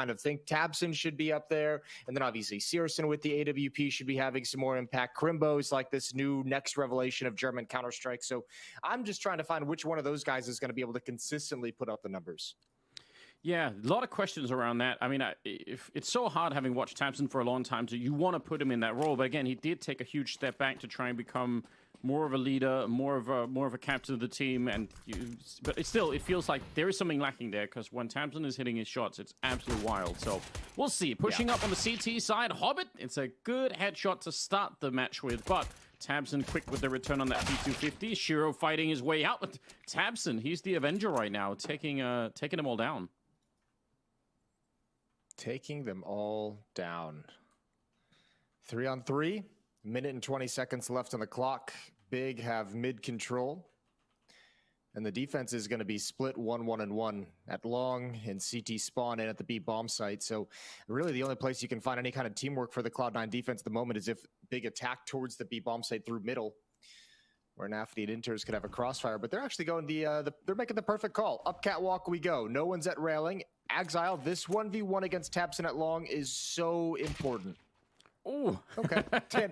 kind of think Tabson should be up there. And then obviously Searson with the AWP should be having some more impact. Crimbo is like this new next revelation of German Counter-Strike. So I'm just trying to find which one of those guys is going to be able to consistently put up the numbers. Yeah, a lot of questions around that. I mean, if it's so hard having watched Tabson for a long time, so you want to put him in that role. But again, he did take a huge step back to try and become more of a leader, more of a captain of the team. But it feels like there is something lacking there, because when Tabson is hitting his shots, it's absolutely wild. So we'll see. Pushing up on the CT side, Hobbit. It's a good headshot to start the match with, but Tabson quick with the return on that P250. Shiro fighting his way out. But Tabson, he's the Avenger right now, taking them all down. Taking them all down. 3-on-3. Minute and 20 seconds left on the clock. Big have mid control. And the defense is going to be split 1-1-1 at long and CT spawn and at the B bomb site. So really the only place you can find any kind of teamwork for the Cloud9 defense at the moment is if Big attack towards the B bomb site through middle, where Nafty and Inters could have a crossfire. But they're actually going they're making the perfect call. Up catwalk we go. No one's at railing. Exile, this 1v1 against Tabson at long is so important. Oh, okay.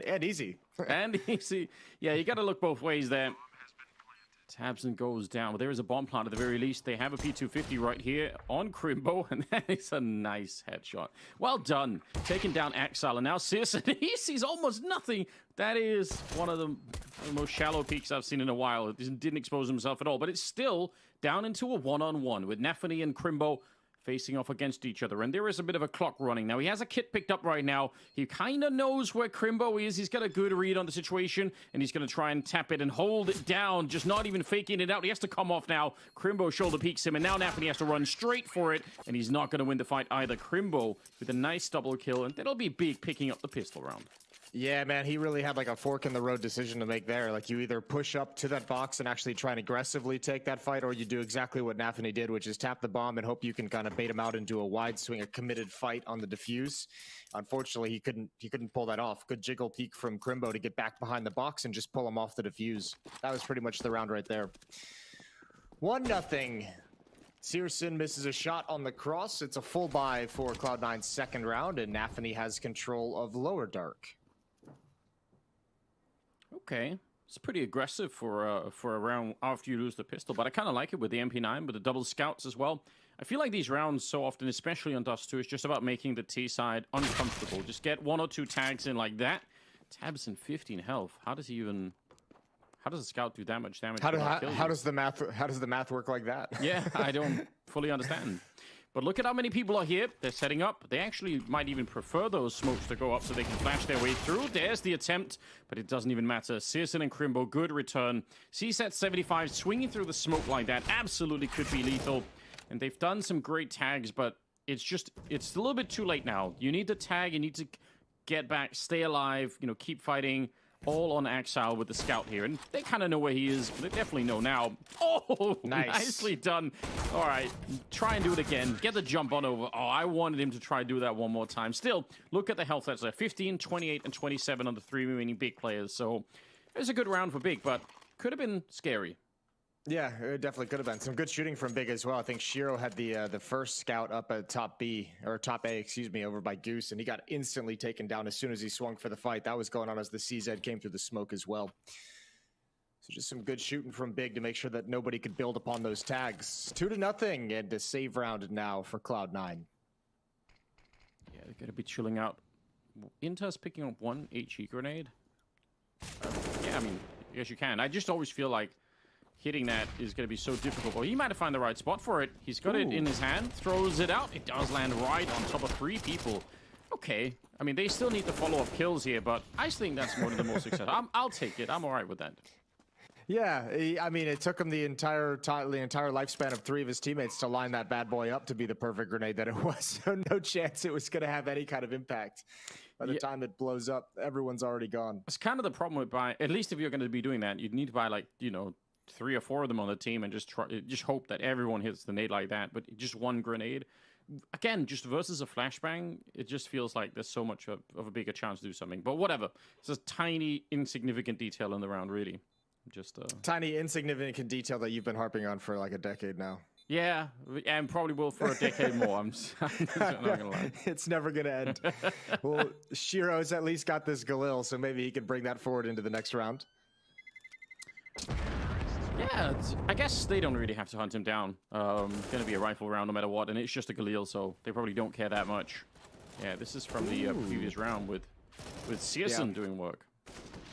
and easy. And easy. Yeah, you got to look both ways there. Tabson goes down. Well, there is a bomb plant at the very least. They have a P250 right here on Crimbo, and that is a nice headshot. Well done. Taking down Exile, and now Searson, he sees almost nothing. That is one of the most shallow peaks I've seen in a while. It didn't expose himself at all, but it's still down into a one-on-one with Nafany and Crimbo facing off against each other, and there is a bit of a clock running. Now, he has a kit picked up right now. He kind of knows where Crimbo is. He's got a good read on the situation, and he's going to try and tap it and hold it down, just not even faking it out. He has to come off now. Crimbo shoulder peeks him, and now Nafany has to run straight for it, and he's not going to win the fight either. Crimbo with a nice double kill, and that'll be Big picking up the pistol round. Yeah, man, he really had like a fork in the road decision to make there. Like, you either push up to that box and actually try and aggressively take that fight, or you do exactly what Nafany did, which is tap the bomb and hope you can kind of bait him out into a wide swing, a committed fight on the defuse. Unfortunately, he couldn't pull that off. Good jiggle peek from Crimbo to get back behind the box and just pull him off the defuse. That was pretty much the round right there. 1-0. Searson misses a shot on the cross. It's a full buy for Cloud9's second round, and Nafany has control of lower dark. Okay, it's pretty aggressive for a round after you lose the pistol, but I kind of like it with the MP9, with the double scouts as well. I feel like these rounds so often, especially on Dust 2, it's just about making the T side uncomfortable. Just get 1 or 2 tags in like that. Tabson 15 health. How does the scout do that much damage? How does the math work like that? Yeah, I don't fully understand. But look at how many people are here. They're setting up. They actually might even prefer those smokes to go up so they can flash their way through. There's the attempt, but it doesn't even matter. Searson and Crimbo, good return. CSAT 75, swinging through the smoke like that absolutely could be lethal. And they've done some great tags, but it's a little bit too late now. You need to tag, you need to get back, stay alive, keep fighting. All on Exile with the scout here, and they kind of know where he is. They definitely know now. Oh, nice. Nicely done. All right, try and do it again. Get the jump on over. Oh, I wanted him to try and do that one more time. Still, look at the health that's there. 15, 28, and 27 on the 3 remaining Big players. So it was a good round for Big, but could have been scary. Yeah, it definitely could have been. Some good shooting from Big as well. I think Shiro had the first scout up at top B, or top A, excuse me, over by Goose, and he got instantly taken down as soon as he swung for the fight. That was going on as the CZ came through the smoke as well. So just some good shooting from Big to make sure that nobody could build upon those tags. 2-0, and a save round now for Cloud9. Yeah, they're going to be chilling out. Inter's picking up 1 HE grenade. Yeah, I mean, I guess you can. I just always feel like hitting that is going to be so difficult. Well, he might have found the right spot for it. He's got it in his hand, throws it out. It does land right on top of 3 people. Okay. I mean, they still need the follow-up kills here, but I think that's one of the most successful. I'll take it. I'm all right with that. Yeah, I mean, it took him the entire lifespan of 3 of his teammates to line that bad boy up to be the perfect grenade that it was. So no chance it was going to have any kind of impact. By the time it blows up, everyone's already gone. It's kind of the problem with buying, at least if you're going to be doing that, you'd need to buy, like, 3 or 4 of them on the team and just hope that everyone hits the nade like that. But just 1 grenade, again, just versus a flashbang, it just feels like there's so much of a bigger chance to do something. But whatever, it's a tiny insignificant detail in the round, really. Just tiny insignificant detail that you've been harping on for like a decade now. Yeah, and probably will for a decade more. I'm not gonna lie. It's never gonna end. Well, Shiro's at least got this Galil, so maybe he can bring that forward into the next round. Yeah, I guess they don't really have to hunt him down. Gonna be a rifle round no matter what, and it's just a Galil, so they probably don't care that much. Yeah, this is from the previous round with Searson doing work.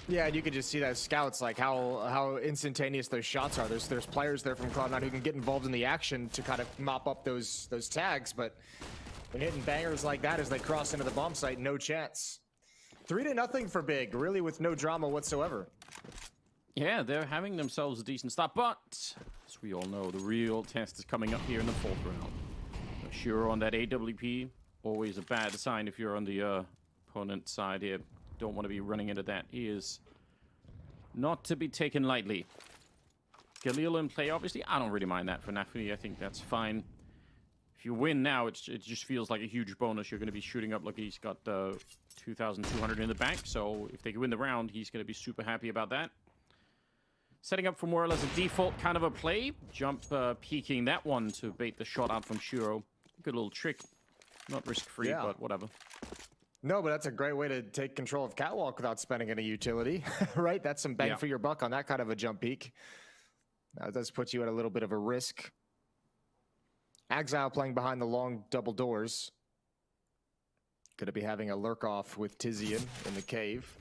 Yeah, and you can just see that scouts, like how instantaneous those shots are. There's players there from Cloud9 who can get involved in the action to kind of mop up those tags, but when hitting bangers like that as they cross into the bomb site, no chance. 3-0 for Big, really with no drama whatsoever. Yeah, they're having themselves a decent start, but as we all know, the real test is coming up here in the 4th round. Shiro on that AWP, always a bad sign if you're on the opponent side here. Don't want to be running into that. He is not to be taken lightly. Galil in play, obviously. I don't really mind that for Nafuni. I think that's fine. If you win now, it just feels like a huge bonus. You're going to be shooting up like he's got 2,200 in the bank. So if they win the round, he's going to be super happy about that. Setting up for more or less a default kind of a play. Jump peeking that one to bait the shot out from Shiro. Good little trick. Not risk-free, but whatever. No, but that's a great way to take control of Catwalk without spending any utility, right? That's some bang for your buck on that kind of a jump peek. That does put you at a little bit of a risk. Exile playing behind the long double doors. Could be having a lurk off with Tizian in the cave.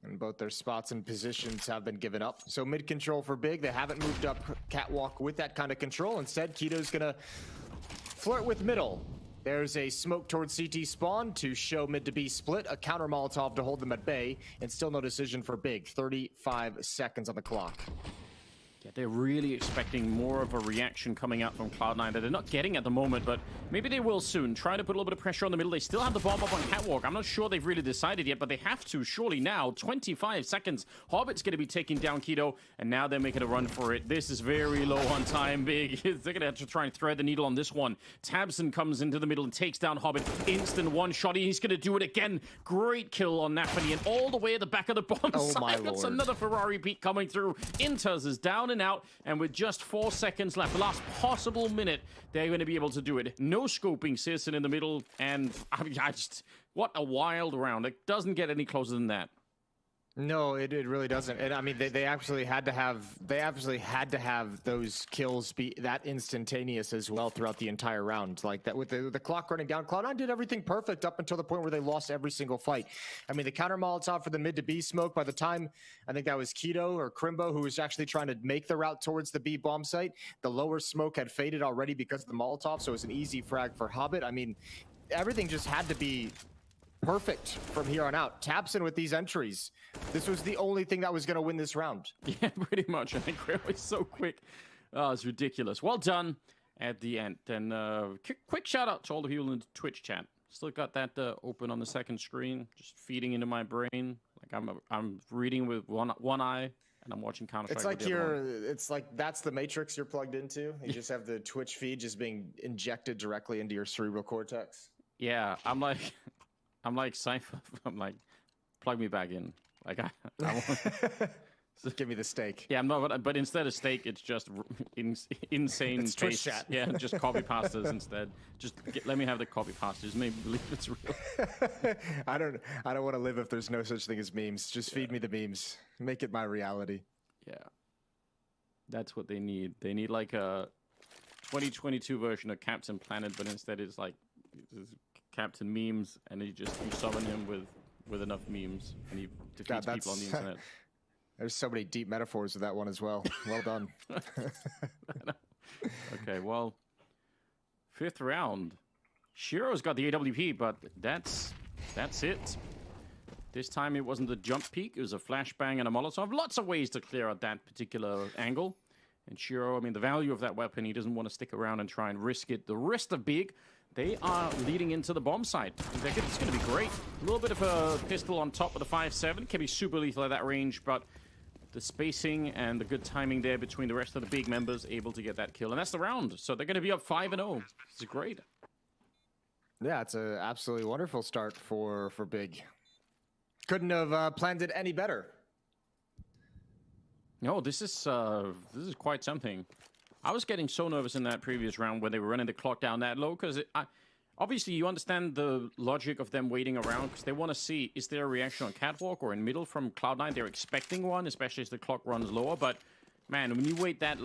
And both their spots and positions have been given up. So mid control for Big. They haven't moved up Catwalk with that kind of control. Instead, Keto's gonna flirt with middle. There's a smoke towards CT spawn to show mid to be split, a counter Molotov to hold them at bay, and still no decision for Big. 35 seconds on the clock. Yeah, they're really expecting more of a reaction coming out from Cloud9 that they're not getting at the moment, but maybe they will soon. Try to put a little bit of pressure on the middle. They still have the bomb up on Catwalk. I'm not sure they've really decided yet, but they have to surely now. 25 seconds. Hobbit's going to be taking down Keto, and now they're making a run for it. This is very low on time, Big. They're going to have to try and thread the needle on this one. Tabson comes into the middle and takes down Hobbit. Instant one-shot. He's going to do it again. Great kill on Nafani, and all the way at the back of the bomb site. That's another Ferrari peak coming through. Inters is down and out, and with just 4 seconds left, the last possible minute, they're going to be able to do it. No scoping Searson in the middle, and I mean, what a wild round. It doesn't get any closer than that. No, it really doesn't. And I mean, they absolutely had to have those kills be that instantaneous as well throughout the entire round. Like that with the clock running down, Cloud9 did everything perfect up until the point where they lost every single fight. I mean, the counter Molotov for the mid to B smoke, by the time I think that was Keto or Crimbo who was actually trying to make the route towards the B bomb site, the lower smoke had faded already because of the Molotov, so it was an easy frag for Hobbit. I mean, everything just had to be perfect from here on out. Tabson with these entries. This was the only thing that was going to win this round. Yeah, pretty much. I think Grail is so quick. Oh, it's ridiculous. Well done at the end. And quick shout out to all the people in the Twitch chat. Still got that open on the second screen, just feeding into my brain. Like I'm reading with one eye and I'm watching Counter-Strike. It's like that's the matrix you're plugged into. You just have the Twitch feed just being injected directly into your cerebral cortex. Yeah, I'm like Cypher. I'm like, plug me back in. Like I want... Give me the steak. Yeah, I'm not. But instead of steak, it's just insane. It's Twitch chat. Yeah, just copy pastas instead. Just let me have the copy pastas. Maybe believe it's real. I don't want to live if there's no such thing as memes. Just feed me the memes. Make it my reality. Yeah, that's what they need. They need like a 2022 version of Captain Planet, but instead it's like Captain Memes, and you summon him with enough memes, and he defeats people on the internet. There's so many deep metaphors with that one as well. Well done. Okay, well, 5th round. Shiro's got the AWP, but that's it. This time it wasn't the jump peak, it was a flashbang and a Molotov. Lots of ways to clear out that particular angle. And Shiro, I mean, the value of that weapon, he doesn't want to stick around and try and risk it. The rest of Big, they are leading into the bomb site. It's going to be great. A little bit of a pistol on top of the 5.7. Can be super lethal at that range, but the spacing and the good timing there between the rest of the Big members able to get that kill. And that's the round. So they're going to be up 5-0. It's great. Yeah, it's an absolutely wonderful start for Big. Couldn't have planned it any better. No, this is quite something. I was getting so nervous in that previous round when they were running the clock down that low, because obviously you understand the logic of them waiting around, because they want to see, is there a reaction on catwalk or in middle from Cloud9? They're expecting one, especially as the clock runs lower, but man, when you wait that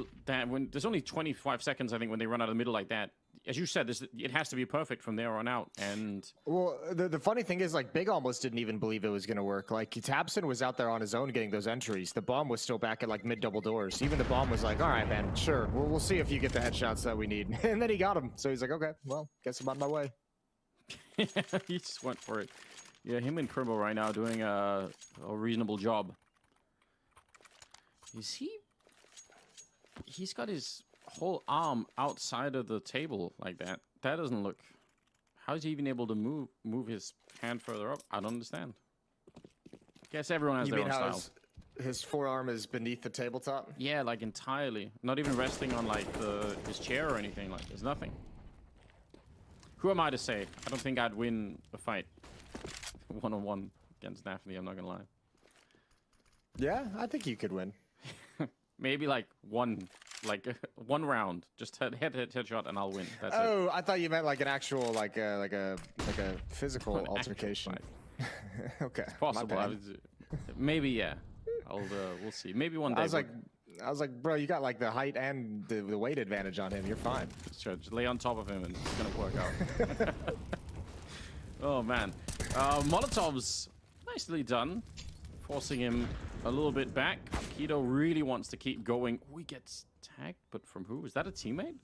when there's only 25 seconds, I think, when they run out of the middle like that, as you said, it has to be perfect from there on out. And well, the funny thing is, like, Big almost didn't even believe it was going to work. Like, tabseN was out there on his own getting those entries. The bomb was still back at like mid double doors. Even the bomb was like, all right, man, sure, we'll see if you get the headshots that we need. And then he got him. So he's like, okay, well, guess I'm on my way. He just went for it. Yeah, him and Crimbo right now doing a reasonable job. Is he? He's got his whole arm outside of the table like that. That doesn't look... How is he even able to move his hand further up? I don't understand. Guess everyone has their own style. His forearm is beneath the tabletop? Yeah, like entirely. Not even resting on like his chair or anything. Like, there's nothing. Who am I to say? I don't think I'd win a fight one-on-one against Daphne, I'm not gonna lie. Yeah, I think you could win. Maybe like one round, just headshot, and I'll win. That's it. I thought you meant like an actual like a physical altercation. Okay, it's possible. Maybe, yeah. We'll see. Maybe one day. I was like, bro, you got like the height and the weight advantage on him. You're fine. Sure, just lay on top of him, and it's gonna work out. Oh man, Molotov's nicely done, forcing him a little bit back. Keto really wants to keep going. Oh, he gets tagged, but from who? Is that a teammate?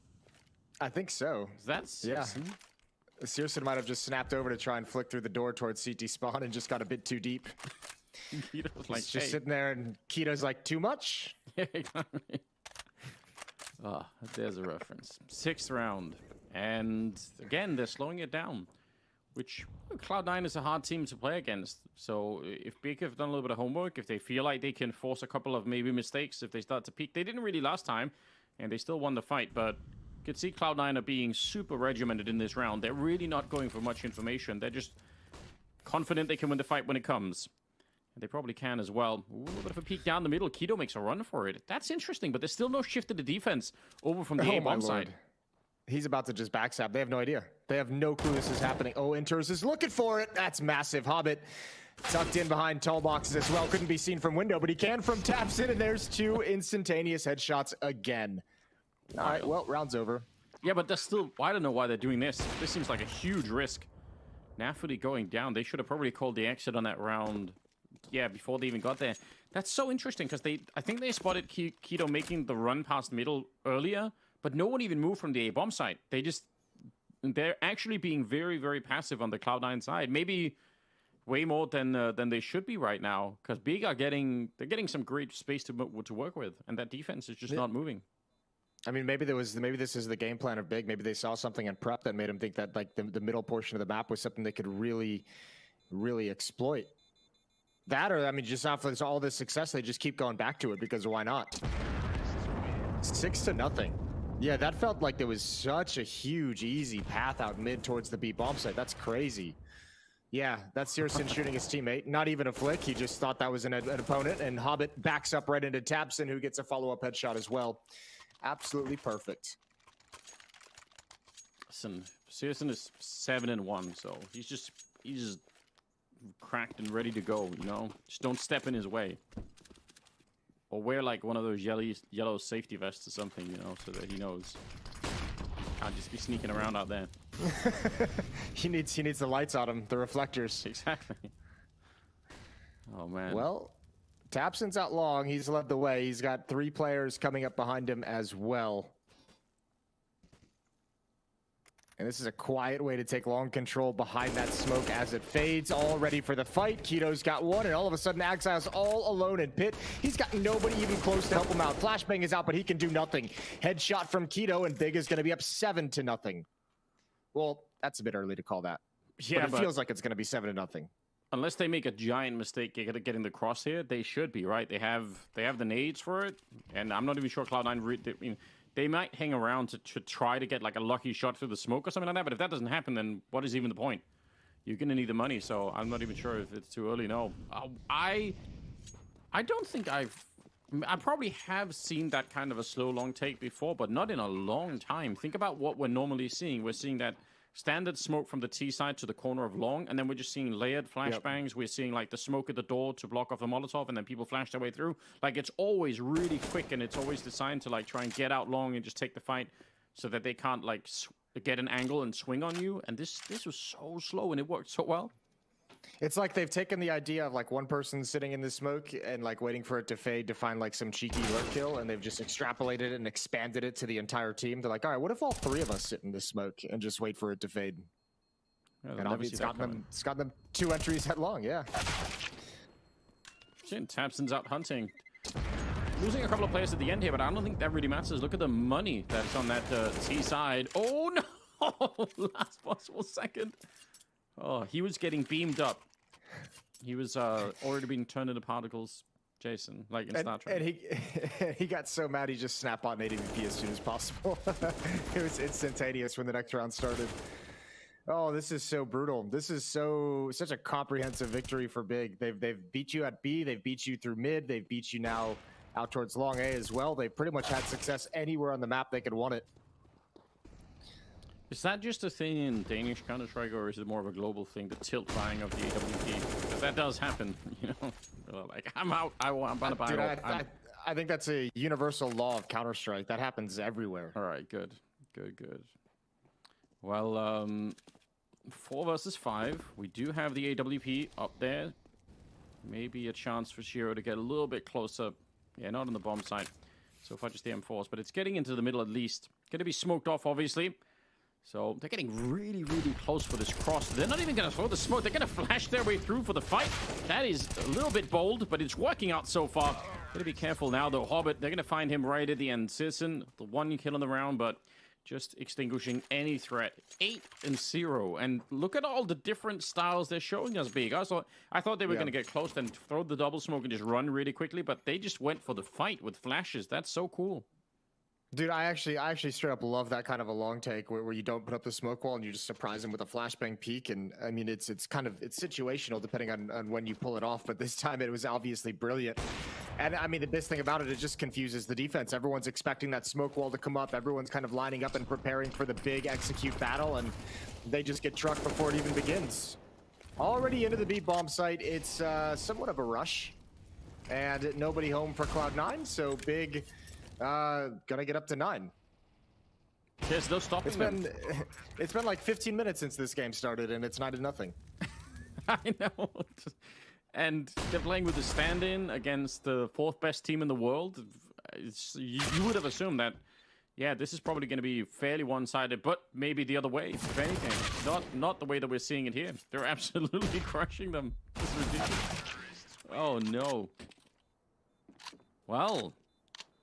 I think so. Is that searson? Yeah. searson might have just snapped over to try and flick through the door towards CT spawn and just got a bit too deep. Keto's like, just sitting there, and Keto's like, too much? Yeah, exactly. Oh, there's a reference. 6th round. And again, they're slowing it down. Which, Cloud9 is a hard team to play against. So if Big have done a little bit of homework, if they feel like they can force a couple of maybe mistakes, if they start to peak. They didn't really last time, and they still won the fight, but you could see Cloud9 are being super regimented in this round. They're really not going for much information. They're just confident they can win the fight when it comes. And they probably can as well. Ooh, a little bit of a peek down the middle. Keto makes a run for it. That's interesting, but there's still no shift to the defense over from the A-bomb side. He's about to just backstab. They have no idea. They have no clue this is happening. Oh, Inters is looking for it. That's massive. Hobbit tucked in behind tall boxes as well. Couldn't be seen from window, but he can from tabseN, and there's 2 instantaneous headshots again. All right, well, round's over. Yeah, but that's still... I don't know why they're doing this. This seems like a huge risk. Nafuli going down. They should have probably called the exit on that round, yeah, before they even got there. That's so interesting, because I think they spotted Keto making the run past middle earlier, but no one even moved from the A-bomb side. They're actually being very, very passive on the Cloud9 side. Maybe way more than they should be right now, because Big are getting some great space to work with, and that defense is just not moving. I mean, maybe this is the game plan of Big. Maybe they saw something in prep that made them think that like the middle portion of the map was something they could really, really exploit. That, or I mean, just after all this success, they just keep going back to it because why not? 6-0. Yeah, that felt like there was such a huge, easy path out mid towards the B bomb site. That's crazy. Yeah, that's searson shooting his teammate. Not even a flick. He just thought that was an opponent, and Hobbit backs up right into tabseN, who gets a follow-up headshot as well. Absolutely perfect. Listen, searson is 7-1, so he's just cracked and ready to go. You know, just don't step in his way. Or wear like one of those yellow safety vests or something, you know, so that he knows. Can't just be sneaking around out there. he needs the lights on him, the reflectors. Exactly. Oh man. Well, tabseN's out long. He's led the way. He's got 3 players coming up behind him as well. And this is a quiet way to take long control behind that smoke as it fades. All ready for the fight. Keto's got one, and all of a sudden, Axile's all alone in pit. He's got nobody even close to help him out. Flashbang is out, but he can do nothing. Headshot from Keto, and Big is going to be up 7-0. Well, that's a bit early to call that. Yeah, but it feels like it's going to be 7-0. Unless they make a giant mistake getting the crosshair, they should be, right? They have the nades for it, and I'm not even sure Cloud9... They might hang around to try to get like a lucky shot through the smoke or something like that, but if that doesn't happen, then what is even the point? You're going to need the money, so I'm not even sure if it's too early. No. I don't think I've I probably have seen that kind of a slow long take before, but not in a long time. Think about what we're normally seeing. We're seeing that standard smoke from the T side to the corner of long, and then we're just seeing layered flashbangs. We're seeing like the smoke at the door to block off the Molotov, and then people flash their way through. Like, it's always really quick, and it's always designed to like try and get out long and just take the fight so that they can't like get an angle and swing on you. And this was so slow, and it worked so well. It's like they've taken the idea of like one person sitting in the smoke and like waiting for it to fade to find like some cheeky lurk kill, and they've just extrapolated it and expanded it to the entire team. They're like, all right, what if all three of us sit in the smoke and just wait for it to fade? Yeah, and obviously it's gotten them 2 entries at long, yeah. Shit, Tabson's out hunting. Losing a couple of players at the end here, but I don't think that really matters. Look at the money that's on that T side. Oh no! Last possible second. Oh, he was getting beamed up. He was already being turned into particles, Jason, like in Star Trek. And he got so mad he just snapped on AWP as soon as possible. It was instantaneous when the next round started. Oh, this is so brutal. This is such a comprehensive victory for Big. They've beat you at B. They've beat you through mid. They've beat you now out towards long A as well. They've pretty much had success anywhere on the map they could want it. Is that just a thing in Danish Counter-Strike, or is it more of a global thing, the tilt buying of the AWP? Because that does happen, you know? Like, I'm out, I'm about to buy it. I think that's a universal law of Counter-Strike. That happens everywhere. All right, good. Well, 4 versus 5. We do have the AWP up there. Maybe a chance for Shiro to get a little bit closer. Yeah, not on the bomb side. So far just the M4s, but it's getting into the middle at least. Going to be smoked off, obviously. So they're getting really, really close for this cross. They're not even going to throw the smoke. They're going to flash their way through for the fight. That is a little bit bold, but it's working out so far. Got to be careful now, though. Hobbit, they're going to find him right at the end. Citizen, the one kill in the round, but just extinguishing any threat. 8-0. And look at all the different styles they're showing us, Big. I thought they were going to get close and throw the double smoke and just run really quickly, but they just went for the fight with flashes. That's so cool. Dude, I actually straight up love that kind of a long take where you don't put up the smoke wall and you just surprise them with a flashbang peek. And I mean, it's situational depending on when you pull it off. But this time it was obviously brilliant. And I mean, the best thing about it just confuses the defense. Everyone's expecting that smoke wall to come up. Everyone's kind of lining up and preparing for the big execute battle, and they just get trucked before it even begins. Already into the B bomb site. It's somewhat of a rush, and nobody home for Cloud9. So Big. Gonna get up to 9. There's no stopping them. It's been like 15 minutes since this game started, and it's 9-0. I know. And they're playing with the stand-in against the 4th best team in the world. You would have assumed that, yeah, this is probably going to be fairly one-sided, but maybe the other way, if anything. Not the way that we're seeing it here. They're absolutely crushing them. It's ridiculous. Oh, no. Well...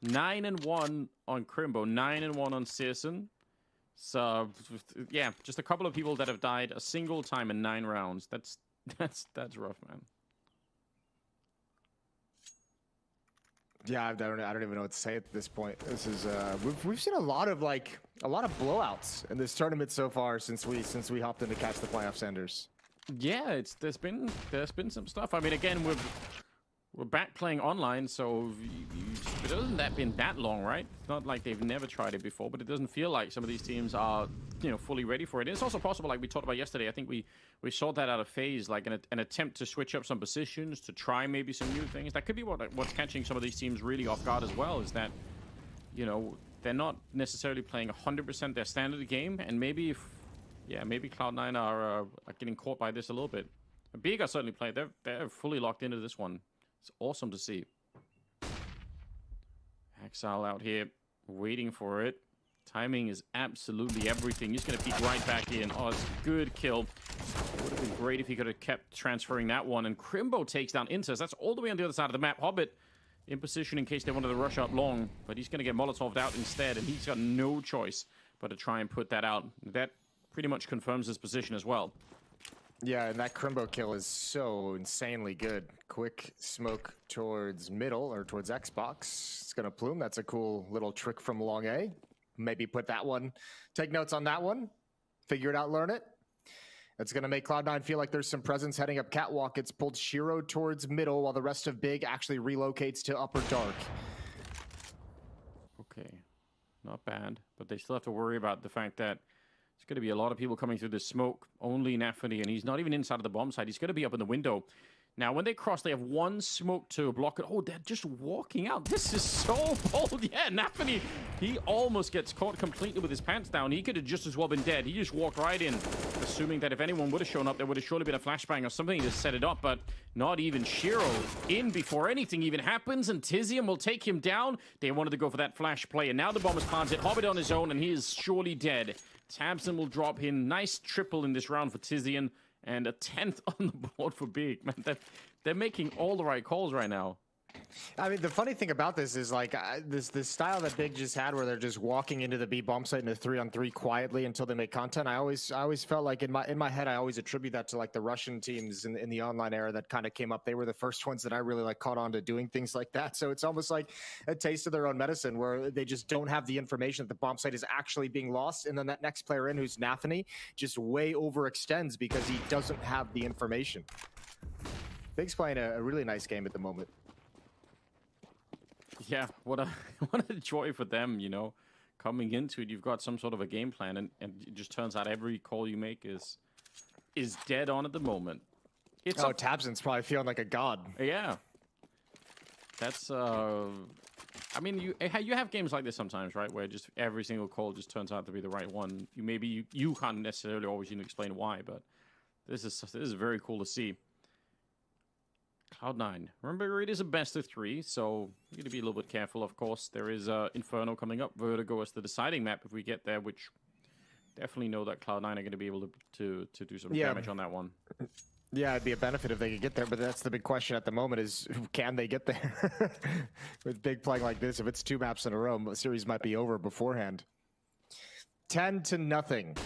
9-1 on Crimbo, 9-1 on Searson. So, yeah, just a couple of people that have died a single time in 9 rounds. That's rough, man. Yeah, I don't even know what to say at this point. This is we've seen a lot of blowouts in this tournament so far since we hopped in to catch the playoff senders. Yeah, there's been some stuff. I mean, again, we're back playing online, so it hasn't been that long, right? It's not like they've never tried it before, but it doesn't feel like some of these teams are, fully ready for it. It's also possible, like we talked about yesterday, I think we saw that out of FaZe, like an attempt to switch up some positions, to try maybe some new things. That could be what's catching some of these teams really off guard as well, is that, they're not necessarily playing 100% their standard game, and maybe Cloud9 are getting caught by this a little bit. Big are certainly playing. They're fully locked into this one. It's awesome to see. Exile out here, waiting for it. Timing is absolutely everything. He's going to peek right back in. Oh, it's a good kill. It would have been great if he could have kept transferring that one. And Crimbo takes down ENCE. That's all the way on the other side of the map. Hobbit in position in case they wanted to rush up long. But he's going to get Molotov'd out instead. And he's got no choice but to try and put that out. That pretty much confirms his position as well. Yeah, and that Crimbo kill is so insanely good. Quick smoke towards middle, or towards Xbox. It's going to plume. That's a cool little trick from long A. Maybe put that one, take notes on that one, figure it out, learn it. It's going to make Cloud9 feel like there's some presence heading up catwalk. It's pulled Shiro towards middle while the rest of Big actually relocates to upper dark. Okay, not bad, but they still have to worry about the fact that there's going to be a lot of people coming through the smoke. Only Nafany, and he's not even inside of the bomb site. He's going to be up in the window. Now, when they cross, they have one smoke to block it. Oh, they're just walking out. This is so bold. Yeah, Nafany, he almost gets caught completely with his pants down. He could have just as well been dead. He just walked right in, assuming that if anyone would have shown up, there would have surely been a flashbang or something to set it up, but not even. Shiro in before anything even happens, and Tizian will take him down. They wanted to go for that flash play, and now the bomb is planted. Hobbit on his own, and he is surely dead. tabseN will drop in. Nice triple in this round for Tizian. And a 10th on the board for Big. Man, they're making all the right calls right now. I mean, the funny thing about this is like this style that Big just had, where they're just walking into the B bomb site in a 3-on-3 quietly until they make content. I always felt like in my head, I always attribute that to like the Russian teams in the online era that kind of came up. They were the first ones that I really like caught on to doing things like that. So it's almost like a taste of their own medicine, where they just don't have the information that the bomb site is actually being lost, and then that next player in, who's Nafany, just way overextends because he doesn't have the information. Big's playing a really nice game at the moment. Yeah, what a joy for them, you know. Coming into it, you've got some sort of a game plan, and it just turns out every call you make is dead on at the moment. It's tabseN's probably feeling like a god. Yeah. That's I mean, you have games like this sometimes, right, where just every single call just turns out to be the right one. You can't necessarily always even explain why, but this is very cool to see. Cloud9. Remember, it is a best of 3, so you need to be a little bit careful, of course. There is Inferno coming up. Vertigo is the deciding map if we get there, which definitely know that Cloud9 are going to be able to do some damage on that one. Yeah, it'd be a benefit if they could get there, but that's the big question at the moment is, can they get there? With Big playing like this, if it's 2 maps in a row, the series might be over beforehand. 10-0.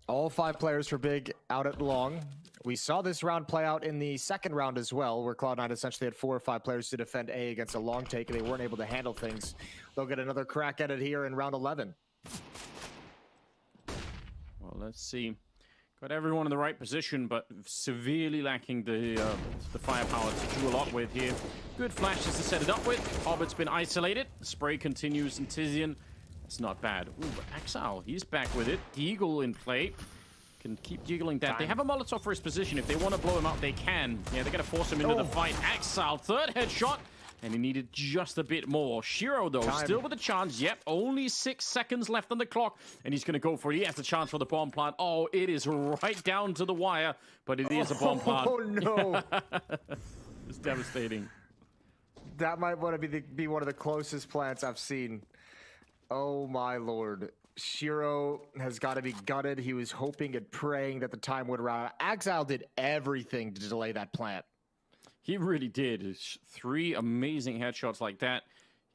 All 5 players for Big out at long. We saw this round play out in the second round as well, where Cloud9 essentially had 4 or 5 players to defend A against a long take, and they weren't able to handle things. They'll get another crack at it here in round 11. Well, let's see. Got everyone in the right position, but severely lacking the firepower to do a lot with here. Good flashes to set it up with. Hobbit's been isolated. The spray continues, and Tizian, it's not bad. Ooh, but Axal, he's back with it. Deagle in play. Can keep jiggling that. They have a Molotov for his position. If they want to blow him up, they can. Yeah, they're going to force him into the fight. Axal, 3rd headshot. And he needed just a bit more. Shiro, though, still with a chance. Yep, only 6 seconds left on the clock. And he's going to go for it. He has the chance for the bomb plant. Oh, it is right down to the wire. But it is a bomb plant. Oh, no. It's devastating. That might want to be one of the closest plants I've seen. Oh, my Lord. Shiro has got to be gutted. He was hoping and praying that the time would run out. Axal did everything to delay that plant. He really did. 3 amazing headshots like that.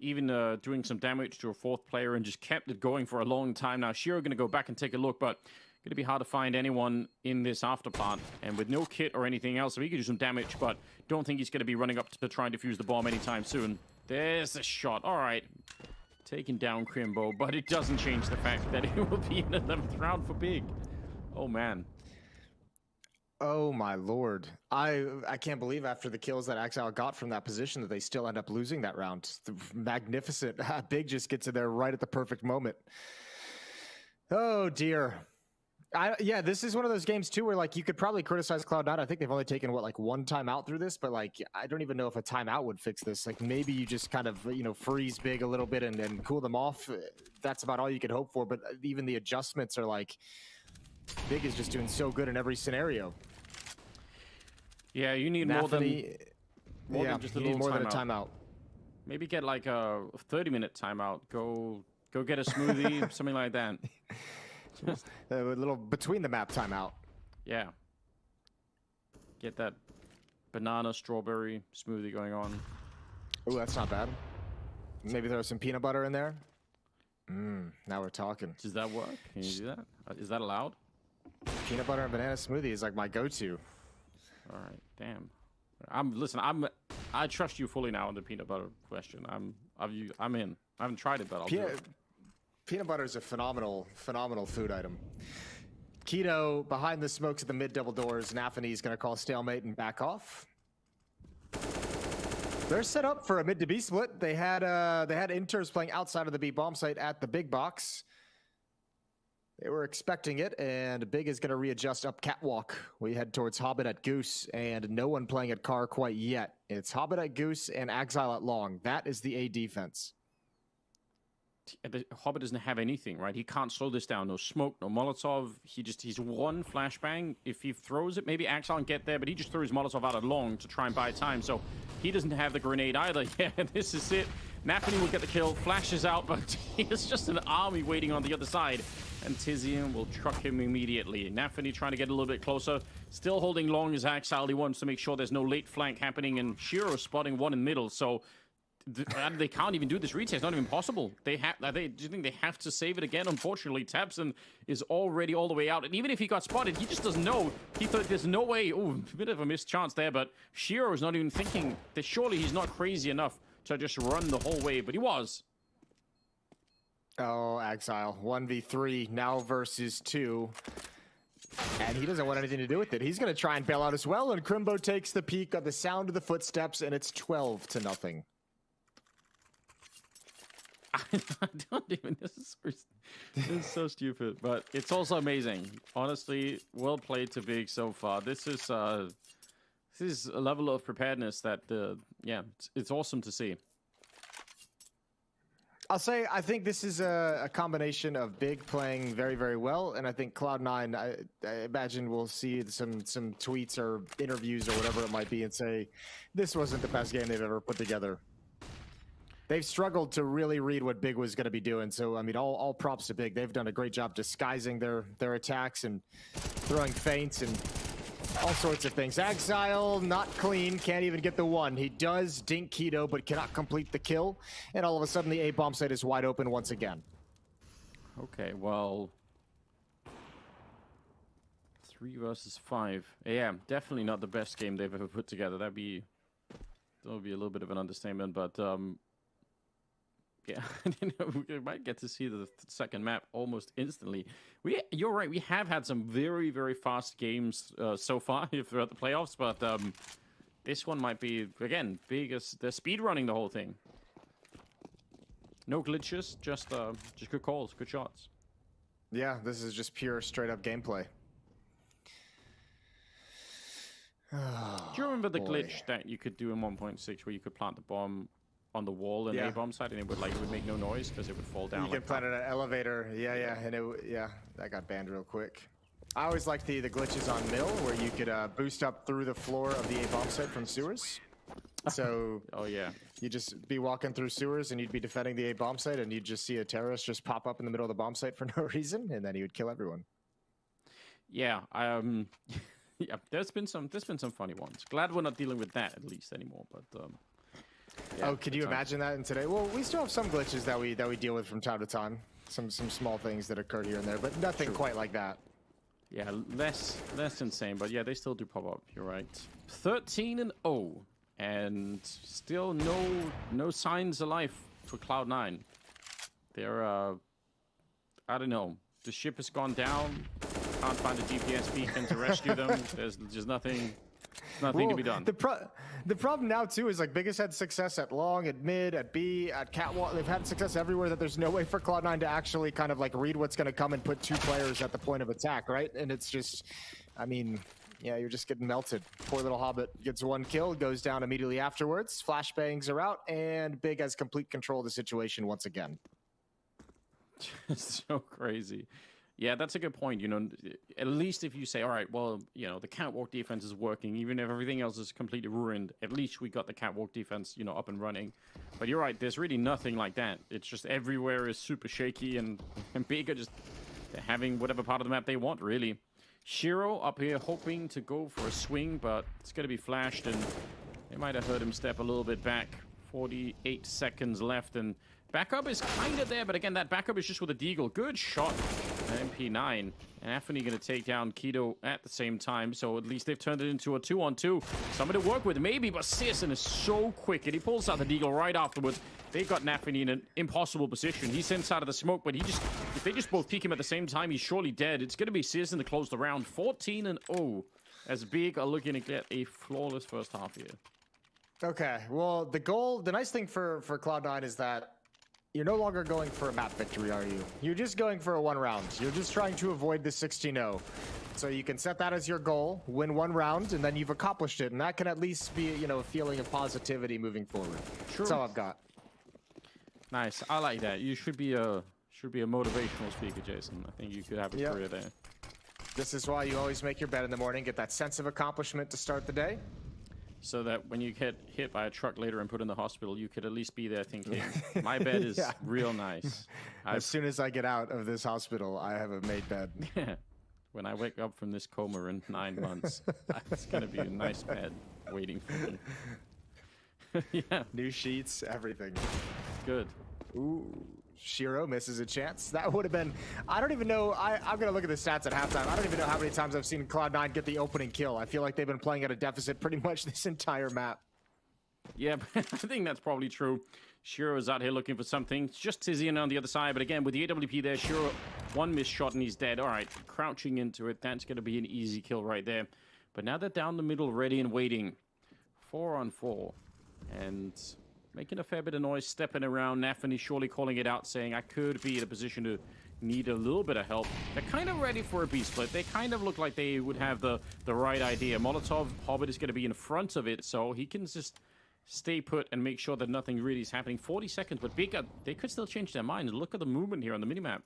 Even doing some damage to a 4th player, and just kept it going for a long time. Now, Shiro going to go back and take a look, but going to be hard to find anyone in this after plant. And with no kit or anything else, so he could do some damage, but don't think he's going to be running up to try and defuse the bomb anytime soon. There's the shot. All right. Taking down Crimbo, but it doesn't change the fact that it will be an 11th round for Big. Oh, man. Oh, my Lord. I can't believe after the kills that Axal got from that position that they still end up losing that round. Magnificent. Big just gets in there right at the perfect moment. Oh, dear. Yeah, this is one of those games, too, where, like, you could probably criticize Cloud9. I think they've only taken, what, like 1 timeout through this? But, like, I don't even know if a timeout would fix this. Like, maybe you just kind of, you know, freeze Big a little bit and cool them off. That's about all you could hope for. But even the adjustments are, like, Big is just doing so good in every scenario. Yeah, you need more than just a little more than a timeout. Maybe get, like, a 30-minute timeout. Go get a smoothie, something like that. A little between the map timeout. Yeah. Get that banana strawberry smoothie going on. Oh, that's not bad. Maybe throw some peanut butter in there. Now we're talking. Does that work? Can you do that? Is that allowed? Peanut butter and banana smoothie is like my go-to. All right, damn. I trust you fully now on the peanut butter question. I'm in. I haven't tried it, but I'll do it. Peanut butter is a phenomenal food item. Keto behind the smokes of the mid double doors. Nafany's going to call stalemate and back off. They're set up for a mid to B split. They had Inters playing outside of the B bomb site at the big box. They were expecting it, and Big is going to readjust up catwalk. We head towards Hobbit at Goose, and no one playing at Car quite yet. It's Hobbit at Goose and Exile at Long. That is the A defense. The Hobbit doesn't have anything, right? He can't slow this down. No smoke, no Molotov. He's one flashbang. If he throws it, maybe Exile can get there, but he just threw his Molotov out at Long to try and buy time. So he doesn't have the grenade either. Yeah, this is it. Nafany will get the kill, flashes out, but it's just an army waiting on the other side. And Tizian will truck him immediately. Nafany trying to get a little bit closer. Still holding Long as Exile. He wants to make sure there's no late flank happening, and Shiro spotting one in middle. So they can't even do this retake. It's not even possible. Do you think they have to save it again? Unfortunately, Tabson is already all the way out. And even if he got spotted, he just doesn't know. He thought there's no way. Oh, a bit of a missed chance there, but Shiro is not even thinking that surely he's not crazy enough to just run the whole way, but he was. Oh, Exile. 1v3, now versus 2. And he doesn't want anything to do with it. He's going to try and bail out as well, and Crimbo takes the peek of the sound of the footsteps, and it's 12-0. I don't even. This is so stupid, but it's also amazing. Honestly, well played to Big so far. This is a level of preparedness that, yeah, it's awesome to see. I'll say I think this is a combination of Big playing very, very well, and I think Cloud9, I imagine we'll see some tweets or interviews or whatever it might be and say, this wasn't the best game they've ever put together. They've struggled to really read what Big was going to be doing, so I mean, all props to Big. They've done a great job disguising their attacks and throwing feints and all sorts of things. Exile, not clean, can't even get the one. He does dink Keto, but cannot complete the kill. And all of a sudden, the A bomb site is wide open once again. Okay, well, 3 versus 5. Yeah, definitely not the best game they've ever put together. That would be a little bit of an understatement, but yeah, we might get to see the second map almost instantly. You're right, we have had some very, very fast games so far throughout the playoffs, but this one might be, again, big as they're speedrunning the whole thing. No glitches, just good calls, good shots. Yeah, this is just pure, straight-up gameplay. Oh, do you remember the glitch that you could do in 1.6 where you could plant the bomb on the wall in A bomb site and it would make no noise because it would fall down? You could plant it at an elevator, and that got banned real quick. I always liked the glitches on Mill where you could boost up through the floor of the A bomb site from sewers. So oh yeah, you'd just be walking through sewers and you'd be defending the A bomb site and you'd just see a terrorist just pop up in the middle of the bomb site for no reason, and then he would kill everyone. Yeah, yeah, there's been some funny ones. Glad we're not dealing with that at least anymore, but yeah, oh, could you imagine that in today? Well, we still have some glitches that we deal with from time to time. Some small things that occur here and there, but nothing quite like that. Yeah, less insane, but yeah, they still do pop up. You're right. 13-0, and still no signs of life for Cloud9. They're I don't know. The ship has gone down. Can't find a GPS beacon to rescue them. There's just nothing to be done. The problem now too is like Big has had success at Long, at Mid, at B, at Catwalk. They've had success everywhere that there's no way for Cloud9 to actually kind of like read what's going to come and put 2 players at the point of attack, right? And it's just, I mean, yeah, you're just getting melted. Poor little Hobbit gets 1 kill, goes down immediately afterwards. Flashbangs are out, and Big has complete control of the situation once again. It's so crazy. Yeah, that's a good point. You know, at least if you say, all right, well, you know, the catwalk defense is working, even if everything else is completely ruined, at least we got the catwalk defense, you know, up and running. But you're right, there's really nothing like that. It's just everywhere is super shaky, and Big are just having whatever part of the map they want, really. Shiro up here hoping to go for a swing, but it's going to be flashed, and they might have heard him step a little bit back. 48 seconds left, and backup is kind of there, but again, that backup is just with a deagle. Good shot MP9. And Anthony going to take down Keto at the same time, so at least they've turned it into a 2-on-2. Somebody to work with, maybe, but Searson is so quick, and he pulls out the deagle right afterwards. They've got Anthony in an impossible position. He sends out of the smoke, but if they just both peek him at the same time, he's surely dead. It's going to be Searson to close the round. 14-0, as Big are looking to get a flawless first half here. Okay, well, the nice thing for Cloud9 is that you're no longer going for a map victory, are you? You're just going for a 1 round. You're just trying to avoid the 16-0. So you can set that as your goal, win 1 round, and then you've accomplished it. And that can at least be, you know, a feeling of positivity moving forward. Sure. That's all I've got. Nice. I like that. You should be a motivational speaker, Jason. I think you could have a career there. This is why you always make your bed in the morning, get that sense of accomplishment to start the day. So that when you get hit by a truck later and put in the hospital, you could at least be there thinking, my bed is real nice. As soon as I get out of this hospital, I have a made bed. When I wake up from this coma in 9 months, it's going to be a nice bed waiting for me. New sheets, everything. Good. Ooh. Shiro misses a chance. That would have been... I don't even know... I'm going to look at the stats at halftime. I don't even know how many times I've seen Cloud9 get the opening kill. I feel like they've been playing at a deficit pretty much this entire map. Yeah, I think that's probably true. Shiro is out here looking for something. It's just Tizian on the other side, but again, with the AWP there, Shiro, 1 missed shot and he's dead. All right, crouching into it. That's going to be an easy kill right there. But now they're down the middle, ready and waiting. 4-on-4. And... making a fair bit of noise, stepping around. Nafany surely calling it out, saying, I could be in a position to need a little bit of help. They're kind of ready for a B split. They kind of look like they would have the right idea. Molotov, Hobbit is going to be in front of it, so he can just stay put and make sure that nothing really is happening. 40 seconds, but Big, they could still change their mind. Look at the movement here on the minimap.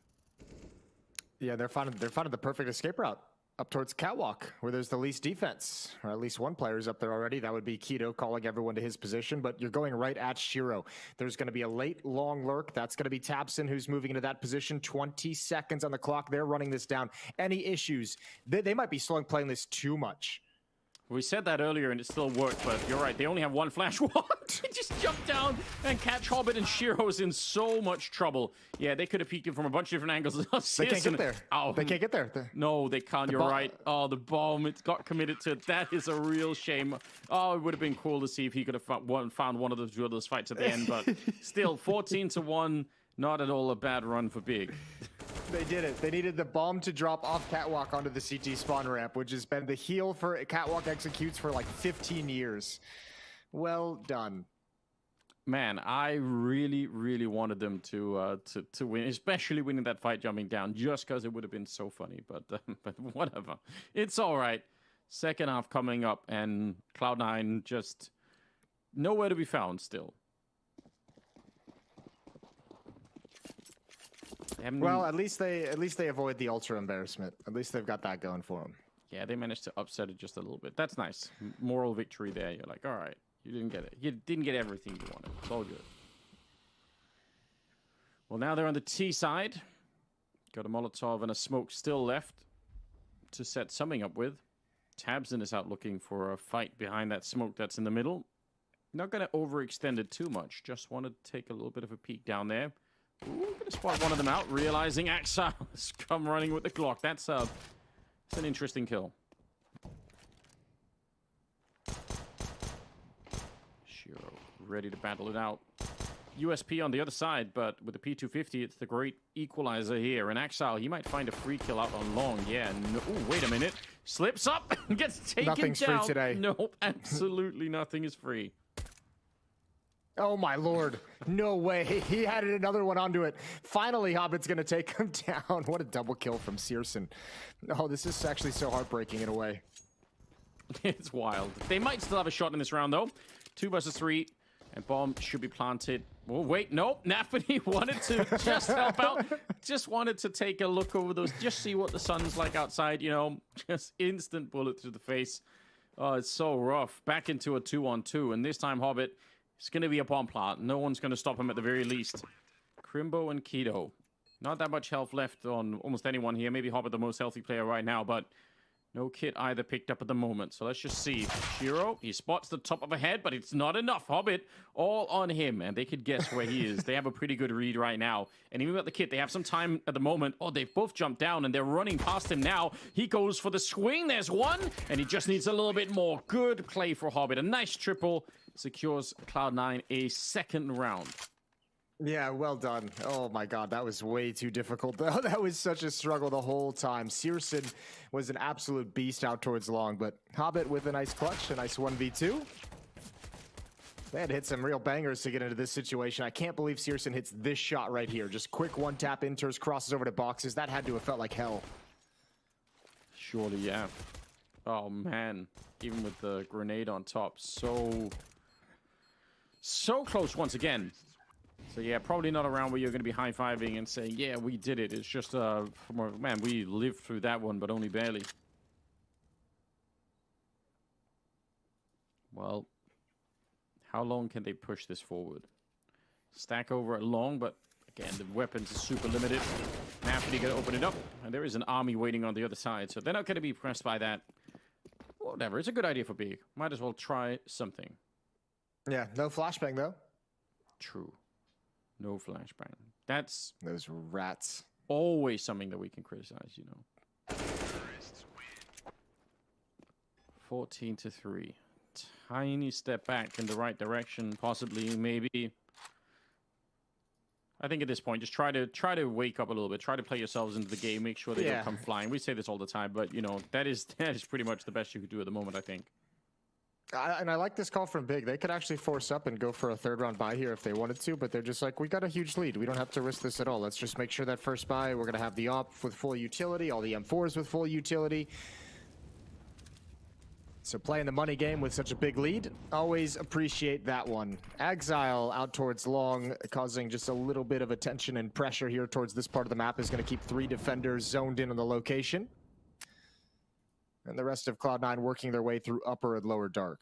Yeah, they're finding the perfect escape route. Up towards Catwalk, where there's the least defense, or at least one player's up there already. That would be Keto calling everyone to his position, but you're going right at Shiro. There's going to be a late, long lurk. That's going to be Tapson, who's moving into that position. 20 seconds on the clock. They're running this down. Any issues? They might be playing this too much. We said that earlier and it still worked, but you're right. They only have 1 flash. What? They just jump down and catch Hobbit, and Shiro's in so much trouble. Yeah, they could have peeked him from a bunch of different angles. They can't get there. Oh, they can't get there. No, they can't. You're right. Oh, the bomb. It got committed to it. That is a real shame. Oh, it would have been cool to see if he could have found one of those fights at the end, but still, 14-1. Not at all a bad run for Big. They did it. They needed the bomb to drop off Catwalk onto the CT spawn ramp, which has been the heel for Catwalk executes for like 15 years. Well done. Man, I really, really wanted them to win, especially winning that fight jumping down, just because it would have been so funny. But whatever. It's all right. Second half coming up, and Cloud9 just nowhere to be found still. Well, at least they avoid the ultra embarrassment. At least they've got that going for them. Yeah, they managed to upset it just a little bit. That's nice. Moral victory there. You're like, all right, you didn't get it. You didn't get everything you wanted. It's all good. Well, now they're on the T side. Got a Molotov and a smoke still left to set something up with. Tabson is out looking for a fight behind that smoke that's in the middle. Not going to overextend it too much. Just wanted to take a little bit of a peek down there. Ooh, gonna spot one of them out, realizing Axel has come running with the Glock. That's an interesting kill. Shiro ready to battle it out. USP on the other side, but with the P250, it's the great equalizer here. And Axel, he might find a free kill out on long. Yeah, no, ooh, wait a minute. Slips up and gets taken Nothing's down. Free today. Nope, absolutely nothing is free. Oh my lord. No way. He added another one onto it. Finally, Hobbit's going to take him down. What a double kill from Searson. Oh, this is actually so heartbreaking in a way. It's wild. They might still have a shot in this round, though. 2 versus 3. And bomb should be planted. Oh, wait. Nope. Nafany wanted to just help out. Just wanted to take a look over those. Just see what the sun's like outside, you know. Just instant bullet to the face. Oh, it's so rough. Back into a 2-on-2. And this time, Hobbit... it's going to be a bomb plant. No one's going to stop him at the very least. Crimbo and Keto. Not that much health left on almost anyone here. Maybe Hobbit the most healthy player right now, but No kit either picked up at the moment. So let's just see. Shiro, he spots the top of a head, but it's not enough. Hobbit, all on him. And they could guess where he is. They have a pretty good read right now. And even with the kit, they have some time at the moment. Oh, they've both jumped down and they're running past him now. He goes for the swing. There's one. And he just needs a little bit more. Good play for Hobbit. A nice triple. Secures Cloud9 a second round. Yeah, well done. Oh my god, that was way too difficult. That was such a struggle the whole time. searson was an absolute beast out towards long, but Hobbit with a nice clutch, a nice 1v2. They had to hit some real bangers to get into this situation. I can't believe searson hits this shot right here. Just quick one tap, enters, crosses over to boxes. That had to have felt like hell. Surely, yeah. Oh man, even with the grenade on top, so close once again. So yeah, probably not a round where you're going to be high-fiving and saying, yeah, we did it. It's just, man, we lived through that one, but only barely. Well, how long can they push this forward? Stack over at long, but again, the weapons are super limited. Naturally going to open it up, and there is an army waiting on the other side, so they're not going to be pressed by that. Whatever, it's a good idea for Big. Might as well try something. Yeah, no flashbang, though. True. No flashbang. That's those rats. Always something that we can criticize, you know. 14-3. Tiny step back in the right direction, possibly, maybe. I think at this point, just try to wake up a little bit. Try to play yourselves into the game. Make sure they don't come flying. We say this all the time, but you know that is pretty much the best you could do at the moment, I think. And I like this call from Big. They could actually force up and go for a third round buy here if they wanted to, but they're just like, we got a huge lead. We don't have to risk this at all. Let's just make sure that first buy, we're going to have the op with full utility, all the M4s with full utility. So playing the money game with such a big lead, always appreciate that one. Exile out towards long, causing just a little bit of attention and pressure here towards this part of the map is going to keep 3 defenders zoned in on the location. And the rest of Cloud9 working their way through upper and lower dark.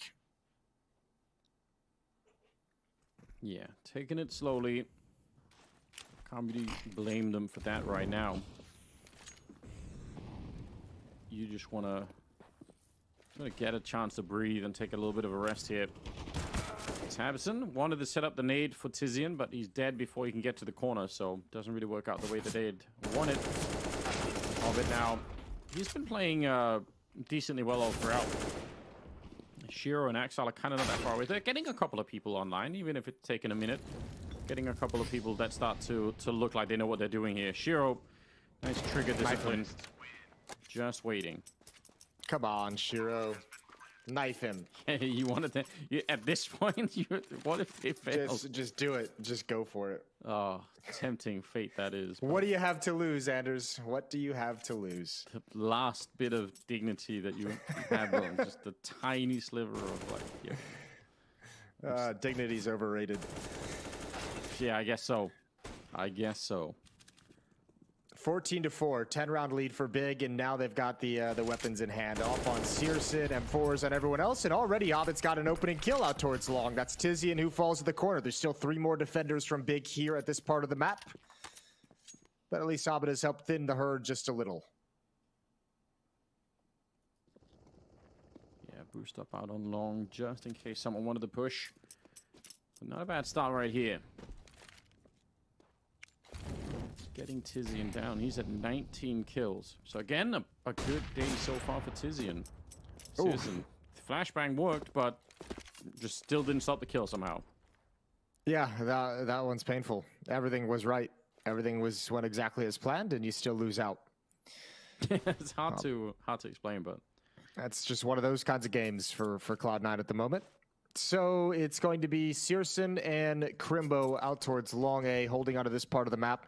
Yeah, taking it slowly. Can't really blame them for that right now. You just want to get a chance to breathe and take a little bit of a rest here. Tabson wanted to set up the nade for Tizian, but he's dead before he can get to the corner, so doesn't really work out the way that they'd wanted. Of it now. He's been playing decently well all throughout. Shiro and Axel are kind of not that far away. They're getting a couple of people online, even if it's taken a minute. Getting a couple of people that start to look like they know what they're doing here. Shiro, nice trigger discipline. Just waiting. Come on, Shiro. Knife him. You wanted to... at this point, what if they fail? Just do it. Just go for it. Oh, tempting fate that is. What do you have to lose, Anders? What do you have to lose? The last bit of dignity that you have, just a tiny sliver of, like, yeah. Dignity's overrated. Yeah, I guess so. I guess so. 14-4, 10-round lead for Big, and now they've got the weapons in hand. Off on searson, M4s on everyone else, and already Hobbit's got an opening kill out towards long. That's Tizian who falls to the corner. There's still 3 more defenders from Big here at this part of the map. But at least Hobbit has helped thin the herd just a little. Yeah, boost up out on long, just in case someone wanted to push. But not a bad start right here. Getting Tizian down. He's at 19 kills. So again, a good day so far for Tizian. searson. Flashbang worked, but just still didn't stop the kill somehow. Yeah, that one's painful. Everything was right. Everything went exactly as planned, and you still lose out. It's hard to explain, but that's just one of those kinds of games for Cloud9 at the moment. So it's going to be searson and Crimbo out towards long A, holding onto this part of the map.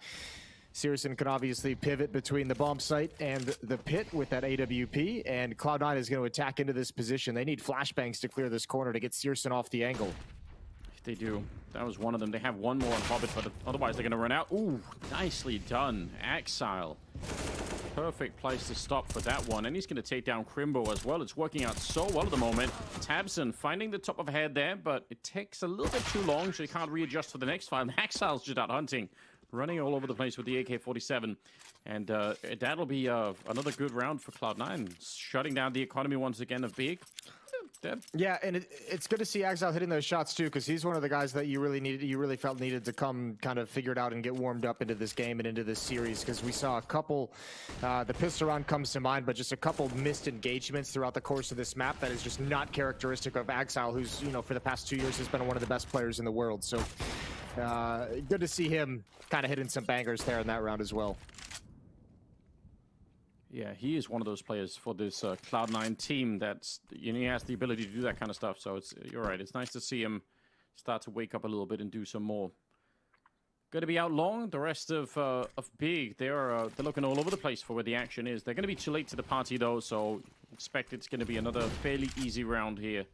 searson can obviously pivot between the bomb site and the pit with that AWP, and Cloud9 is going to attack into this position. They need flashbangs to clear this corner to get searson off the angle. They do. That was one of them. They have one more on Hobbit, but otherwise they're going to run out. Ooh, nicely done. Exile. Perfect place to stop for that one. And he's going to take down Crimbo as well. It's working out so well at the moment. Tabson finding the top of a head there, but it takes a little bit too long, so he can't readjust for the next fight. And Exile's just out hunting. running all over the place with the AK-47. And that'll be another good round for Cloud9, shutting down the economy once again of Big. Yeah, and it's good to see Exile hitting those shots too, because he's one of the guys that you really felt needed to come kind of figure it out and get warmed up into this game and into this series, because we saw a couple, the pistol round comes to mind, but just a couple missed engagements throughout the course of this map that is just not characteristic of Exile, who's, you know, for the past 2 years has been one of the best players in the world. So good to see him kind of hitting some bangers there in that round as well. Yeah, he is one of those players for this Cloud9 team that's, you know, he has the ability to do that kind of stuff. So you're right. It's nice to see him start to wake up a little bit and do some more. Going to be out long. The rest of Big, they're looking all over the place for where the action is. They're going to be too late to the party though, so expect it's going to be another fairly easy round here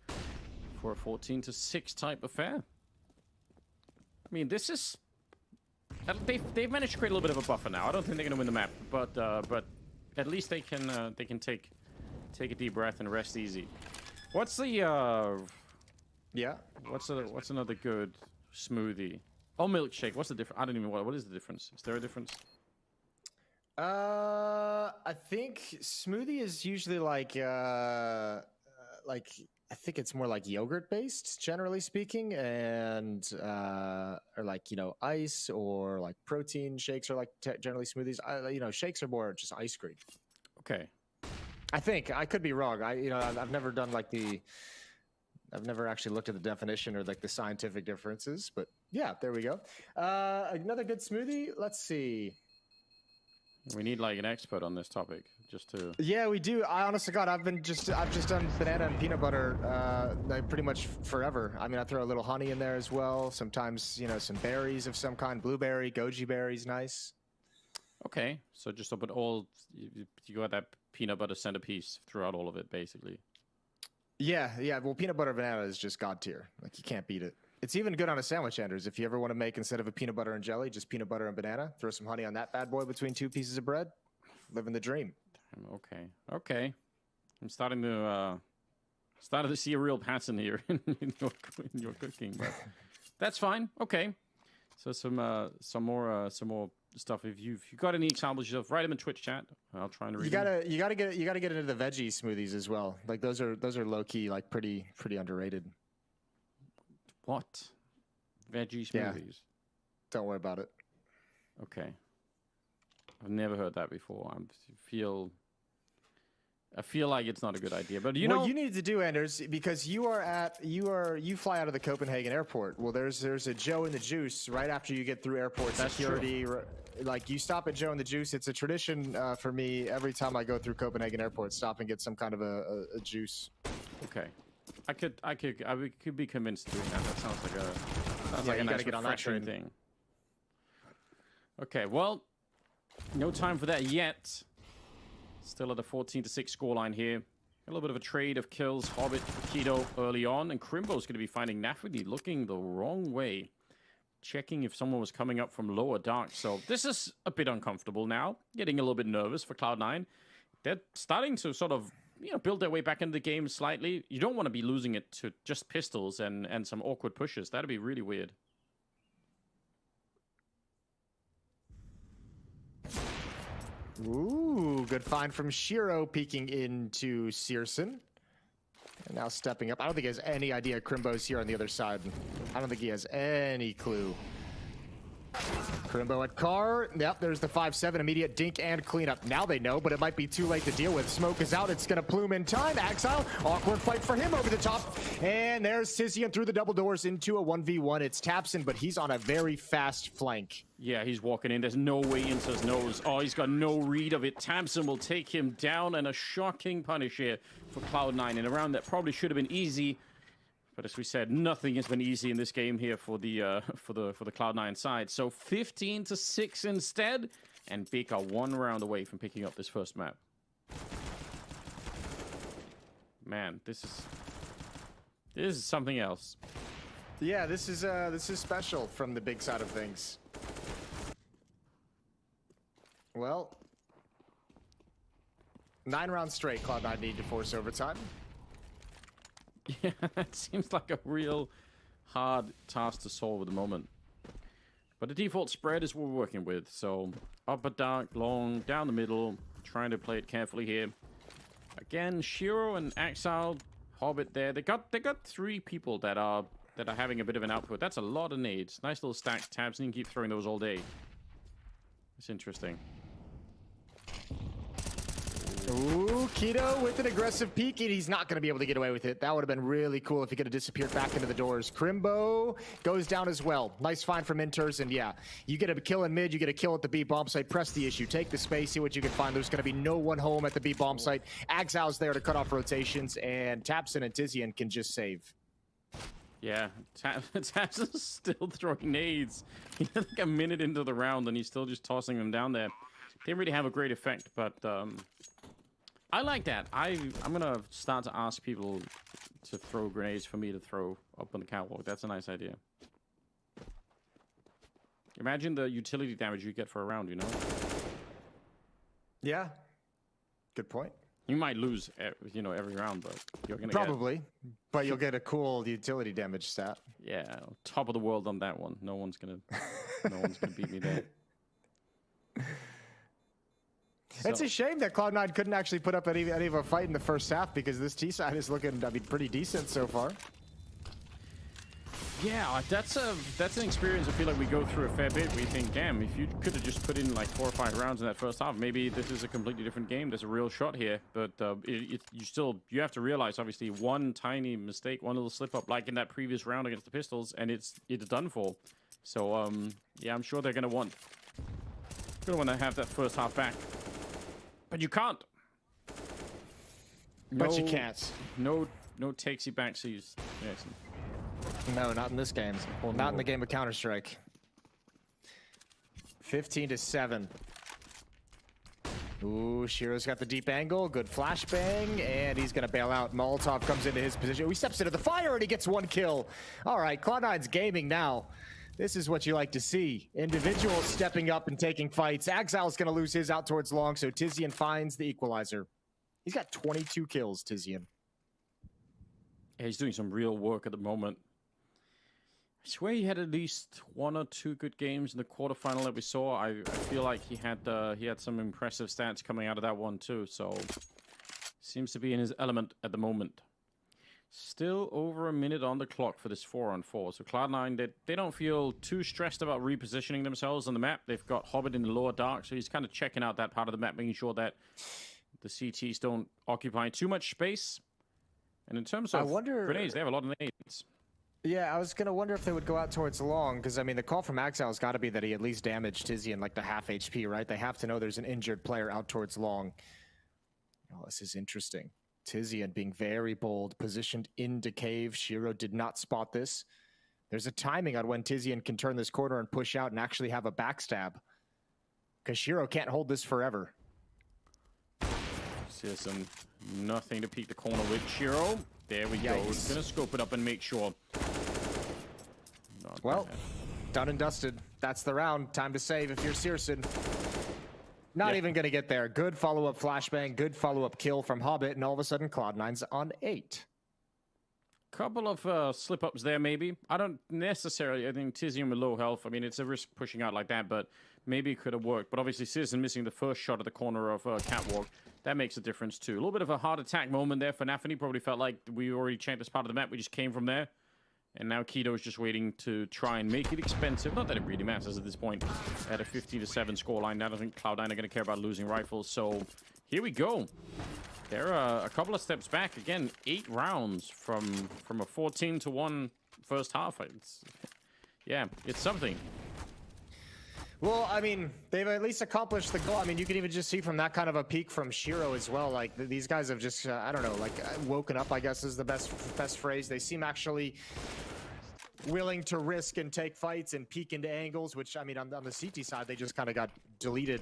for a 14-6 type affair. I mean, this is they've managed to create a little bit of a buffer now. I don't think they're going to win the map, but at least they can take a deep breath and rest easy. What's the yeah? What's another good smoothie? Oh, milkshake. What's the difference? I don't even know what is the difference. Is there a difference? I think smoothie is usually like I think it's more like yogurt based, generally speaking, and or like, you know, ice, or like protein shakes, or like generally smoothies. You know, shakes are more just ice cream. Okay. I think I could be wrong. I've never done like I've never actually looked at the definition or like the scientific differences, but yeah, there we go. Another good smoothie. Let's see. We need like an expert on this topic, just to. Yeah, we do. I honest to God, I've just done banana and peanut butter like pretty much forever. I mean, I throw a little honey in there as well. Sometimes, you know, some berries of some kind, blueberry, goji berries, nice. Okay, so just up at all, you got that peanut butter centerpiece throughout all of it, basically. Yeah. Well, peanut butter banana is just god tier. Like, you can't beat it. It's even good on a sandwich, Anders. If you ever want to make, instead of a peanut butter and jelly, just peanut butter and banana, throw some honey on that bad boy between 2 pieces of bread. Living the dream. Okay. I'm starting to see a real pattern here in your cooking, but that's fine. Okay. So some more stuff. If you got any examples yourself, write them in Twitch chat. I'll try and read them. You gotta get into the veggie smoothies as well. Like those are low key, like pretty underrated. What? Veggie smoothies? Yeah. Don't worry about it. Okay. I've never heard that before. I feel like it's not a good idea, but you know what you need to do, Anders, because you fly out of the Copenhagen airport. Well, there's a Joe and the Juice right after you get through airport security. True. Like, you stop at Joe and the Juice. It's a tradition for me every time I go through Copenhagen airport. Stop and get some kind of a juice. Okay. I could be convinced doing that. That sounds like a nice refreshing thing. Okay, well, no time for that yet. Still at a 14-6 scoreline here. A little bit of a trade of kills. Hobbit, Keto early on, and Crimbo's going to be finding Nafidi looking the wrong way. Checking if someone was coming up from lower dark. So this is a bit uncomfortable now. Getting a little bit nervous for Cloud9. They're starting to sort of, you know, build their way back into the game slightly. You don't want to be losing it to just pistols and some awkward pushes. That'd be really weird. Ooh, good find from Shiro, peeking into Searson. And now stepping up. I don't think he has any idea Crimbo's here on the other side. I don't think he has any clue. Crimbo at car. Yep, there's the 5-7 immediate dink and cleanup. Now they know, but it might be too late to deal with. Smoke is out. It's going to plume in time. Exile, awkward fight for him over the top. And there's Sissian through the double doors into a 1v1. It's Tapson, but he's on a very fast flank. Yeah, he's walking in. There's no way into his nose. Oh, he's got no read of it. Tapson will take him down, and a shocking punish here for Cloud9 in a round that probably should have been easy. But as we said, nothing has been easy in this game here for the Cloud9 side. So 15-6 instead, and Big are 1 round away from picking up this first map. Man, this is something else. Yeah, this is special from the Big side of things. Well, 9 rounds straight, Cloud9 need to force overtime. Yeah, that seems like a real hard task to solve at the moment. But the default spread is what we're working with. So upper dark, long, down the middle, trying to play it carefully here. Again, Shiro and Axile, Hobbit there. They got 3 people that are having a bit of an output. That's a lot of nades. Nice little stacked tabs, and you can keep throwing those all day. It's interesting. Ooh, Keto with an aggressive peek, and he's not going to be able to get away with it. That would have been really cool if he could have disappeared back into the doors. Crimbo goes down as well. Nice find from Inters, and yeah, you get a kill in mid, you get a kill at the B bomb site, press the issue, take the space, see what you can find. There's going to be no one home at the B bomb site. Axile's there to cut off rotations, and Tapson and Tizian can just save. Yeah, Tapson's still throwing nades. He's like a minute into the round, and he's still just tossing them down there. Didn't really have a great effect, but I like that. I'm gonna start to ask people to throw grenades for me to throw up on the catwalk. That's a nice idea. Imagine the utility damage you get for a round, you know? Yeah, good point. You might lose, you know, every round, but you're gonna probably. But you'll get a cool utility damage stat. Yeah, top of the world on that one. No one's gonna beat me there. It's a shame that Cloud9 couldn't actually put up any of a fight in the first half, because this T side is looking, I mean, pretty decent so far. Yeah, that's an experience I feel like we go through a fair bit. We think, damn, if you could have just put in like 4 or 5 rounds in that first half, maybe this is a completely different game. There's a real shot here, but you have to realize, obviously, one tiny mistake, one little slip up, like in that previous round against the Pistols, and it's done for. So yeah, I'm sure they're gonna want to have that first half back. But you can't. But you can't. No takesy backsies. Yes. No, not in this game. Not in the game of Counter-Strike. 15-7. Ooh, Shiro's got the deep angle. Good flashbang, and he's gonna bail out. Molotov comes into his position. He steps into the fire, and he gets 1 kill. All right, Cloud9's gaming now. This is what you like to see. Individuals stepping up and taking fights. Axile's going to lose his out towards long, so Tizian finds the equalizer. He's got 22 kills, Tizian. Yeah, he's doing some real work at the moment. I swear he had at least 1 or 2 good games in the quarterfinal that we saw. I feel like he had some impressive stats coming out of that one too, so seems to be in his element at the moment. Still over a minute on the clock for this 4-on-4. So Cloud9, they don't feel too stressed about repositioning themselves on the map. They've got Hobbit in the lower dark, so he's kind of checking out that part of the map, making sure that the CTs don't occupy too much space. And in terms of grenades, they have a lot of nades. Yeah, I was going to wonder if they would go out towards long, because, I mean, the call from Axile has got to be that he at least damaged Tizian like the half HP, right? They have to know there's an injured player out towards long. Oh, this is interesting. Tizian being very bold, positioned into cave. Shiro did not spot this. There's a timing on when Tizian can turn this corner and push out and actually have a backstab, because Shiro can't hold this forever. Citizen, nothing to peek the corner with. Shiro, there we go. He's gonna scope it up and make sure. Well, done and dusted. That's the round. Time to save if you're Searson. Not even going to get there. Good follow-up flashbang, good follow-up kill from Hobbit, and all of a sudden Cloud9's on 8. Couple of slip-ups there, maybe. I don't necessarily, I think Tizian with low health, I mean, it's a risk pushing out like that, but maybe it could have worked. But obviously, Citizen missing the first shot at the corner of Catwalk, that makes a difference too. A little bit of a heart attack moment there for Nafany. Probably felt like we already checked this part of the map, we just came from there. And now Keto's just waiting to try and make it expensive. Not that it really matters at this point. At a 50-7 scoreline, I don't think Cloud9 are going to care about losing rifles. So here we go. They're a couple of steps back. Again, 8 rounds from a 14-1 first half. Yeah, it's something. Well, I mean, they've at least accomplished the goal. I mean, you can even just see from that kind of a peak from Shiro as well. Like, these guys have just, I don't know, like, woken up, I guess is the best phrase. They seem actually willing to risk and take fights and peek into angles, which, I mean, on the CT side, they just kind of got deleted.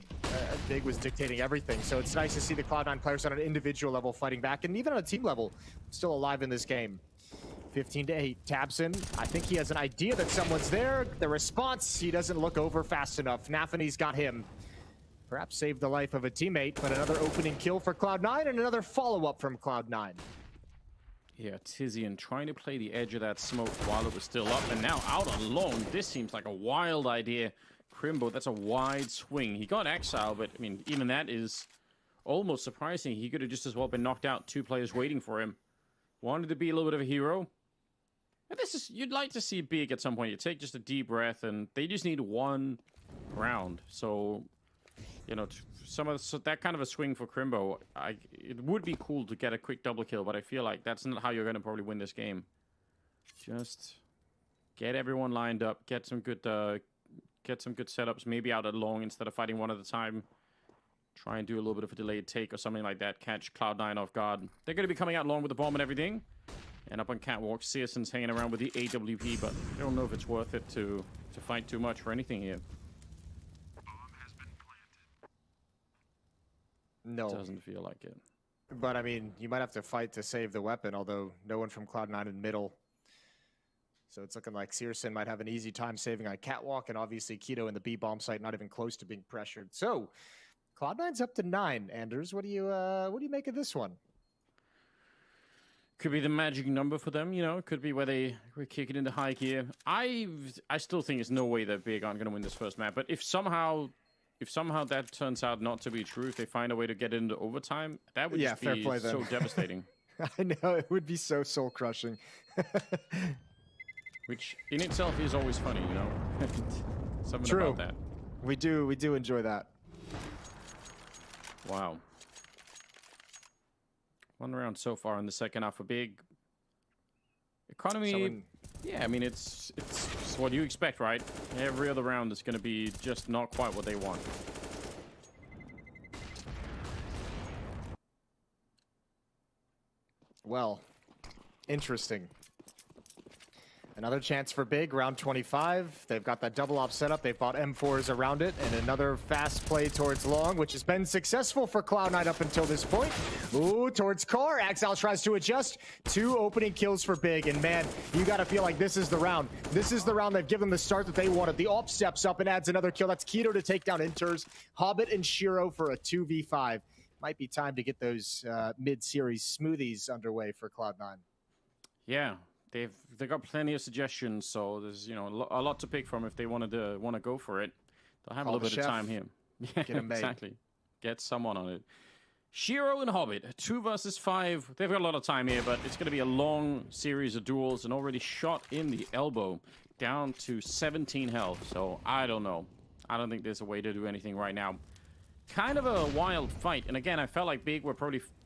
Big was dictating everything. So it's nice to see the Cloud9 players on an individual level fighting back, and even on a team level, still alive in this game. 15-8. Tabson, I think he has an idea that someone's there. The response, he doesn't look over fast enough. Nafany's got him. Perhaps saved the life of a teammate, but another opening kill for Cloud9 and another follow-up from Cloud9. Yeah, Tizian trying to play the edge of that smoke while it was still up, and now out alone. This seems like a wild idea. Crimbo, that's a wide swing. He got exiled, but I mean, even that is almost surprising. He could have just as well been knocked out. 2 players waiting for him. Wanted to be a little bit of a hero. And this is, you'd like to see Big at some point. You take just a deep breath, and they just need 1 round. So, you know, that kind of a swing for Crimbo, it would be cool to get a quick double kill, but I feel like that's not how you're going to probably win this game. Just get everyone lined up, get some good setups, maybe out at long instead of fighting one at a time. Try and do a little bit of a delayed take or something like that. Catch Cloud9 off guard. They're going to be coming out long with the bomb and everything. And up on catwalk, Searson's hanging around with the AWP, but I don't know if it's worth it to fight too much for anything here. No. Doesn't feel like it. But I mean, you might have to fight to save the weapon, although no one from Cloud9 in middle. So it's looking like Searson might have an easy time saving on catwalk, and obviously Keto in the B bomb site not even close to being pressured. So Cloud9's up to 9. Anders, what do you make of this one? Could be the magic number for them, you know. Could be where they were kicking into high gear. I still think there's no way that Big aren't going to win this first map. But if somehow that turns out not to be true, if they find a way to get into overtime, that would just be so devastating. I know, it would be so soul crushing. Which in itself is always funny, you know. Something True. about that. We do enjoy that. Wow. 1 round so far in the second half for Big. Economy, yeah, I mean, it's what you expect, right? Every other round is going to be just not quite what they want. Well, interesting. Another chance for Big, round 25. They've got that double op setup. They've bought M4s around it, and another fast play towards long, which has been successful for Cloud9 up until this point. Ooh, towards car. Axel tries to adjust. 2 opening kills for Big, and man, you got to feel like this is the round. This is the round they've given the start that they wanted. The op steps up and adds another kill. That's Keto to take down Inters. Hobbit and Shiro for a 2v5. Might be time to get those mid-series smoothies underway for Cloud9. Yeah. They've got plenty of suggestions, so there's, you know, a lot to pick from if they want to go for it. They'll have a little bit of time here. Yeah, exactly. Get someone on it. Shiro and Hobbit, 2 versus 5. They've got a lot of time here, but it's going to be a long series of duels and already shot in the elbow, down to 17 health. So I don't know. I don't think there's a way to do anything right now. Kind of a wild fight, and again, I felt like Big were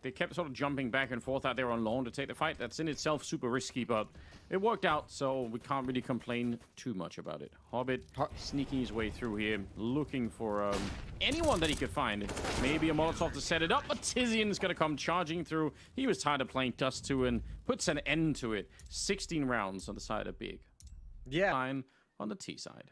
they kept sort of jumping back and forth out there on lone to take the fight. That's in itself super risky, but it worked out, so we can't really complain too much about it. Hobbit sneaking his way through here, looking for anyone that he could find. Maybe a Molotov to set it up, but Tizian's going to come charging through. He was tired of playing Dust 2 and puts an end to it. 16 rounds on the side of Big. Yeah. 9 on the T side.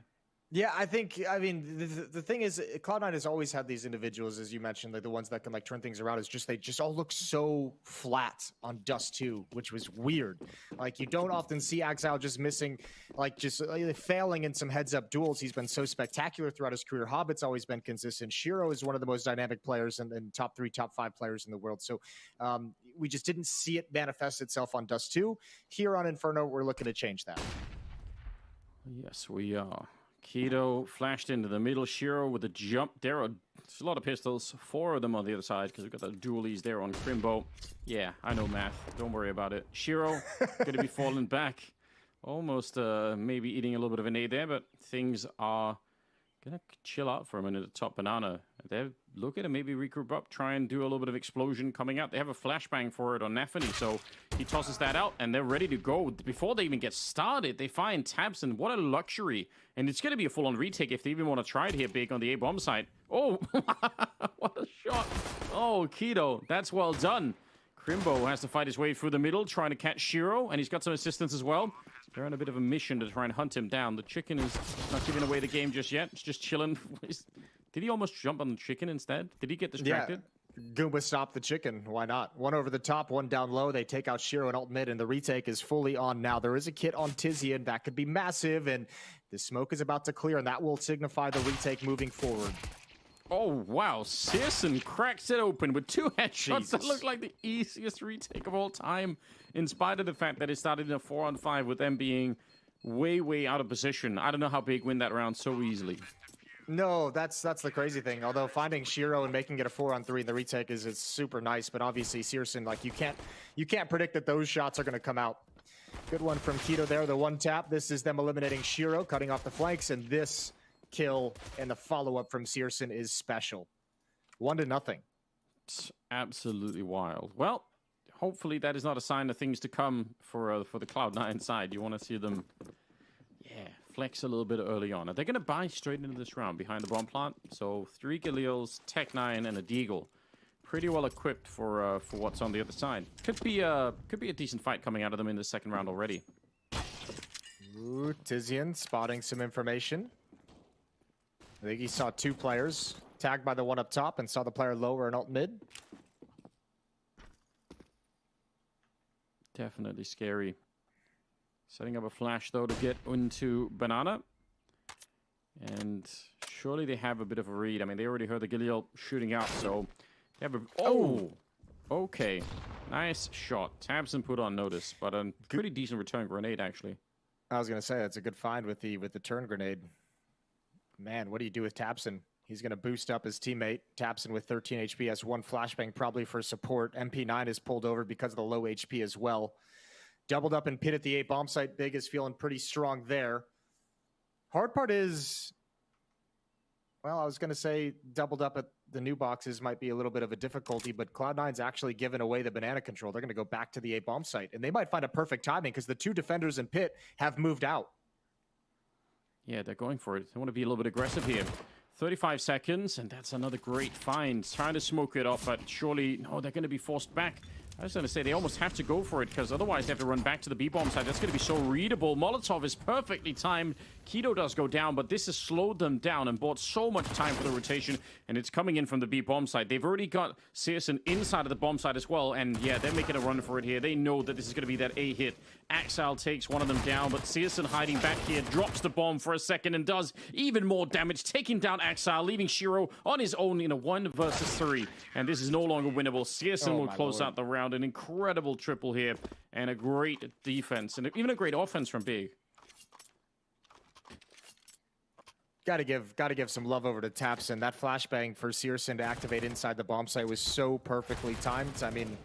Yeah, I mean, the thing is, Cloud9 has always had these individuals, as you mentioned, like the ones that can like turn things around. Is just they just all look so flat on Dust 2, which was weird. Like you don't often see Axel just missing, like just failing in some heads-up duels. He's been so spectacular throughout his career. Hobbit's always been consistent. Shiro is one of the most dynamic players and top 3, top 5 players in the world. So we just didn't see it manifest itself on Dust 2. Here on Inferno, we're looking to change that. Yes, we are. Keto flashed into the middle. Shiro with a jump. There's a lot of pistols. 4 of them on the other side because we've got the dualies there on Crimbo. Yeah, I know math. Don't worry about it. Shiro going to be falling back. Almost maybe eating a little bit of a nade there, but things are going to chill out for a minute at top banana. They're looking to maybe regroup up, try and do a little bit of explosion coming out. They have a flashbang for it on Nafany, so he tosses that out, and they're ready to go. Before they even get started, they find Tabson. What a luxury. And it's going to be a full-on retake if they even want to try it here big on the A-bomb side. Oh, what a shot. Oh, Keto, that's well done. Crimbo has to fight his way through the middle, trying to catch Shiro, and he's got some assistance as well. They're on a bit of a mission to try and hunt him down. The chicken is not giving away the game just yet. It's just chilling. Did he almost jump on the chicken instead? Did he get distracted? Yeah. Goomba stopped the chicken. Why not? 1 over the top, 1 down low. They take out Shiro and ult mid, and the retake is fully on now. There is a kit on Tizian. That could be massive, and the smoke is about to clear, and that will signify the retake moving forward. Oh, wow. Searson cracks it open with 2 headshots. Jesus. That look like the easiest retake of all time, in spite of the fact that it started in a 4-on-5 with them being way, way out of position. I don't know how Big win that round so easily. No, that's the crazy thing. Although finding Shiro and making it a 4-on-3 in the retake is super nice, but obviously Searson, like you can't predict that those shots are going to come out. Good one from Keto there, the one tap. This is them eliminating Shiro, cutting off the flanks, and this kill and the follow-up from Searson is special. 1-0. It's absolutely wild. Well, hopefully that is not a sign of things to come for the Cloud9 side. You want to see them, flex a little bit early on. Are they going to buy straight into this round behind the bomb plant? So 3 Galils, Tech9, and a Deagle. Pretty well equipped for what's on the other side. Could be a decent fight coming out of them in the second round already. Ooh, Tizian spotting some information. I think he saw 2 players tagged by the one up top and saw the player lower and alt mid. Definitely scary. Setting up a flash though to get into Banana. And surely they have a bit of a read. I mean, they already heard the Galil shooting out, so they have a... Oh! Okay. Nice shot. Tabson put on notice, but a pretty decent return grenade, actually. I was going to say, that's a good find with the turn grenade. Man, what do you do with Tabson? He's going to boost up his teammate. Tabson with 13 HP has 1 flashbang, probably for support. MP9 is pulled over because of the low HP as well. Doubled up and pit at the A bomb site. Big is feeling pretty strong there. Hard part is... Well, I was going to say doubled up at the new boxes might be a little bit of a difficulty, but Cloud9's actually given away the banana control. They're going to go back to the A bomb site, and they might find a perfect timing because the 2 defenders in pit have moved out. Yeah, they're going for it. They want to be a little bit aggressive here. 35 seconds, and that's another great find. Trying to smoke it off, but surely, no, they're going to be forced back. I was going to say, they almost have to go for it, because otherwise they have to run back to the B-bomb side. That's going to be so readable. Molotov is perfectly timed. Keto does go down, but this has slowed them down and bought so much time for the rotation, and it's coming in from the B-bomb side. They've already got Searson inside of the bomb side as well, and yeah, they're making a run for it here. They know that this is going to be that A hit. Axile takes one of them down, but Searson hiding back here, drops the bomb for a second and does even more damage, taking down Axile, leaving Shiro on his own in a 1 versus 3. And this is no longer winnable. Searson will close out the round. An incredible triple here, and a great defense, and even a great offense from Big. Gotta give some love over to Tapson. That flashbang for Searson to activate inside the bomb site was so perfectly timed. I mean,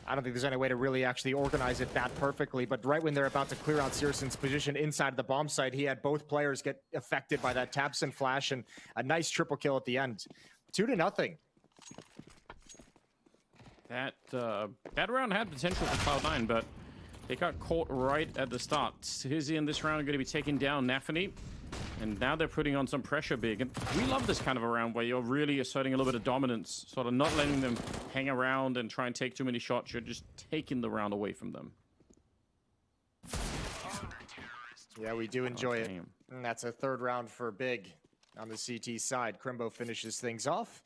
I don't think there's any way to really actually organize it that perfectly, but right when they're about to clear out Searson's position inside the bomb site, he had both players get affected by that Tapson flash, and a nice triple kill at the end. 2-0. That round had potential for Cloud9, but they got caught right at the start. Hizzy in this round are going to be taking down Nafany, and now they're putting on some pressure Big. And we love this kind of a round where you're really asserting a little bit of dominance, sort of not letting them hang around and try and take too many shots. You're just taking the round away from them. Yeah, we do enjoy it. And that's a 3rd round for Big on the CT side. Crimbo finishes things off.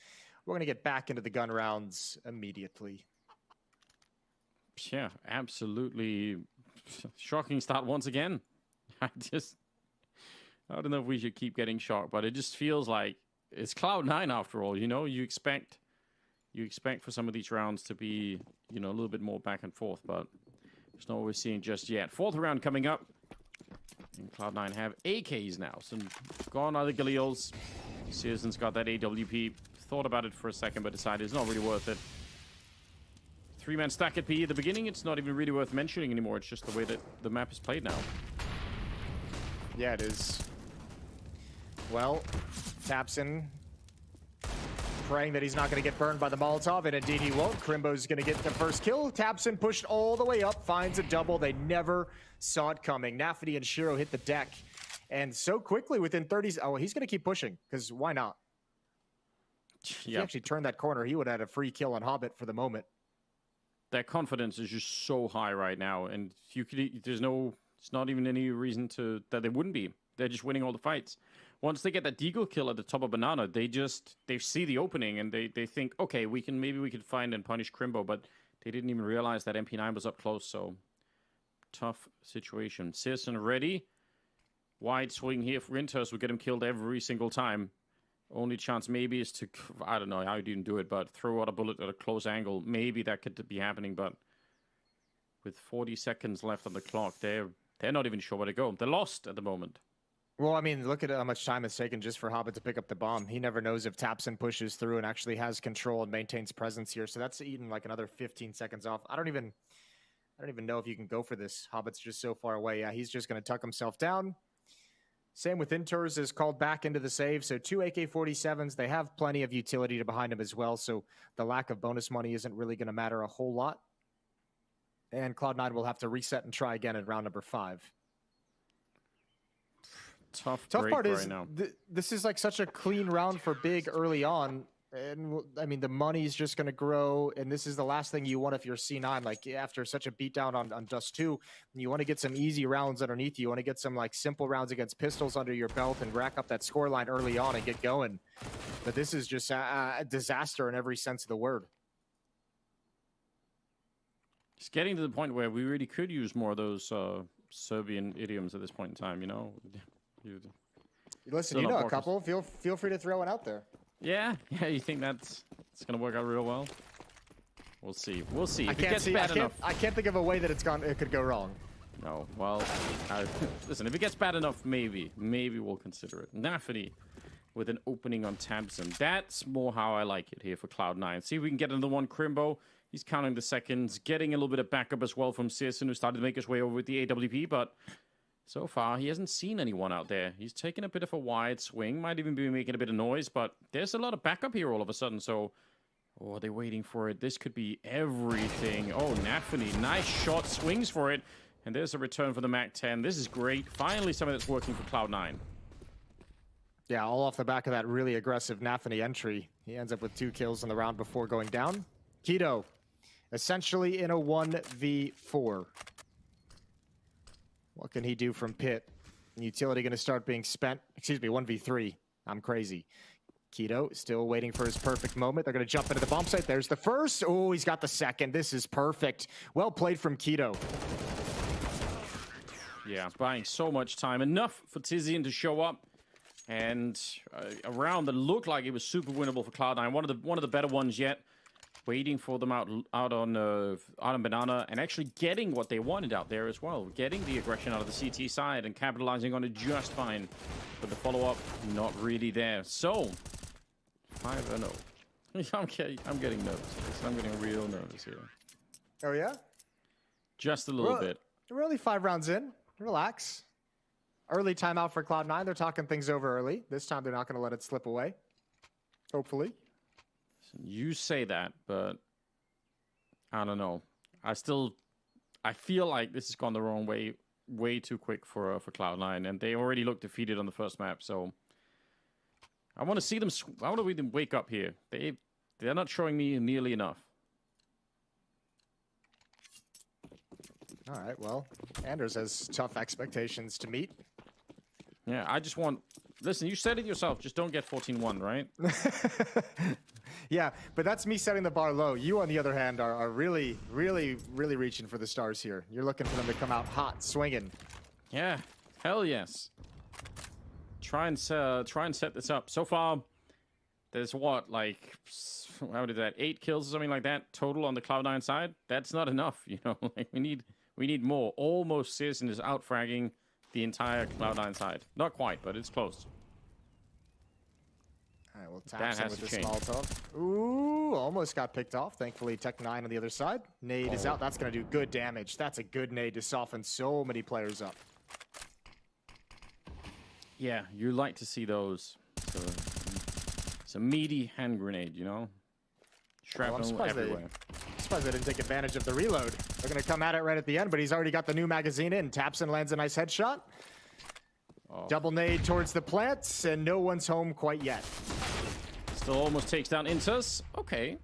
We're going to get back into the gun rounds immediately. Yeah, absolutely shocking start once again. I don't know if we should keep getting shocked, but it just feels like it's Cloud9 after all. You know, you expect for some of these rounds to be, you know, a little bit more back and forth, but it's not what we're seeing just yet. 4th round coming up. And Cloud9 have AKs now. So gone are the Galils. Searson's got that AWP. Thought about it for a second, but decided it's not really worth it. 3-man stack at P at the beginning. It's not even really worth mentioning anymore. It's just the way that the map is played now. Yeah, it is. Well, Tapson praying that he's not going to get burned by the Molotov, and indeed he won't. Crimbo's going to get the first kill. Tapson pushed all the way up, finds a double. They never saw it coming. Nafany and Shiro hit the deck, and so quickly within 30s. Oh, he's going to keep pushing, because why not? If he actually turned that corner, he would have had a free kill on Hobbit for the moment. Their confidence is just so high right now, and it's not even any reason that they wouldn't be. They're just winning all the fights. Once they get that Deagle kill at the top of Banana, they see the opening and they think, okay, maybe we can find and punish Crimbo, but they didn't even realize that MP9 was up close, so tough situation. Searson ready. Wide swing here for Inters will get him killed every single time. Only chance maybe is to, I don't know how you didn't do it, but throw out a bullet at a close angle. Maybe that could be happening, but with 40 seconds left on the clock, they're not even sure where to go. They're lost at the moment. Well, I mean, look at how much time it's taken just for Hobbit to pick up the bomb. He never knows if Tapson pushes through and actually has control and maintains presence here. So that's eating like another 15 seconds off. I don't even know if you can go for this. Hobbit's just so far away. Yeah, he's just going to tuck himself down. Same with Inters is called back into the save. So 2 AK-47s. They have plenty of utility to behind them as well. So the lack of bonus money isn't really going to matter a whole lot. And Cloud9 will have to reset and try again in round number 5. Tough part right is now. This is like such a clean round for Big early on. And I mean, the money's just going to grow. And this is the last thing you want if you're C9. Like after such a beatdown on Dust 2, you want to get some easy rounds underneath you. You want to get some like simple rounds against pistols under your belt and rack up that score line early on and get going. But this is just a disaster in every sense of the word. It's getting to the point where we really could use more of those Serbian idioms at this point in time, you know? Listen, you know a couple. Feel free to throw one out there. Yeah, you think it's going to work out real well? We'll see. We'll see. I can't think of a way that it could go wrong. No. Well, listen, if it gets bad enough, maybe we'll consider it. Nafany with an opening on Tabson. That's more how I like it here for Cloud9. See if we can get another one. Crimbo, he's counting the seconds, getting a little bit of backup as well from Searson, who started to make his way over with the AWP, but so far he hasn't seen anyone out there. He's taking a bit of a wide swing, might even be making a bit of noise, but there's a lot of backup here all of a sudden, so... Oh, are they waiting for it? This could be everything. Oh, Nafany, nice shot, swings for it, and there's a return for the MAC-10. This is great. Finally, something that's working for Cloud9. Yeah, all off the back of that really aggressive Nafany entry. He ends up with 2 kills in the round before going down. Keto, essentially in a 1v4. What can he do from pit? Utility going to start being spent. Excuse me, 1v3. I'm crazy. Keto still waiting for his perfect moment. They're going to jump into the bomb site. There's the first. Oh, he's got the second. This is perfect. Well played from Keto. Yeah, buying so much time. Enough for Tizian to show up. And a round that looked like it was super winnable for Cloud9. One of the better ones yet. Waiting for them out on Banana and actually getting what they wanted out there as well. Getting the aggression out of the CT side and capitalizing on it just fine. But the follow-up, not really there. So, 5-0. I'm getting nervous. I'm getting real nervous here. Oh, yeah? Just a little bit. We're only 5 rounds in. Relax. Early timeout for Cloud9. They're talking things over early. This time they're not going to let it slip away. Hopefully. You say that, but I don't know. I feel like this has gone the wrong way too quick for Cloud9, and they already look defeated on the first map. So I want to see them. I want to see them wake up here. They're not showing me nearly enough. All right. Well, Anders has tough expectations to meet. Yeah, I just want. Listen, you said it yourself. Just don't get 14-1, right? Yeah, but that's me setting the bar low. You, on the other hand, are really, really, really reaching for the stars here. You're looking for them to come out hot, swinging. Yeah, hell yes. Try and set this up. So far, there's what, like, how did that? 8 kills or something like that total on the Cloud9 side. That's not enough, you know. Like we need more. Almost Searson is out fragging the entire Cloud9 side. Not quite, but it's close. All right, well, Tapson with the small top. Ooh, almost got picked off. Thankfully, Tech9 on the other side. Nade is out. That's going to do good damage. That's a good nade to soften so many players up. Yeah, you like to see those. So, it's a meaty hand grenade, you know? Shrapnel everywhere. I'm surprised they didn't take advantage of the reload. They're going to come at it right at the end, but he's already got the new magazine in. Tapson lands a nice headshot. Oh. Double nade towards the plants, and no one's home quite yet. Still almost takes down Intus. Okay.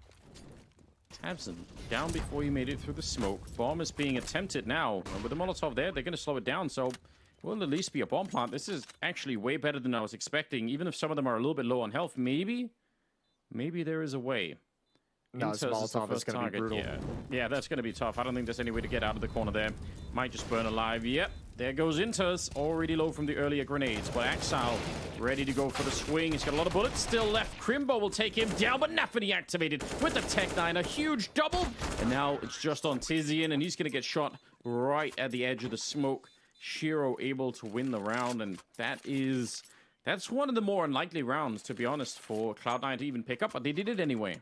Tabson down before he made it through the smoke. Bomb is being attempted now. And with the Molotov there, they're going to slow it down, so it will at least be a bomb plant. This is actually way better than I was expecting. Even if some of them are a little bit low on health, maybe there is a way. No, Intes is the Molotov is first going to be target. brutal. Yeah, that's going to be tough. I don't think there's any way to get out of the corner there. Might just burn alive. Yep, there goes Intes. Already low from the earlier grenades. But Axile ready to go for the swing. He's got a lot of bullets still left. Crimbo will take him down, but nothing activated with the Tech-9. A huge double. And now it's just on Tizian, and he's going to get shot right at the edge of the smoke. Shiro able to win the round, and that's one of the more unlikely rounds, to be honest, for Cloud9 to even pick up, but they did it anyway.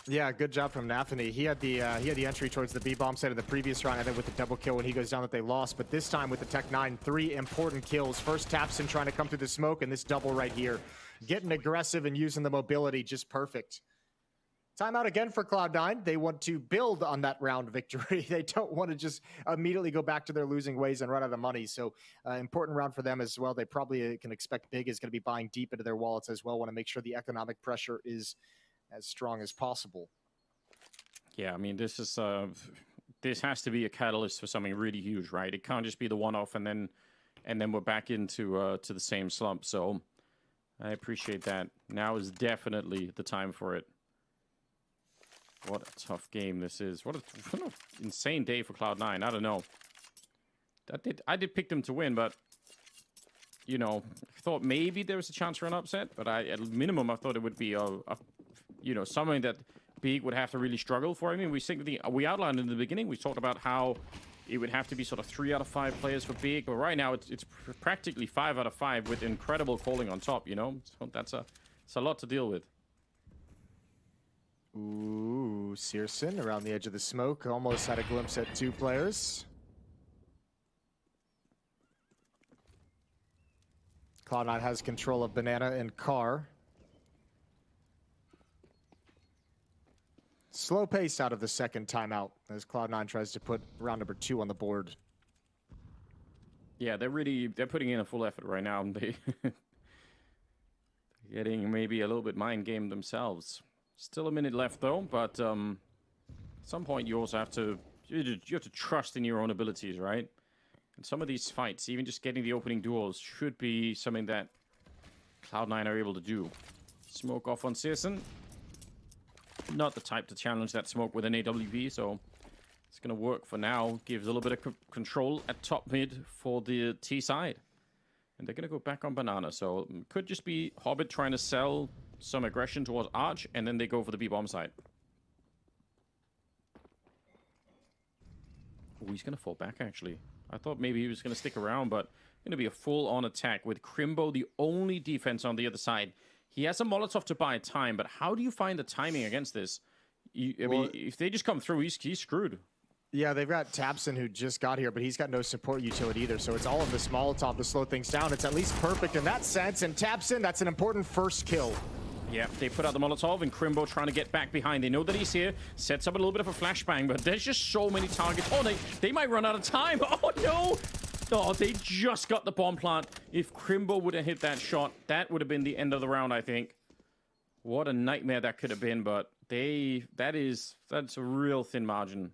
Yeah, good job from Nathany. He had the entry towards the B bomb site in the previous round, and then with the double kill when he goes down that they lost. But this time with the Tech-9, 3 important kills. First Tapson trying to come through the smoke, and this double right here, getting aggressive and using the mobility just perfect. Timeout again for Cloud9. They want to build on that round victory. They don't want to just immediately go back to their losing ways and run out of money. So important round for them as well. They probably can expect Big is going to be buying deep into their wallets as well. Want to make sure the economic pressure is as strong as possible. Yeah, I mean, this has to be a catalyst for something really huge, right? It can't just be the one-off and then we're back into to the same slump. So I appreciate that. Now is definitely the time for it. What a tough game this is. What an insane day for Cloud9. I don't know. I did pick them to win, but you know, I thought maybe there was a chance for an upset. But at minimum, I thought it would be something that Big would have to really struggle for. I mean, we outlined in the beginning. We talked about how it would have to be sort of 3 out of 5 players for Big, but right now it's practically 5 out of 5 with incredible calling on top. You know, so it's a lot to deal with. Ooh, Searson around the edge of the smoke. Almost had a glimpse at 2 players. Cloud9 has control of Banana and Car. Slow pace out of the second timeout as Cloud9 tries to put round number 2 on the board. Yeah, they're putting in a full effort right now. They're getting maybe a little bit mind gamed themselves. Still a minute left though, but at some point you also have to trust in your own abilities, right? And some of these fights, even just getting the opening duels, should be something that Cloud9 are able to do. Smoke off on Searson. Not the type to challenge that smoke with an AWP, so it's going to work for now. Gives a little bit of control at top mid for the T side. And they're going to go back on Banana, so it could just be Hobbit trying to sell some aggression towards Arch, and then they go for the B-bomb side. Oh, he's going to fall back, actually. I thought maybe he was going to stick around, but going to be a full-on attack with Crimbo, the only defense on the other side. He has a Molotov to buy time, but how do you find the timing against this? I mean, if they just come through, he's screwed. Yeah, they've got Tapson who just got here, but he's got no support utility either, so it's all of this Molotov to slow things down. It's at least perfect in that sense, and Tapson, that's an important first kill. Yeah, they put out the Molotov, and Crimbo trying to get back behind. They know that he's here, sets up a little bit of a flashbang, but there's just so many targets. Oh, they might run out of time. Oh, no! Oh, they just got the bomb plant. If Crimbo would have hit that shot, that would have been the end of the round, I think. What a nightmare that could have been, but that's a real thin margin.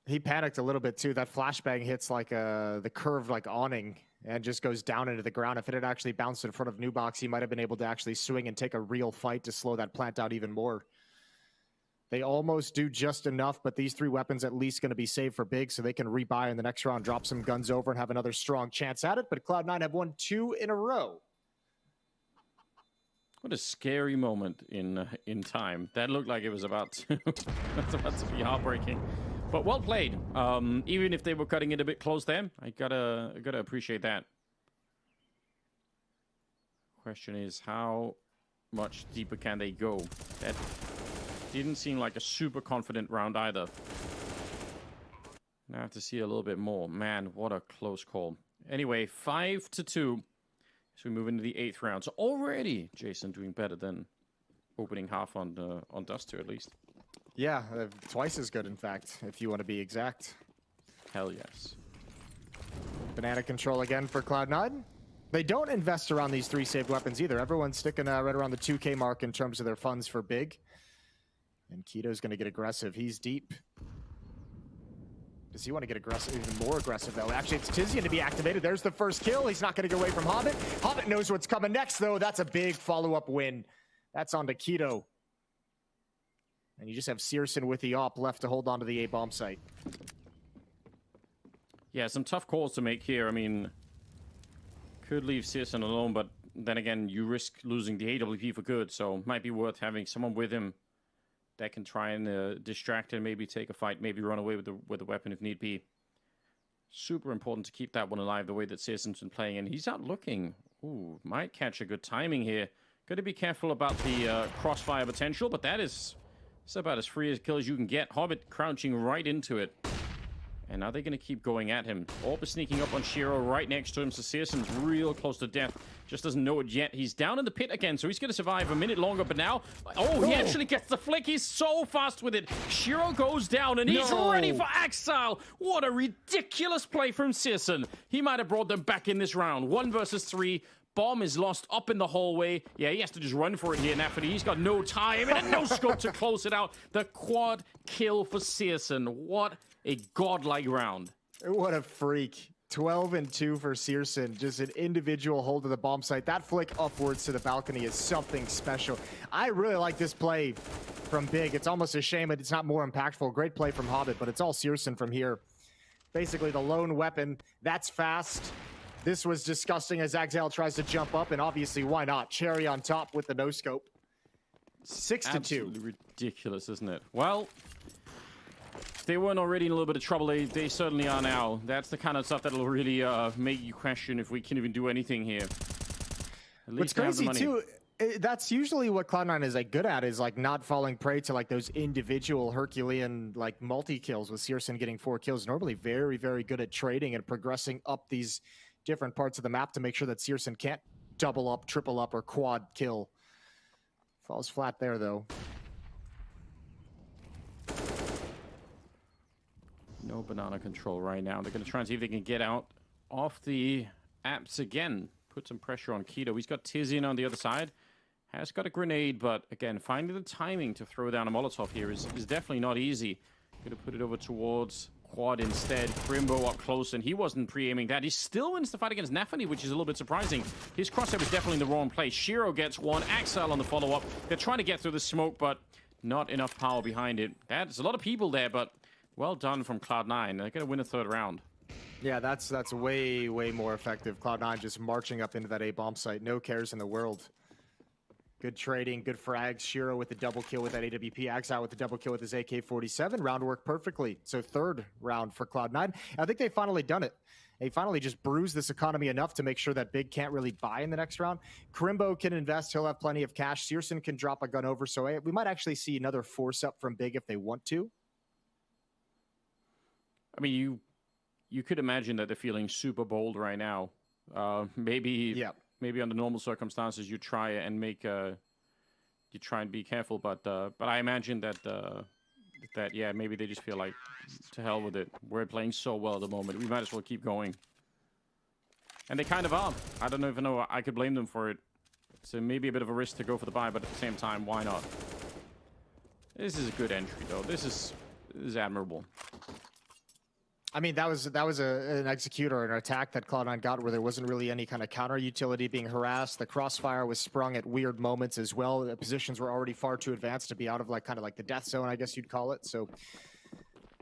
He panicked a little bit, too. That flashbang hits like the curved like awning and just goes down into the ground. If it had actually bounced in front of Nubox, he might have been able to actually swing and take a real fight to slow that plant out even more. They almost do just enough, but these 3 weapons at least going to be saved for Big, so they can rebuy in the next round, drop some guns over, and have another strong chance at it. But Cloud9 have won 2 in a row. What a scary moment in time. That looked like it was about to, that's about to be heartbreaking. But well played. Even if they were cutting it a bit close there, I gotta appreciate that. Question is, how much deeper can they go? That didn't seem like a super confident round either. I have to see a little bit more. Man, what a close call. Anyway, 5-2. So we move into the 8th round. So already, Jason doing better than opening half on Duster at least. Yeah, twice as good, in fact, if you want to be exact. Hell yes. Banana control again for Cloud9. They don't invest around these 3 saved weapons either. Everyone's sticking right around the 2K mark in terms of their funds for Big. And Keto's going to get aggressive. He's deep. Does he want to get aggressive, even more aggressive, though? Actually, it's Tizian to be activated. There's the first kill. He's not going to get away from Hobbit. Hobbit knows what's coming next, though. That's a big follow-up win. That's on to Keto. And you just have searson with the op left to hold on to the A bomb site. Yeah, some tough calls to make here. I mean, could leave searson alone, but then again, you risk losing the AWP for good, so might be worth having someone with him that can try and distract him, maybe take a fight, maybe run away with the weapon if need be. Super important to keep that one alive the way that searson's been playing, and he's out looking. Ooh, might catch a good timing here. Got to be careful about the crossfire potential, but that is it's about as free a kill as you can get. Hobbit crouching right into it. And are they going to keep going at him? Orb is sneaking up on Shiro right next to him, so searson's real close to death. Just doesn't know it yet. He's down in the pit again, so he's going to survive a minute longer, but now... Oh, he actually gets the flick. He's so fast with it. Shiro goes down, and he's ready for Exile. What a ridiculous play from searson. He might have brought them back in this round. 1 versus 3. Bomb is lost up in the hallway. Yeah, he has to just run for it here, Nafferty. He's got no time and no scope to close it out. The quad kill for searson. What a godlike round. What a freak. 12 and 2 for searson. Just an individual hold of the bomb site. That flick upwards to the balcony is something special. I really like this play from Big. It's almost a shame that it's not more impactful. Great play from Hobbit, but it's all searson from here. Basically the lone weapon. That's fast. This was disgusting as Exile tries to jump up, and obviously, why not? Cherry on top with the no-scope. 6 to 2. Absolutely ridiculous, isn't it? Well, if they weren't already in a little bit of trouble, they certainly are now. That's the kind of stuff that'll really make you question if we can even do anything here. What's crazy, too, that's usually what Cloud9 is like good at, is like not falling prey to like those individual Herculean like multi-kills, with searson getting 4 kills. Normally very, very good at trading and progressing up these different parts of the map to make sure that searson can't double up, triple up, or quad kill. Falls flat there, though. No banana control right now. They're going to try and see if they can get out off the apps again. Put some pressure on Keto. He's got Tizian on the other side. Has got a grenade, but again, finding the timing to throw down a Molotov here is definitely not easy. Going to put it over towards quad instead. Crimbo up close, and he wasn't pre-aiming that. He still wins the fight against Nafani, which is a little bit surprising. His crosshair was definitely in the wrong place. Shiro gets one. Axel on the follow-up. They're trying to get through the smoke, but not enough power behind it. There's a lot of people there, but well done from Cloud9. They're going to win a third round. Yeah, that's way, way more effective. Cloud9 just marching up into that A bomb site. No cares in the world. Good trading, good frags. Shiro with the double kill with that AWP. Axel with the double kill with his AK-47. Round worked perfectly. So third round for Cloud9. I think they've finally done it. They finally just bruised this economy enough to make sure that Big can't really buy in the next round. Crimbo can invest. He'll have plenty of cash. searson can drop a gun over. So we might actually see another force up from Big if they want to. I mean, you could imagine that they're feeling super bold right now. Maybe under normal circumstances you try and be careful, but I imagine that yeah, maybe they just feel like to hell with it. We're playing so well at the moment. We might as well keep going. And they kind of are. I don't even know I could blame them for it. So maybe a bit of a risk to go for the buy, but at the same time, why not? This is a good entry though. This is admirable. I mean, that was an executor, an attack that Cloud9 got where there wasn't really any kind of counter utility being harassed. The crossfire was sprung at weird moments as well. The positions were already far too advanced to be out of kind of the death zone, I guess you'd call it. So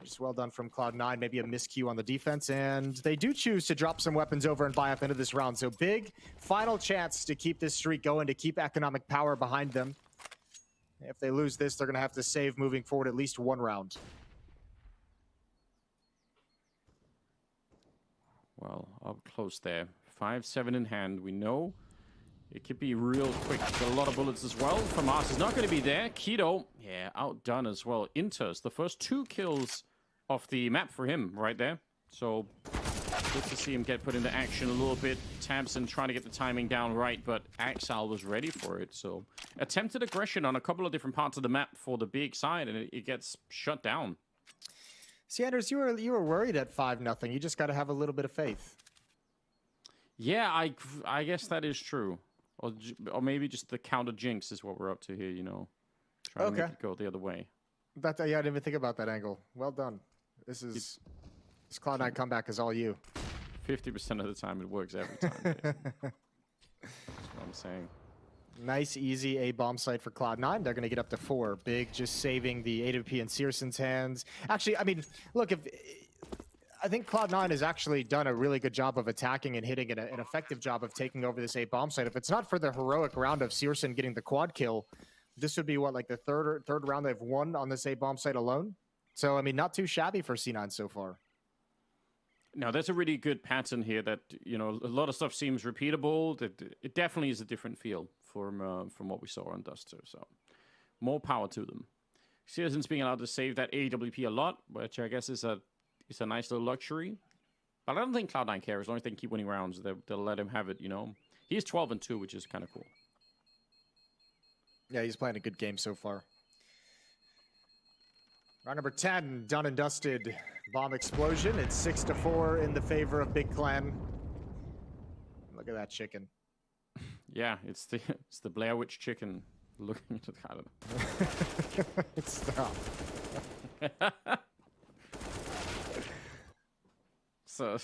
just well done from Cloud9. Maybe a miscue on the defense. And they do choose to drop some weapons over and buy up into this round. So Big, final chance to keep this streak going, to keep economic power behind them. If they lose this, they're going to have to save moving forward at least one round. Well, up close there. 5-7 in hand. We know it could be real quick. Got a lot of bullets as well. FAMAS is not going to be there. Keto, yeah, outdone as well. Inters, the first 2 kills off the map for him right there. So good to see him get put into action a little bit. Tabson trying to get the timing down right, but Axel was ready for it. So attempted aggression on a couple of different parts of the map for the Big side, and it gets shut down. See, Anders, you were worried at 5-0. You just got to have a little bit of faith. Yeah, I guess that is true. Or maybe just the counter jinx is what we're up to here, you know. Trying to make it go the other way. Yeah, I didn't even think about that angle. Well done. This Cloud9 comeback is all you. 50% of the time it works every time. That's what I'm saying. Nice, easy A bomb site for Cloud9. They're going to get up to 4. Big just saving the AWP and Searson's hands. Actually, I mean, look, I think Cloud9 has actually done a really good job of attacking and hitting an effective job of taking over this A bomb site. If it's not for the heroic round of Searson getting the quad kill, this would be what, like the third round they've won on this A bomb site alone? So, I mean, not too shabby for C9 so far. No, there's a really good pattern here that, you know, a lot of stuff seems repeatable. It definitely is a different feel from what we saw on Duster. So, more power to them. Searson's being allowed to save that AWP a lot, which I guess is a nice little luxury. But I don't think Cloud9 cares. As long as they can keep winning rounds, they'll let him have it, you know. He's 12-2, which is kind of cool. Yeah, he's playing a good game so far. Round number 10, done and dusted. Bomb explosion. It's 6-4 in the favor of Big Clan. Look at that chicken. Yeah, it's the Blair Witch chicken looking at the I don't know. Stop. So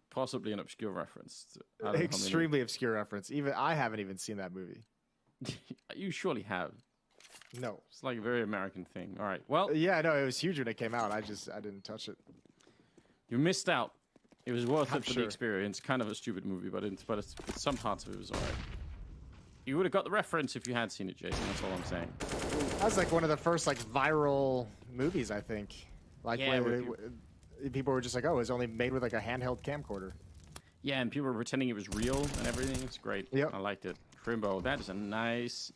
possibly an obscure reference. Extremely obscure reference. Even I haven't even seen that movie. You surely have. No. It's like a very American thing. All right. Well. Yeah, no, it was huge when it came out. I didn't touch it. You missed out. It was worth it for the experience. Kind of a stupid movie, but some parts of it was all right. You would have got the reference if you had seen it, Jason. That's all I'm saying. That was like one of the first like viral movies, I think. Like yeah, people were just like, "Oh, it was only made with like a handheld camcorder." Yeah, and people were pretending it was real and everything. It's great. Yep. I liked it. Crimbo, that is a nice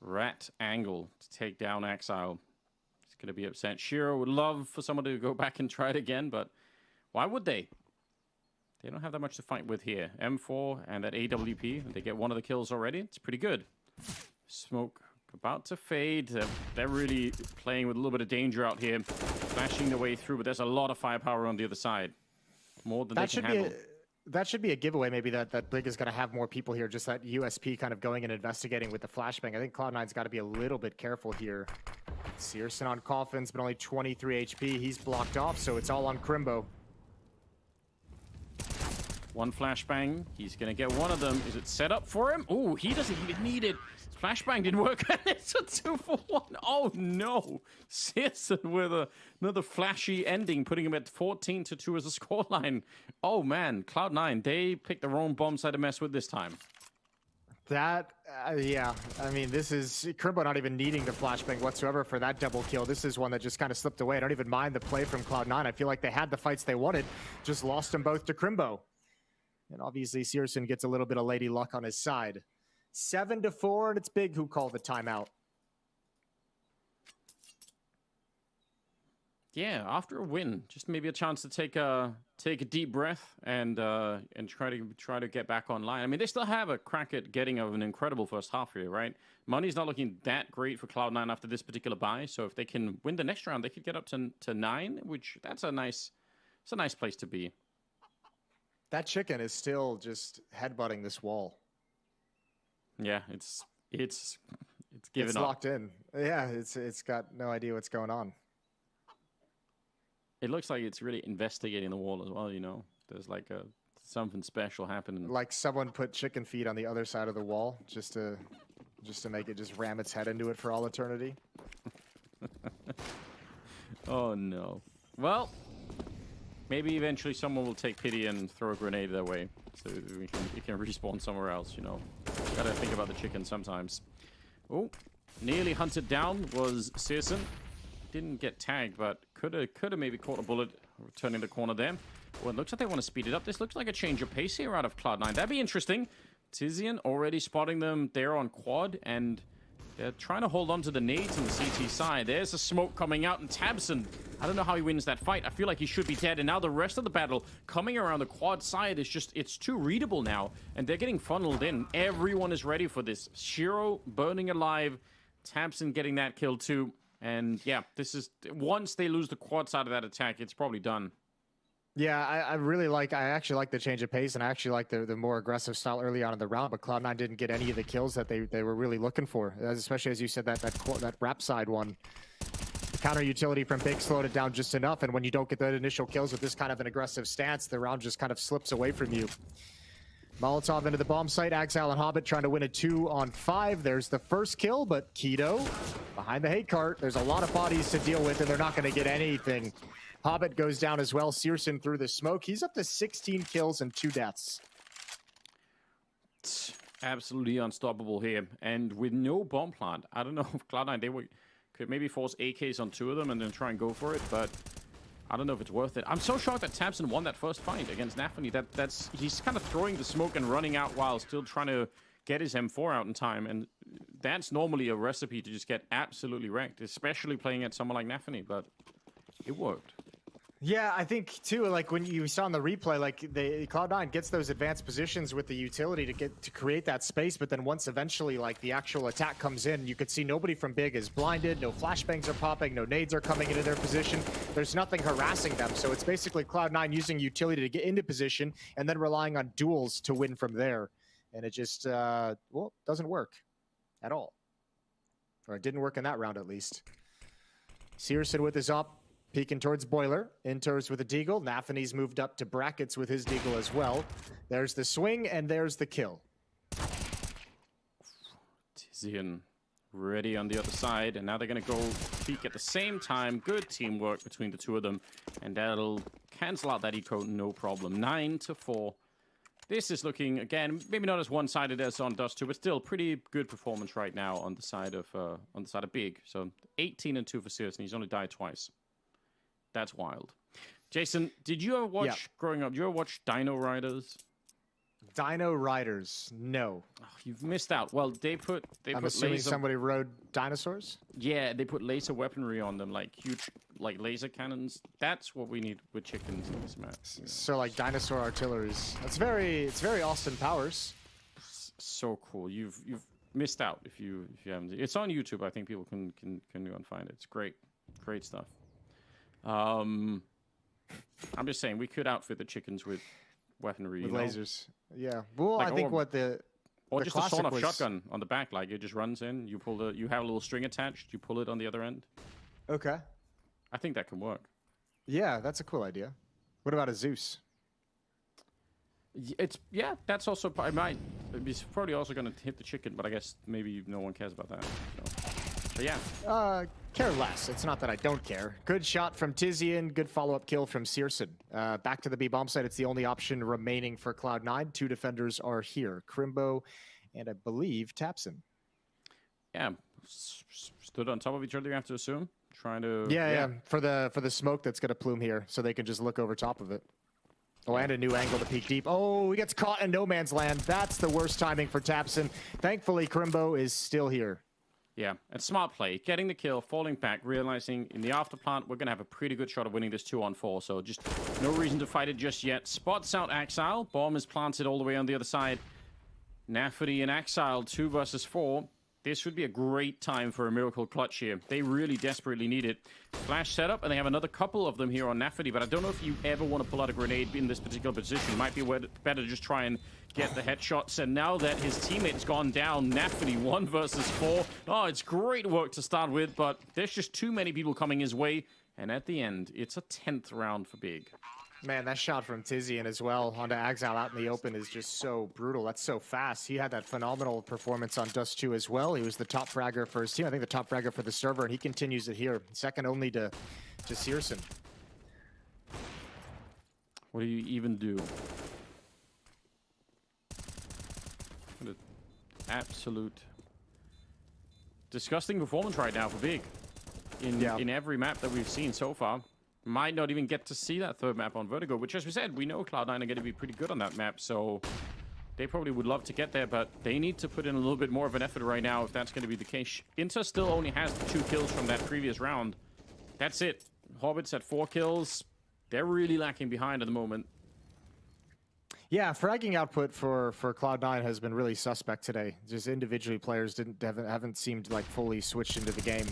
rat angle to take down Exile. He's going to be upset. Shiro would love for someone to go back and try it again, but why would they? They don't have that much to fight with here. M4 and that AWP, they get one of the kills already. It's pretty good. Smoke about to fade. They're really playing with a little bit of danger out here. Flashing their way through, but there's a lot of firepower on the other side. More than they can handle. That should be a giveaway, maybe, that Big is going to have more people here. Just that USP kind of going and investigating with the flashbang. I think Cloud9's got to be a little bit careful here. Searson on Coffins, but only 23 HP. He's blocked off, so it's all on Crimbo. One flashbang. He's going to get one of them. Is it set up for him? Oh, he doesn't even need it. Flashbang didn't work. It's a 2-for-1. Oh, no. Searson with another flashy ending, putting him at 14-2 as a scoreline. Oh, man. Cloud9, they picked the wrong bomb side to mess with this time. That, yeah. I mean, this is Crimbo not even needing the flashbang whatsoever for that double kill. This is one that just kind of slipped away. I don't even mind the play from Cloud9. I feel like they had the fights they wanted, just lost them both to Crimbo. And obviously, Searson gets a little bit of lady luck on his side. 7-4, and it's Big who called the timeout. Yeah, after a win, just maybe a chance to take a deep breath and try to get back online. I mean, they still have a crack at getting an incredible first half here, right? Money's not looking that great for Cloud9 after this particular bye. So if they can win the next round, they could get up to 9, which it's a nice place to be. That chicken is still just headbutting this wall. Yeah, it's given it's up. Locked in. Yeah, it's got no idea what's going on. It looks like it's really investigating the wall as well, you know. There's like something special happening. Like someone put chicken feet on the other side of the wall just to make it just ram its head into it for all eternity. Oh no. Well, maybe eventually someone will take pity and throw a grenade their way, so it can respawn somewhere else, you know. Gotta think about the chicken sometimes. Oh, nearly hunted down was Searson. Didn't get tagged, but could have maybe caught a bullet turning the corner there. Well, it looks like they want to speed it up. This looks like a change of pace here out of Cloud9. That'd be interesting. Tizian already spotting them there on quad, and they're trying to hold on to the nades on the CT side. There's a smoke coming out, and Tabson, I don't know how he wins that fight. I feel like he should be dead, and now the rest of the battle coming around the quad side is just, it's too readable now, and they're getting funneled in. Everyone is ready for this. Shiro burning alive, Tabson getting that kill too, and yeah, this is, once they lose the quad side of that attack, it's probably done. Yeah, I actually like the change of pace, and I actually like the more aggressive style early on in the round, but Cloud9 didn't get any of the kills that they were really looking for, especially as you said, that wrap side one. The counter utility from Big slowed it down just enough, and when you don't get the initial kills with this kind of an aggressive stance, the round just kind of slips away from you. Molotov into the bomb site. Axal and Hobbit trying to win a 2-on-5. There's the first kill, but Keto behind the hate cart. There's a lot of bodies to deal with, and they're not going to get anything. Hobbit goes down as well. Searson through the smoke. He's up to 16 kills and 2 deaths. It's absolutely unstoppable here. And with no bomb plant, I don't know if Cloud9, could maybe force AKs on 2 of them and then try and go for it, but I don't know if it's worth it. I'm so shocked that tabseN won that first fight against Nafany. He's kind of throwing the smoke and running out while still trying to get his M4 out in time. And that's normally a recipe to just get absolutely wrecked, especially playing at someone like Nafany, but it worked. Yeah, I think too, like when you saw in the replay, like Cloud9 gets those advanced positions with the utility to create that space, but then once eventually like the actual attack comes in, you could see nobody from Big is blinded, no flashbangs are popping, no nades are coming into their position. There's nothing harassing them, so it's basically Cloud9 using utility to get into position and then relying on duels to win from there. And it just, well, doesn't work at all. Or it didn't work in that round at least. Searson with his op. Peeking towards Boiler. Inters with a deagle. Nafany's moved up to brackets with his deagle as well. There's the swing, and there's the kill. Tizian ready on the other side, and now they're going to go peek at the same time. Good teamwork between the 2 of them, and that'll cancel out that eco, no problem. 9-4. This is looking, again, maybe not as one-sided as on Dust 2, but still pretty good performance right now on the side of Big. So 18-2 for Searson. He's only died twice. That's wild. Jason, did you ever watch, growing up, did you ever watch Dino Riders? Dino Riders, no. Oh, you've missed out. Well, they put I'm assuming somebody rode dinosaurs? Yeah, they put laser weaponry on them, like huge, like laser cannons. That's what we need with chickens in this map. Yeah. So like dinosaur artilleries. It's very Austin Powers. So cool. You've missed out if you haven't. It's on YouTube. I think people can go and find it. It's great stuff. I'm just saying we could outfit the chickens with weaponry, with lasers. Yeah. Well, like, I think or just a sawn-off shotgun on the back. Like it just runs in. You have a little string attached. You pull it on the other end. Okay. I think that can work. Yeah, that's a cool idea. What about a Zeus? That's also it's probably also going to hit the chicken, but I guess maybe no one cares about that. So yeah. Care less. It's not that I don't care. Good shot from Tizian. Good follow-up kill from Searson. Back to the B bomb site. It's the only option remaining for Cloud9. 2 defenders are here. Crimbo and I believe tabseN. Yeah. Stood on top of each other, you have to assume. Trying to... Yeah. For the smoke that's going to plume here, so they can just look over top of it. Oh, and a new angle to peek deep. Oh, he gets caught in no man's land. That's the worst timing for tabseN. Thankfully, Crimbo is still here. Yeah, and smart play. Getting the kill, falling back, realizing in the afterplant, we're going to have a pretty good shot of winning this 2-on-4, so just no reason to fight it just yet. Spots out Axile. Bomb is planted all the way on the other side. Nafany and Axile, 2 versus 4. This would be a great time for a miracle clutch here. They really desperately need it. Flash setup, and they have another couple of them here on Nafany, but I don't know if you ever want to pull out a grenade in this particular position. Might be better to just try and get the headshots. And now that his teammate's gone down, Nafany 1 versus 4. Oh, it's great work to start with, but there's just too many people coming his way. And at the end, it's a 10th round for Big. Man, that shot from Tizian as well onto Axile out in the open is just so brutal. That's so fast. He had that phenomenal performance on Dust 2 as well. He was the top fragger for his team. I think the top fragger for the server, and he continues it here. Second only to Searson. What do you even do? What an absolute disgusting performance right now for Big. In every map that we've seen so far. Might not even get to see that third map on Vertigo, which, as we said, we know Cloud9 are going to be pretty good on that map, so they probably would love to get there, but they need to put in a little bit more of an effort right now if that's going to be the case. Inter still only has the 2 kills from that previous round. That's it. Hobbit's at 4 kills. They're really lacking behind at the moment. Yeah, fragging output for Cloud9 has been really suspect today. Just individually, players haven't seemed like fully switched into the game.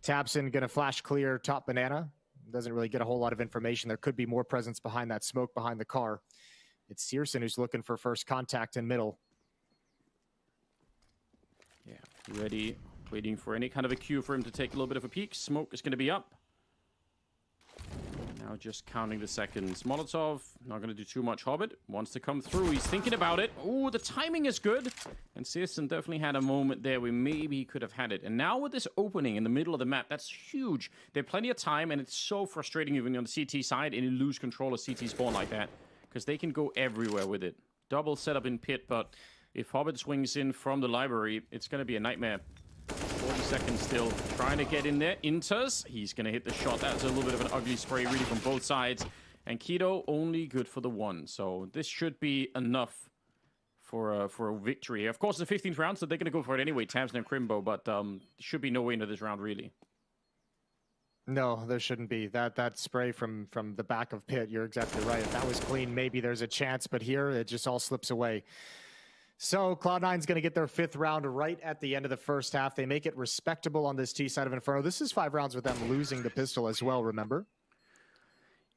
tabseN going to flash clear top banana. Doesn't really get a whole lot of information. There could be more presence behind that smoke behind the car. It's Searson who's looking for first contact in middle. Yeah, ready, waiting for any kind of a cue for him to take a little bit of a peek. Smoke is going to be up. Now Now just counting the seconds. Molotov, not going to do too much. Hobbit wants to come through. He's thinking about it. Oh, the timing is good. And csgo definitely had a moment there where maybe he could have had it. And now with this opening in the middle of the map, that's huge. They have plenty of time, and it's so frustrating even on the CT side, and you lose control of CT spawn like that. Because they can go everywhere with it. Double setup in pit, but if Hobbit swings in from the library, it's going to be a nightmare. 40 seconds still, trying to get in there. Inters, he's going to hit the shot. That's a little bit of an ugly spray, really, from both sides. And Keto only good for the one. So this should be enough for a victory. Of course, the 15th round, so they're going to go for it anyway, tabseN and Crimbo, but should be no way into this round, really. No, there shouldn't be. That spray from the back of pit, you're exactly right. If that was clean, maybe there's a chance, but here it just all slips away. So Cloud9's going to get their 5th round right at the end of the first half. They make it respectable on this T side of Inferno. This is 5 rounds with them losing the pistol as well, remember?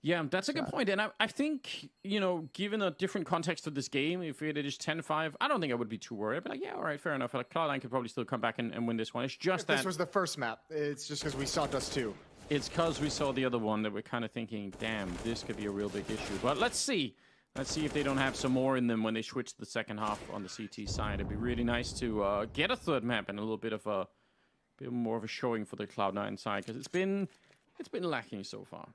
Yeah, that's a good point. And I think, you know, given a different context of this game, if it is 10-5, I don't think I would be too worried. I'd be like, yeah, all right, fair enough. Like, Cloud9 could probably still come back and win this one. It's just that... This was the first map. It's just because we saw Dust 2. It's because we saw the other one that we're kind of thinking, damn, this could be a real big issue. But let's see. Let's see if they don't have some more in them when they switch to the second half on the CT side. It'd be really nice to get a 3rd map and a little bit more of a showing for the Cloud9 side, because it's been lacking so far.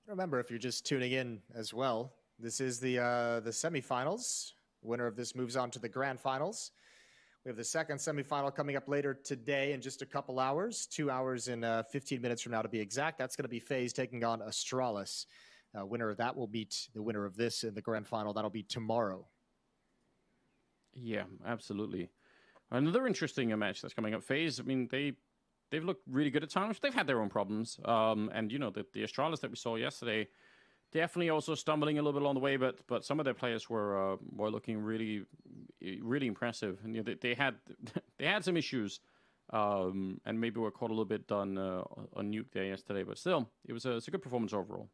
Remember, if you're just tuning in as well, this is the semifinals. Winner of this moves on to the grand finals. We have the 2nd semifinal coming up later today in just a couple hours, 2 hours and 15 minutes from now to be exact. That's going to be FaZe taking on Astralis. Winner of that will beat the winner of this in the grand final. That'll be tomorrow. Yeah, absolutely. Another interesting match that's coming up. FaZe, I mean, they've looked really good at times. They've had their own problems. And, you know, the Astralis that we saw yesterday, definitely also stumbling a little bit along the way, but some of their players were looking really, really impressive. And you know, they had some issues, and maybe were caught a little bit on nuke there yesterday. But still, it's a good performance overall.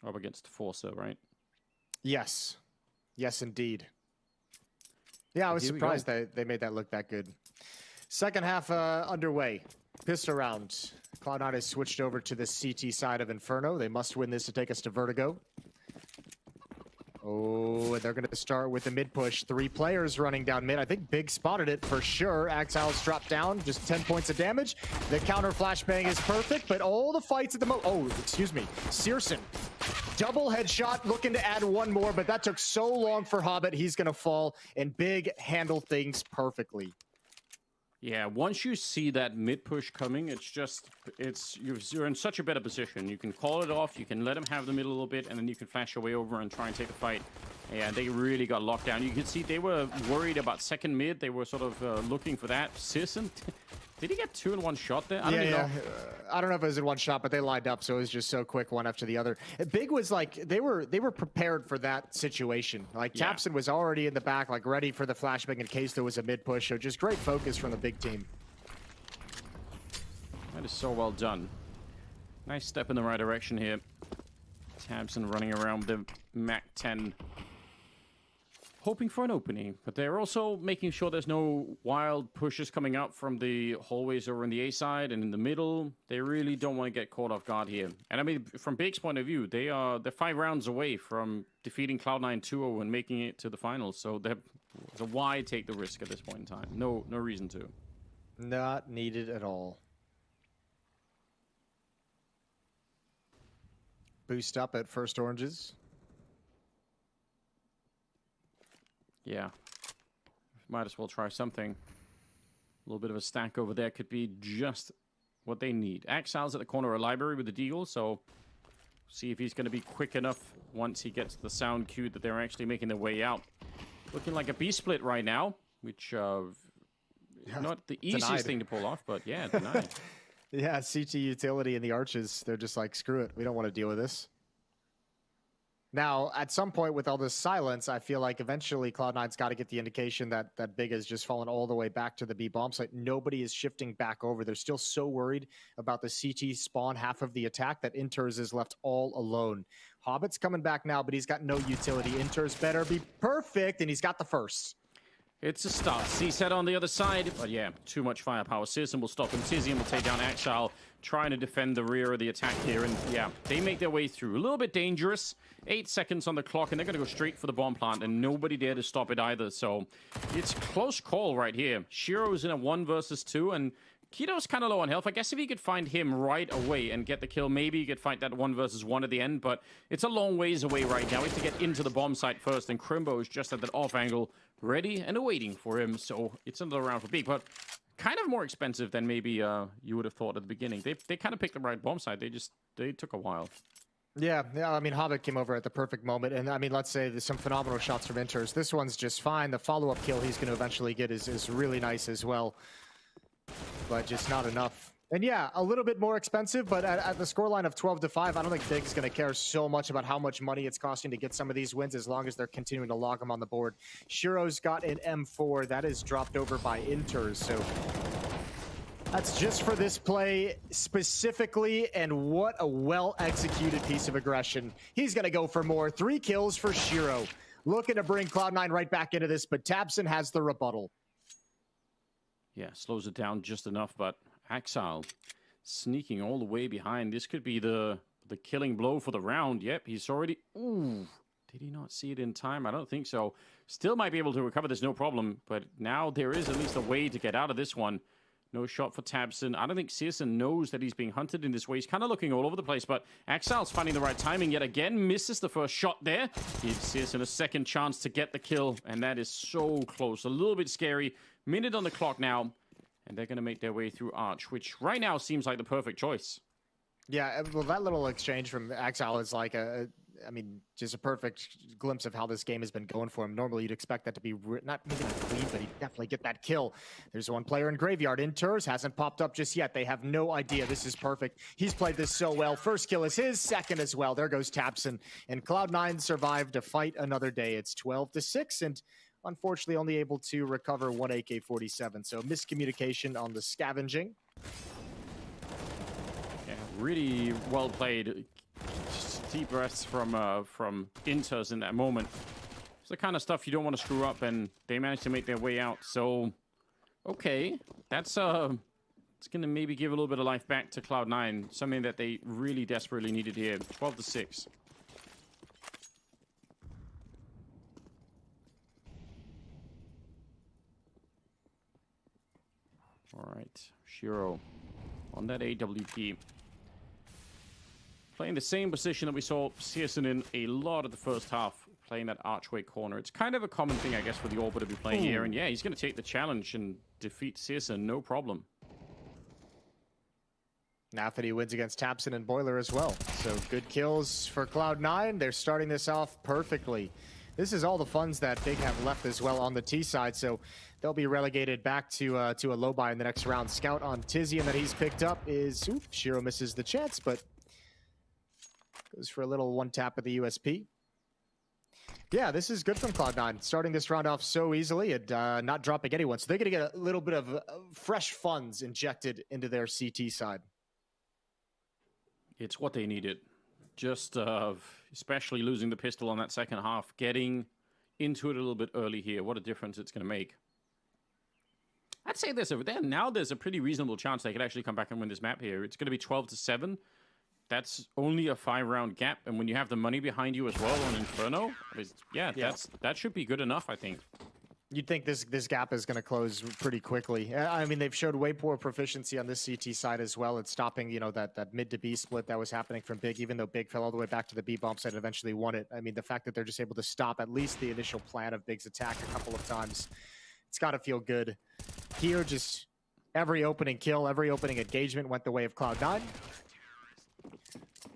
Up against forZe, right? Yes, yes, indeed. Yeah, I was surprised they made that look that good. Second half underway. Pistol round. Cloud9 has switched over to the CT side of Inferno. They must win this to take us to Vertigo. Oh, and they're going to start with the mid push. 3 players running down mid. I think Big spotted it for sure. Axile's dropped down, just 10 points of damage. The counter flashbang is perfect, but all the fights at the oh, excuse me. csgo, double headshot, looking to add one more, but that took so long for Hobbit. He's going to fall, and Big handled things perfectly. Yeah, once you see that mid push coming, you're in such a better position. You can call it off, you can let them have the middle a little bit, and then you can flash your way over and try and take a fight. Yeah, they really got locked down. You can see they were worried about second mid. They were sort of looking for that. csgo, did he get 2 in 1 shot there? I don't even know. I don't know if it was in 1 shot, but they lined up, so it was just so quick, one after the other. Big was like, they were prepared for that situation. Like, Yeah. tabseN was already in the back, like ready for the flashbang in case there was a mid push. So just great focus from the Big team. That is so well done. Nice step in the right direction here. tabseN running around with the MAC-10. Hoping for an opening, but they're also making sure there's no wild pushes coming up from the hallways over on the A side and in the middle. They really don't want to get caught off guard here. And I mean, from Big's point of view, they're 5 rounds away from defeating Cloud9 2-0 and making it to the finals. So why take the risk at this point in time? No reason to. Not needed at all. Boost up at first oranges. Yeah, might as well try something. A little bit of a stack over there could be just what they need. Axile's at the corner of a library with the deagle, so see if he's going to be quick enough once he gets the sound cue that they're actually making their way out. Looking like a B split right now, which not the easiest thing to pull off, but yeah, denied. Yeah, CT utility and the arches, they're just like, screw it, we don't want to deal with this. Now, at some point with all this silence, I feel like eventually Cloud9's got to get the indication that Big has just fallen all the way back to the B bomb site. Nobody is shifting back over. They're still so worried about the CT spawn half of the attack that Inters is left all alone. Hobbit's coming back now, but he's got no utility. Inters better be perfect, and he's got the first. It's a start. C-set on the other side, but yeah, too much firepower. Searson will stop him. Tizian will take down Axile, trying to defend the rear of the attack here. And yeah, they make their way through. A little bit dangerous. 8 seconds on the clock, and they're going to go straight for the bomb plant, and nobody there to stop it either. So it's close call right here. Shiro's in a 1 versus 2, and Keto's kind of low on health. I guess if he could find him right away and get the kill, maybe he could fight that 1 versus 1 at the end, but it's a long ways away right now. He has to get into the bomb site first, and Crimbo is just at that off angle, ready and awaiting for him. So it's another round for Big, but kind of more expensive than maybe you would have thought at the beginning. They kind of picked the right bomb site. They took a while. Yeah, I mean, Hobbit came over at the perfect moment, and I mean, let's say there's some phenomenal shots from Inters. This one's just fine. The follow-up kill he's going to eventually get is really nice as well, but just not enough. And yeah, a little bit more expensive, but at the scoreline of 12-5, I don't think Big's going to care so much about how much money it's costing to get some of these wins as long as they're continuing to log them on the board. Shiro's got an M4 that is dropped over by Inters, so that's just for this play specifically, and what a well-executed piece of aggression. He's going to go for more. 3 kills for Shiro. Looking to bring Cloud9 right back into this, but tabseN has the rebuttal. Yeah, slows it down just enough, but Axile sneaking all the way behind. This could be the killing blow for the round. Yep, he's already... Ooh, did he not see it in time? I don't think so. Still might be able to recover this, no problem, but now there is at least a way to get out of this one. No shot for tabseN. I don't think Searson knows that he's being hunted in this way. He's kind of looking all over the place, but Axile's finding the right timing yet again. Misses the first shot there. Gives Searson a second chance to get the kill, and that is so close. A little bit scary. Minute on the clock now, and they're going to make their way through Arch, which right now seems like the perfect choice. Yeah, well, that little exchange from Axile is like I mean, just a perfect glimpse of how this game has been going for him. Normally, you'd expect that to be not maybe not clean, but he'd definitely get that kill. There's one player in Graveyard. Inters hasn't popped up just yet. They have no idea. This is perfect. He's played this so well. First kill is his, second as well. There goes tabseN. And Cloud9 survived to fight another day. It's 12-6, and unfortunately only able to recover 1 AK-47. So miscommunication on the scavenging. Yeah, really well played. Just deep breaths from Inters in that moment. It's the kind of stuff you don't want to screw up, and they managed to make their way out. So, okay, that's it's going to maybe give a little bit of life back to Cloud9, something that they really desperately needed here. 12-6. All right, Shiro on that AWP. Playing the same position that we saw Searson in a lot of the first half, playing that archway corner. It's kind of a common thing, I guess, for the Orber to be playing here. And yeah, he's going to take the challenge and defeat Searson, no problem. Nafity wins against tabseN and Boiler as well. So good kills for Cloud9. They're starting this off perfectly. This is all the funds that Big have left as well on the T side, so they'll be relegated back to a low buy in the next round. Scout on Tizian that he's picked up is... Ooh, Shiro misses the chance, but goes for a little one tap of the USP. Yeah, this is good from Cloud9. Starting this round off so easily and not dropping anyone. So they're going to get a little bit of fresh funds injected into their CT side. It's what they needed. Just especially losing the pistol on that second half, getting into it a little bit early here. What a difference it's going to make. I'd say this over there. Now there's a pretty reasonable chance they could actually come back and win this map here. It's going to be 12-7. That's only a 5-round gap. And when you have the money behind you as well on Inferno, yeah. That should be good enough, I think. You'd think this gap is going to close pretty quickly. I mean, they've showed way poor proficiency on this CT side as well at stopping, you know, that mid to B split that was happening from Big, even though Big fell all the way back to the B bomb side and eventually won it. I mean, the fact that they're just able to stop at least the initial plan of Big's attack a couple of times, it's got to feel good. Here, just every opening kill, every opening engagement went the way of Cloud9.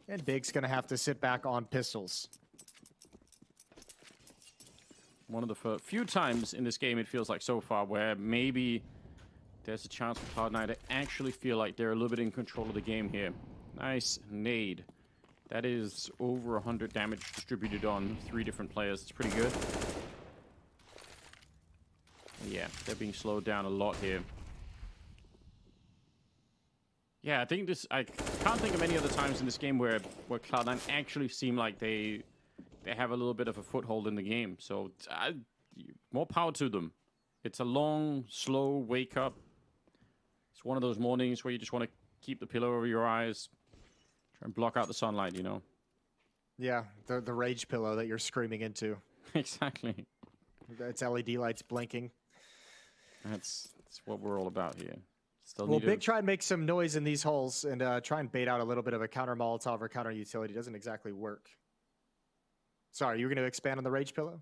And Big's going to have to sit back on pistols. One of the few times in this game, it feels like so far, where maybe there's a chance for Cloud9 to actually feel like they're a little bit in control of the game here. Nice nade. That is over 100 damage distributed on 3 different players. It's pretty good. Yeah, they're being slowed down a lot here. Yeah, I think I can't think of any other times in this game where Cloud9 actually seem like they have a little bit of a foothold in the game. So more power to them. It's a long, slow wake up. It's one of those mornings where you just want to keep the pillow over your eyes, try and block out the sunlight, you know? Yeah, the rage pillow that you're screaming into. Exactly. It's LED lights blinking. That's what we're all about here. Still Well, Big try and make some noise in these holes and try and bait out a little bit of a counter Molotov or counter utility. Doesn't exactly work. Sorry, you were going to expand on the rage pillow?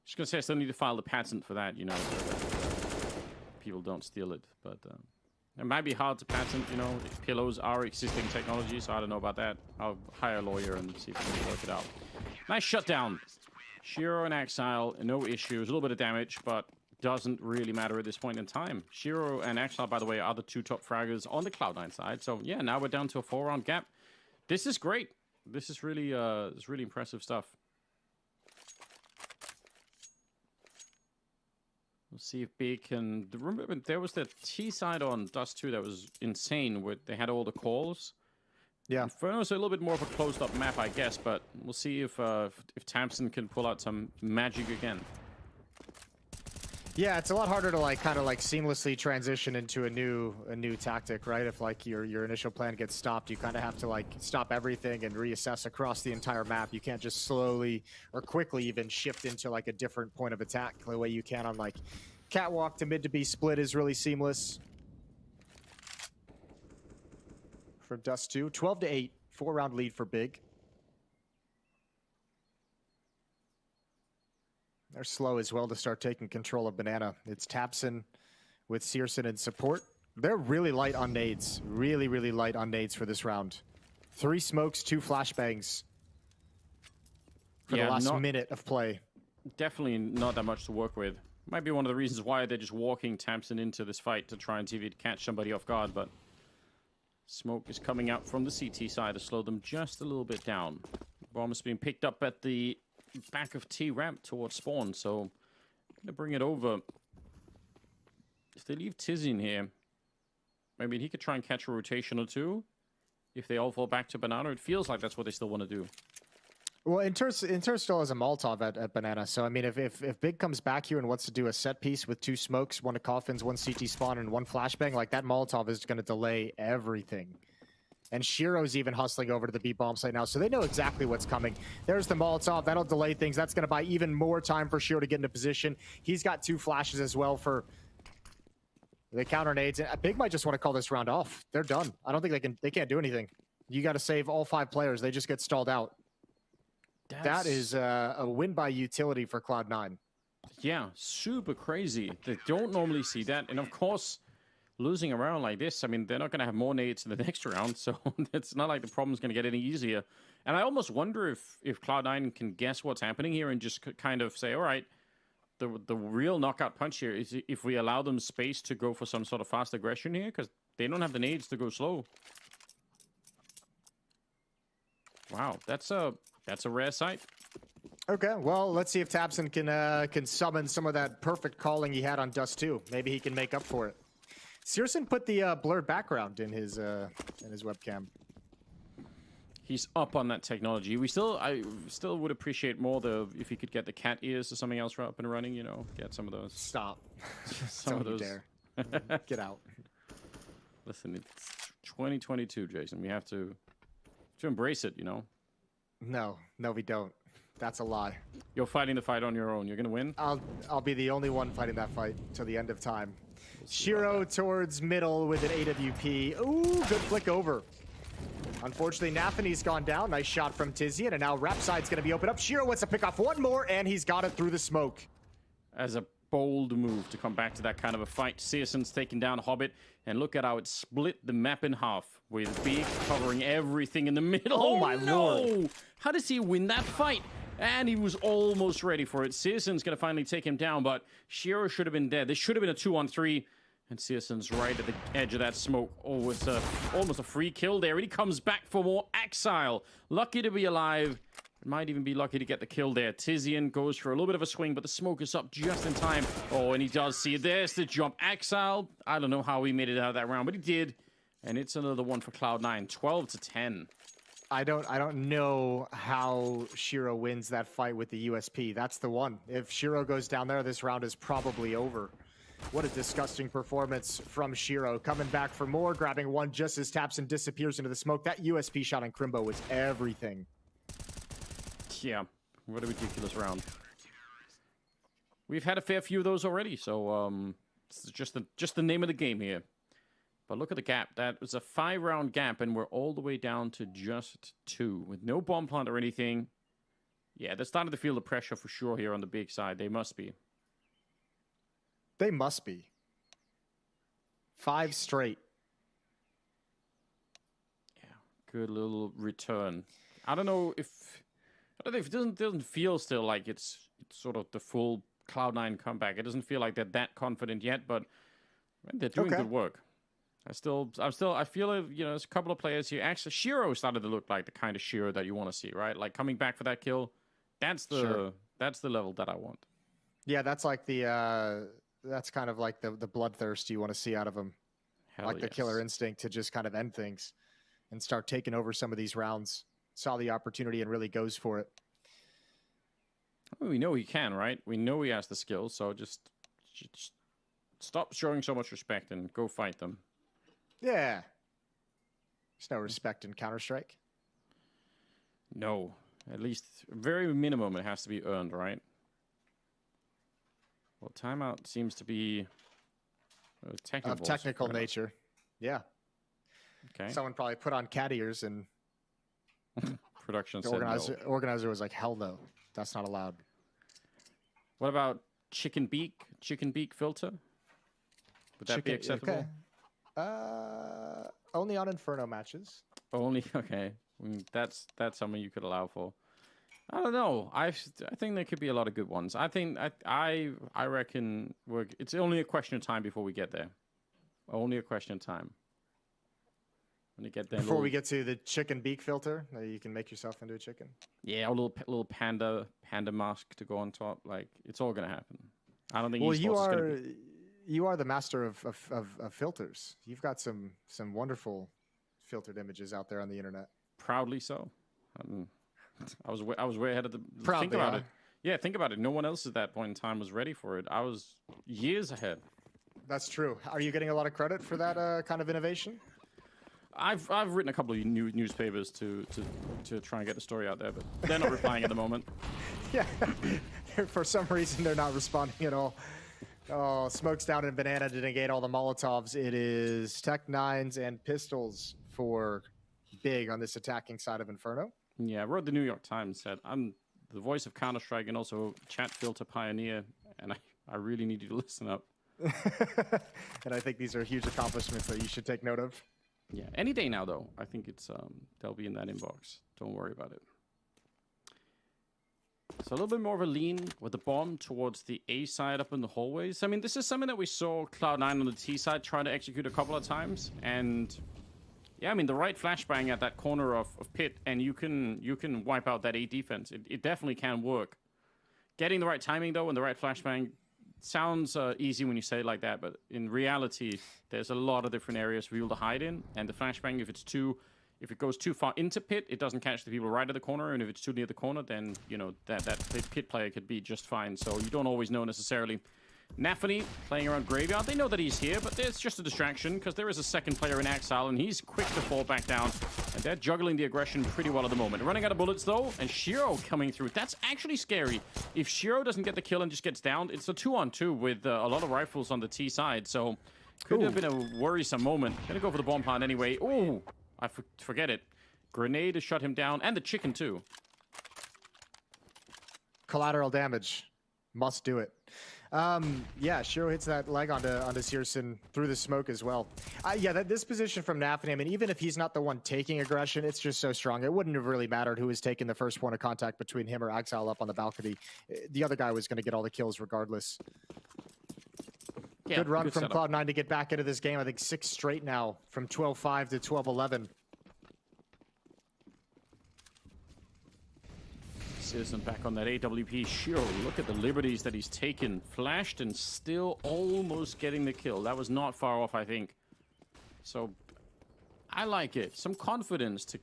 Just going to say I still need to file the patent for that, you know, so that people don't steal it. But it might be hard to patent, you know. Pillows are existing technology, so I don't know about that. I'll hire a lawyer and see if we can work it out. Nice shutdown. Shiro and Exile, no issues. A little bit of damage, but doesn't really matter at this point in time. Shiro and Exile, by the way, are the two top fraggers on the Cloud9 side. So, yeah, now we're down to a 4-round gap. This is great. This is really, it's really impressive stuff. We'll see if Big can... Remember, there was that T side on Dust 2 that was insane, where they had all the calls. Yeah. Inferno's a little bit more of a closed-up map, I guess, but we'll see if Tamsin can pull out some magic again. Yeah, it's a lot harder to kind of seamlessly transition into a new tactic, right? If your initial plan gets stopped, you kind of have to stop everything and reassess across the entire map. You can't just slowly or quickly even shift into a different point of attack the way you can on Catwalk to mid to B split is really seamless. For Dust 2, 12-8, 4-round lead for Big. They're slow as well to start taking control of Banana. It's Tapson with Searson in support. They're really light on nades. Really, really light on nades for this round. 3 smokes, 2 flashbangs for the last minute of play. Definitely not that much to work with. Might be one of the reasons why they're just walking Tapson into this fight to try and see if he'd catch somebody off guard, but smoke is coming out from the CT side to slow them just a little bit down. Bomb is being picked up at the back of T ramp towards spawn, so I'm gonna bring it over. If they leave Tizzy in here, I mean, he could try and catch a rotation or two. If they all fall back to Banana, it feels like that's what they still want to do. Well, Inter still has a Molotov at Banana, so I mean, if Big comes back here and wants to do a set piece with 2 smokes, 1 to coffins, 1 CT spawn, and 1 flashbang, that Molotov is going to delay everything. And Shiro's even hustling over to the B bomb site now, so they know exactly what's coming. There's the Molotov. That'll delay things. That's going to buy even more time for Shiro to get into position. He's got 2 flashes as well for the counter nades. And Big might just want to call this round off. They're done. I don't think they can't do anything. You got to save all 5 players. They just get stalled out. That is a win by utility for Cloud9. Yeah, super crazy. They don't normally see that. And of course, losing a round like this, I mean, they're not going to have more nades in the next round, so it's not like the problem's going to get any easier. And I almost wonder if Cloud9 can guess what's happening here and just kind of say, all right, the real knockout punch here is if we allow them space to go for some sort of fast aggression here, because they don't have the nades to go slow. Wow, that's a rare sight. Okay, well, let's see if Tapson can summon some of that perfect calling he had on Dust 2. Maybe he can make up for it. Searson put the blurred background in his webcam. He's up on that technology. I still would appreciate more if he could get the cat ears or something else up and running. You know, get some of those. Stop. Some of those. Dare. Get out. Listen, it's 2022, Jason. We have to embrace it. You know. No, we don't. That's a lie. You're fighting the fight on your own. You're gonna win. I'll be the only one fighting that fight till the end of time. Shiro towards middle with an AWP. Ooh, good flick over. Unfortunately, Nafany's gone down. Nice shot from Tizian, and now Rap side's gonna be open up. Shiro wants to pick off 1 more, and he's got it through the smoke. As a bold move to come back to that kind of a fight. Searson's taking down Hobbit, and look at how it split the map in half, with Big covering everything in the middle. Oh my lord. How does he win that fight? And he was almost ready for it. Searson's going to finally take him down, but Shiro should have been dead. This should have been a 2-on-3, and Searson's right at the edge of that smoke. Oh, it's almost a free kill there. And he comes back for more. Exile, lucky to be alive. Might even be lucky to get the kill there. Tizian goes for a little bit of a swing, but the smoke is up just in time. Oh, and he does see it. There's the jump. Exile, I don't know how he made it out of that round, but he did. And it's another one for Cloud9. 12-10. I don't know how Shiro wins that fight with the USP. That's the one. If Shiro goes down there, this round is probably over. What a disgusting performance from Shiro. Coming back for more, grabbing one just as Tapson disappears into the smoke. That USP shot on Crimbo was everything. Yeah, what a ridiculous round. We've had a fair few of those already, so it's just the name of the game here. But look at the gap. That was a 5-round gap, and we're all the way down to just 2 with no bomb plant or anything. Yeah, they're starting to feel the pressure for sure here on the big side. They must be. They must be. 5 straight. Yeah, good little return. I don't know if it doesn't feel still like it's sort of the full Cloud9 comeback. It doesn't feel like they're that confident yet, but they're doing good work. I feel there's a couple of players here. Actually, Shiro started to look like the kind of Shiro that you want to see, right? Like coming back for that kill. That's the level that I want. Yeah, that's like that's kind of like the bloodthirst you want to see out of him. The killer instinct to just kind of end things and start taking over some of these rounds. Saw the opportunity and really goes for it. We know he can, right? We know he has the skills, so just stop showing so much respect and go fight them. Yeah. There's no respect in Counter-Strike. No. At least, very minimum, it has to be earned, right? Well, timeout seems to be of technical nature. Yeah. Okay. Someone probably put on cat ears and production the organizer was like, hell no, that's not allowed. What about chicken beak filter? Would that be acceptable? Okay. Only on Inferno matches. Only, okay. That's something you could allow for. I don't know. I think there could be a lot of good ones. I reckon it's only a question of time before we get there. Only a question of time. When you get there. Before we get to the chicken beak filter, you can make yourself into a chicken. Yeah, a little panda mask to go on top. Like, it's all gonna happen. I don't think. Well, you are the master of filters. You've got some wonderful filtered images out there on the internet. Proudly so. I was way ahead of the. Proudly, think about it. Yeah, think about it. No one else at that point in time was ready for it. I was years ahead. That's true. Are you getting a lot of credit for that kind of innovation? I've written a couple of newspapers to try and get the story out there, but they're not replying at the moment. Yeah, for some reason they're not responding at all. Oh, smokes down and banana to negate all the Molotovs. It is Tech-9s and pistols for Big on this attacking side of Inferno. Yeah, I wrote the New York Times, said I'm the voice of Counter-Strike and also chat filter pioneer, and I really need you to listen up. And I think these are huge accomplishments that you should take note of. Yeah, any day now, though. I think they'll be in that inbox. Don't worry about it. So a little bit more of a lean with the bomb towards the A side up in the hallways. I mean, this is something that we saw Cloud9 on the T side try to execute a couple of times. And yeah, I mean, the right flashbang at that corner of pit, and you can wipe out that A defense. It definitely can work. Getting the right timing, though, and the right flashbang sounds easy when you say it like that, but in reality, there's a lot of different areas for people to hide in. And the flashbang, if it goes too far into pit, it doesn't catch the people right at the corner. And if it's too near the corner, then, you know, that pit player could be just fine. So you don't always know necessarily. Nafany playing around Graveyard. They know that he's here, but it's just a distraction because there is a second player in Exile, and he's quick to fall back down. And they're juggling the aggression pretty well at the moment. Running out of bullets, though, and Shiro coming through. That's actually scary. If Shiro doesn't get the kill and just gets downed, it's a 2-on-2 with a lot of rifles on the T side. So could have been a worrisome moment. Gonna go for the bomb plant anyway. Ooh, I forget it. Grenade to shut him down, and the chicken, too. Collateral damage. Must do it. Yeah, Shiro hits that leg onto Searson through the smoke as well. Yeah, this position from Nafany, I mean, even if he's not the one taking aggression, it's just so strong. It wouldn't have really mattered who was taking the first point of contact between him or Exile up on the balcony. The other guy was going to get all the kills regardless. Yeah, good run from Cloud9 to get back into this game. I think 6 straight now from 12-5 to 12-11. Searson back on that AWP. Shiro, look at the liberties that he's taken. Flashed and still almost getting the kill. That was not far off, I think. So, I like it. Some confidence to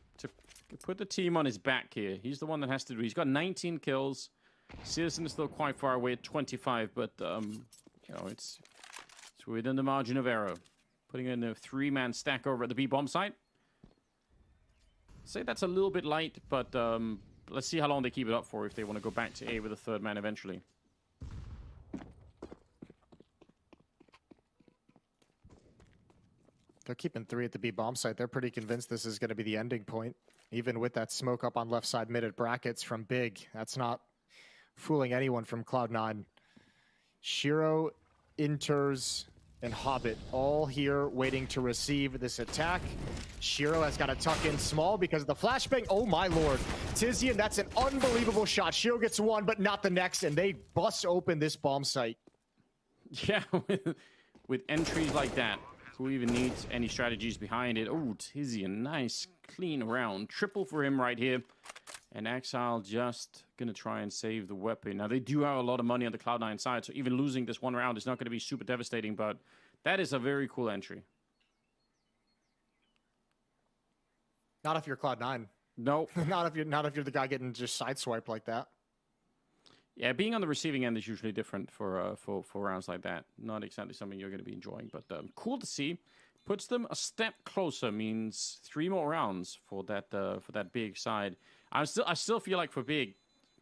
Put the team on his back here. He's the one that has to do. He's got 19 kills. Searson is still quite far away at 25, but you know, it's within the margin of error. Putting in a 3-man stack over at the B bomb site. I'd say that's a little bit light, but let's see how long they keep it up for if they want to go back to A with a 3rd man eventually. They're keeping 3 at the B bomb site. They're pretty convinced this is going to be the ending point. Even with that smoke up on left side mid at brackets from Big. That's not fooling anyone from Cloud9. Shiro, Inters, and Hobbit all here waiting to receive this attack. Shiro has got to tuck in small because of the flashbang. Oh my lord. Tizian, that's an unbelievable shot. Shiro gets one, but not the next, and they bust open this bomb site. Yeah, with entries like that. Who even needs any strategies behind it? Oh, Tizian, nice, clean round. Triple for him right here. And Exile just going to try and save the weapon. Now, they do have a lot of money on the Cloud9 side, so even losing this one round is not going to be super devastating, but that is a very cool entry. Not if you're Cloud9. Nope. not if you're the guy getting just sideswiped like that. Yeah, being on the receiving end is usually different for rounds like that. Not exactly something you're going to be enjoying, but cool to see. Puts them a step closer. Means 3 more rounds for that Big side. I still feel like for Big,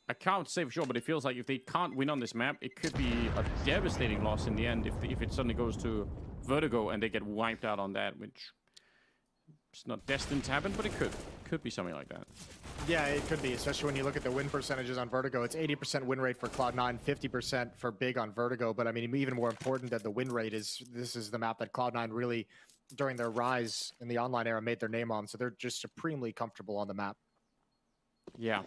I can't say for sure, but it feels like if they can't win on this map, it could be a devastating loss in the end if it suddenly goes to Vertigo and they get wiped out on that, which is not destined to happen, but it could be something like that. Yeah, it could be, especially when you look at the win percentages on Vertigo. It's 80% win rate for Cloud9, 50% for Big on Vertigo. But I mean, even more important than the win rate is this is the map that Cloud9 really, during their rise in the online era, made their name on. So they're just supremely comfortable on the map. Yeah.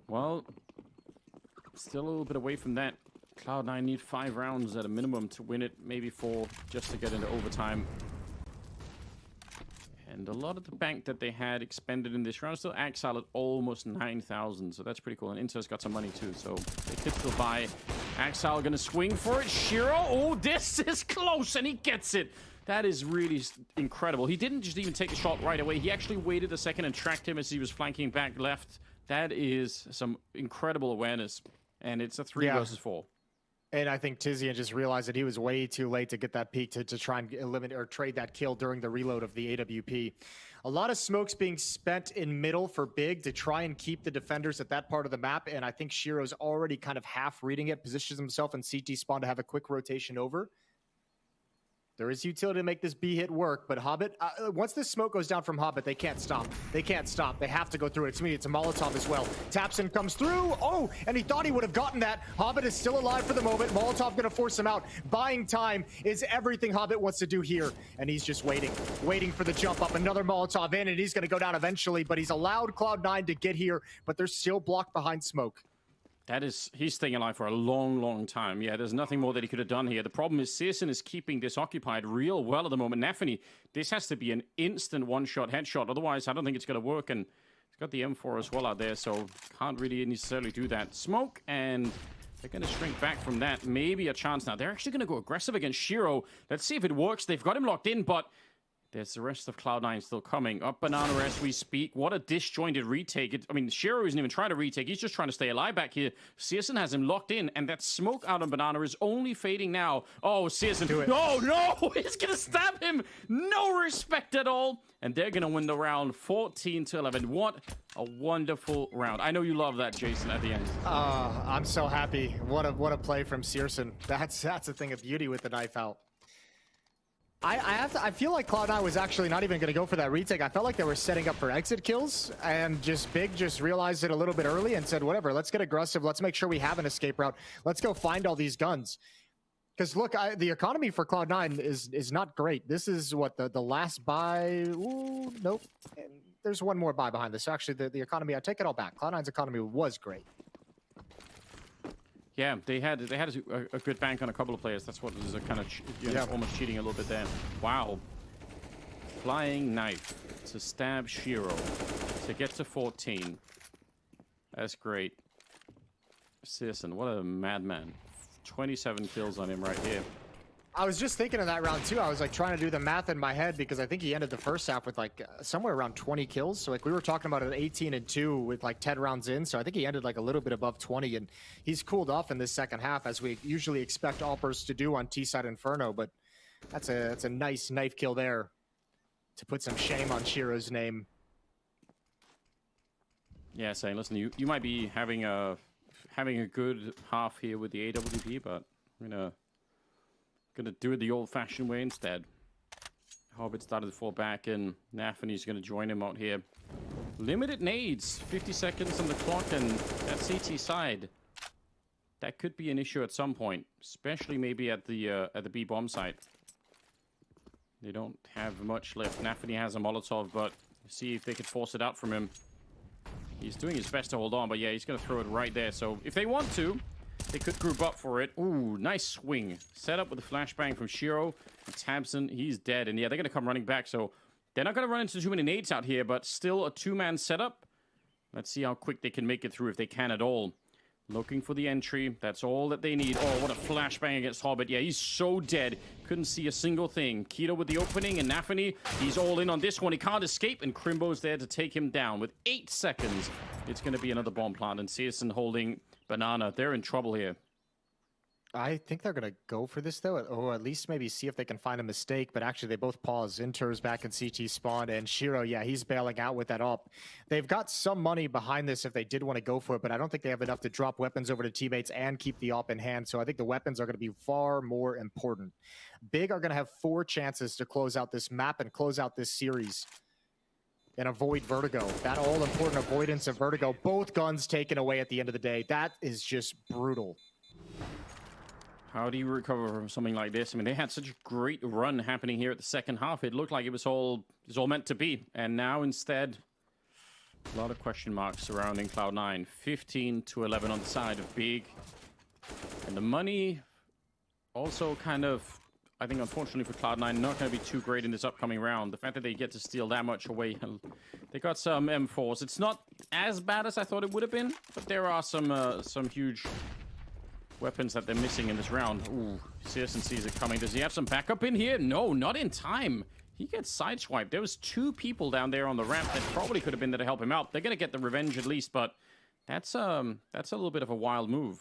Well, still a little bit away from that. Cloud9 need 5 rounds at a minimum to win it, maybe 4 just to get into overtime. And a lot of the bank that they had expended in this round still Exile at almost 9,000, so that's pretty cool. And Inter's got some money too, so they could still buy. Exile gonna swing for it. Shiro, oh, this is close, and he gets it. That is really incredible. He didn't just even take the shot right away. He actually waited a second and tracked him as he was flanking back left. That is some incredible awareness, and it's a 3 versus 4. And I think Tizian just realized that he was way too late to get that peak to try and eliminate or trade that kill during the reload of the AWP. A lot of smokes being spent in middle for Big to try and keep the defenders at that part of the map. And I think Shiro's already kind of half reading it, positions himself in CT spawn to have a quick rotation over. There is utility to make this B hit work, but Hobbit, once this smoke goes down from Hobbit, they can't stop. They can't stop. They have to go through it. It's a Molotov as well. Tapson comes through. Oh, and he thought he would have gotten that. Hobbit is still alive for the moment. Molotov going to force him out. Buying time is everything Hobbit wants to do here. And he's just waiting for the jump up. Another Molotov in, and he's going to go down eventually, but he's allowed Cloud9 to get here, but they're still blocked behind smoke. He's staying alive for a long, long time. Yeah, there's nothing more that he could have done here. The problem is Searson is keeping this occupied real well at the moment. Nafany, this has to be an instant one-shot headshot. Otherwise, I don't think it's going to work. And he's got the M4 as well out there, so can't really necessarily do that. Smoke, and they're going to shrink back from that. Maybe a chance now. They're actually going to go aggressive against Shiro. Let's see if it works. They've got him locked in, but there's the rest of Cloud9 still coming. Up Banana as we speak. What a disjointed retake. I mean, Shiro isn't even trying to retake. He's just trying to stay alive back here. Searson has him locked in, and that smoke out on Banana is only fading now. Oh, Searson. No! He's going to stab him! No respect at all! And they're going to win the round 14-11. What a wonderful round. I know you love that, Jason, at the end. I'm so happy. What a play from Searson. That's a thing of beauty with the knife out. I feel like Cloud9 was actually not even going to go for that retake. I felt like they were setting up for exit kills, and Big just realized it a little bit early and said, whatever, let's get aggressive. Let's make sure we have an escape route. Let's go find all these guns. Because look, the economy for Cloud9 is not great. This is what, the last buy? Ooh, nope. And there's one more buy behind this. Actually, the economy, I take it all back. Cloud9's economy was great. Yeah, they had a good bank on a couple of players. That's what was a kind of almost cheating a little bit there. Wow. Flying knife to stab Shiro to get to 14. That's great. Searson, what a madman. 27 kills on him right here. I was just thinking of that round too. I was like trying to do the math in my head because I think he ended the first half with like somewhere around 20 kills. So like we were talking about an 18-2 with like 10 rounds in. So I think he ended like a little bit above 20, and he's cooled off in this second half as we usually expect Alpers to do on T-side Inferno. But that's a nice knife kill there to put some shame on Shiro's name. Yeah, saying, listen, you might be having a good half here with the AWP, but I'm gonna do it the old-fashioned way instead. Hobbit started to fall back, and Nafany's gonna join him out here. Limited nades, 50 seconds on the clock, and that CT side. That could be an issue at some point, especially maybe at the B bomb site. They don't have much left. Nafany has a Molotov, but see if they could force it out from him. He's doing his best to hold on, but yeah, he's gonna throw it right there. So if they want to, they could group up for it. Ooh, nice swing. Set up with a flashbang from Shiro. Tabson, he's dead. And yeah, they're going to come running back. So they're not going to run into too many nades out here, but still a two-man setup. Let's see how quick they can make it through, if they can at all. Looking for the entry. That's all that they need. Oh, what a flashbang against Hobbit. Yeah, he's so dead. Couldn't see a single thing. Keto with the opening, and Nafany, he's all in on this one. He can't escape, and Crimbo's there to take him down. With 8 seconds, it's going to be another bomb plant, and Searson holding Banana. They're in trouble here. I think they're going to go for this, though, or at least maybe see if they can find a mistake. But actually, they both pause. Inter's back in CT spawn, and Shiro, yeah, he's bailing out with that up. They've got some money behind this if they did want to go for it, but I don't think they have enough to drop weapons over to teammates and keep the op in hand. So I think the weapons are going to be far more important. Big are going to have 4 chances to close out this map and close out this series and avoid Vertigo. That all-important avoidance of Vertigo. Both guns taken away at the end of the day. That is just brutal. How do you recover from something like this? I mean, they had such a great run happening here at the second half. It looked like it was all meant to be. And now instead, a lot of question marks surrounding Cloud9. 15-11 on the side of Big. And the money also kind of, I think, unfortunately for Cloud9, not going to be too great in this upcoming round. The fact that they get to steal that much away. They got some M4s. It's not as bad as I thought it would have been, but there are some huge weapons that they're missing in this round. Ooh, Searson sees it coming. Does he have some backup in here? No, not in time. He gets sideswiped. There was 2 people down there on the ramp that probably could have been there to help him out. They're going to get the revenge at least, but that's a little bit of a wild move.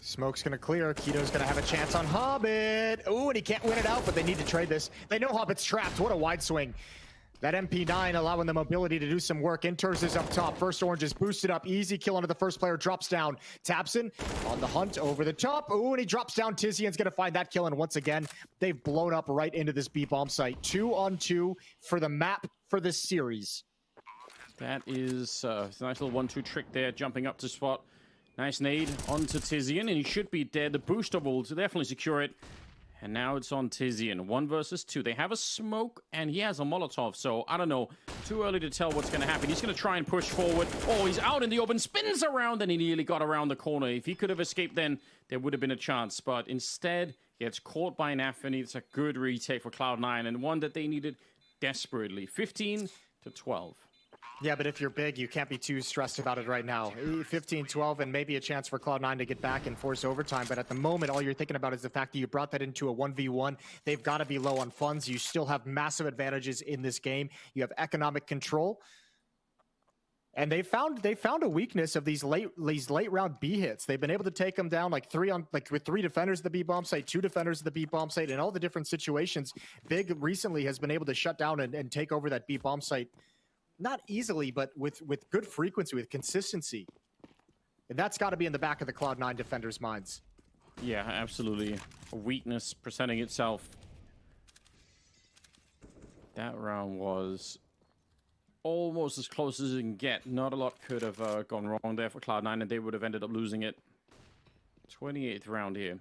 Smoke's going to clear. Keto's going to have a chance on Hobbit. Ooh, and he can't win it out, but they need to trade this. They know Hobbit's trapped. What a wide swing. That MP9 allowing the mobility to do some work. Inters is up top. First Orange is boosted up. Easy kill onto the first player. Drops down. Tabson on the hunt over the top. Ooh, and he drops down. Tizian's going to find that kill. And once again, they've blown up right into this B bomb site. 2-on-2 for the map for this series. That is a nice little 1-2 trick there. Jumping up to spot. Nice nade onto Tizian, and he should be dead. The booster will definitely secure it. And now it's on Tizian. 1 versus 2. They have a smoke, and he has a Molotov. So, I don't know. Too early to tell what's going to happen. He's going to try and push forward. Oh, he's out in the open. Spins around, and he nearly got around the corner. If he could have escaped then, there would have been a chance. But instead, he gets caught by Nafany. It's a good retake for Cloud9, and one that they needed desperately. 15-12. Yeah, but if you're Big, you can't be too stressed about it right now. 15-12 and maybe a chance for Cloud9 to get back and force overtime. But at the moment, all you're thinking about is the fact that you brought that into a 1v1. They've got to be low on funds. You still have massive advantages in this game. You have economic control. And they found a weakness of these late round B hits. They've been able to take them down with 3 defenders at the B bomb site, 2 defenders at the B bomb site, in all the different situations. Big recently has been able to shut down and take over that B bomb site. Not easily, but with good frequency, with consistency. And that's got to be in the back of the Cloud9 defenders' minds. Yeah, absolutely. A weakness presenting itself. That round was almost as close as you can get. Not a lot could have gone wrong there for Cloud9, and they would have ended up losing it. 28th round here.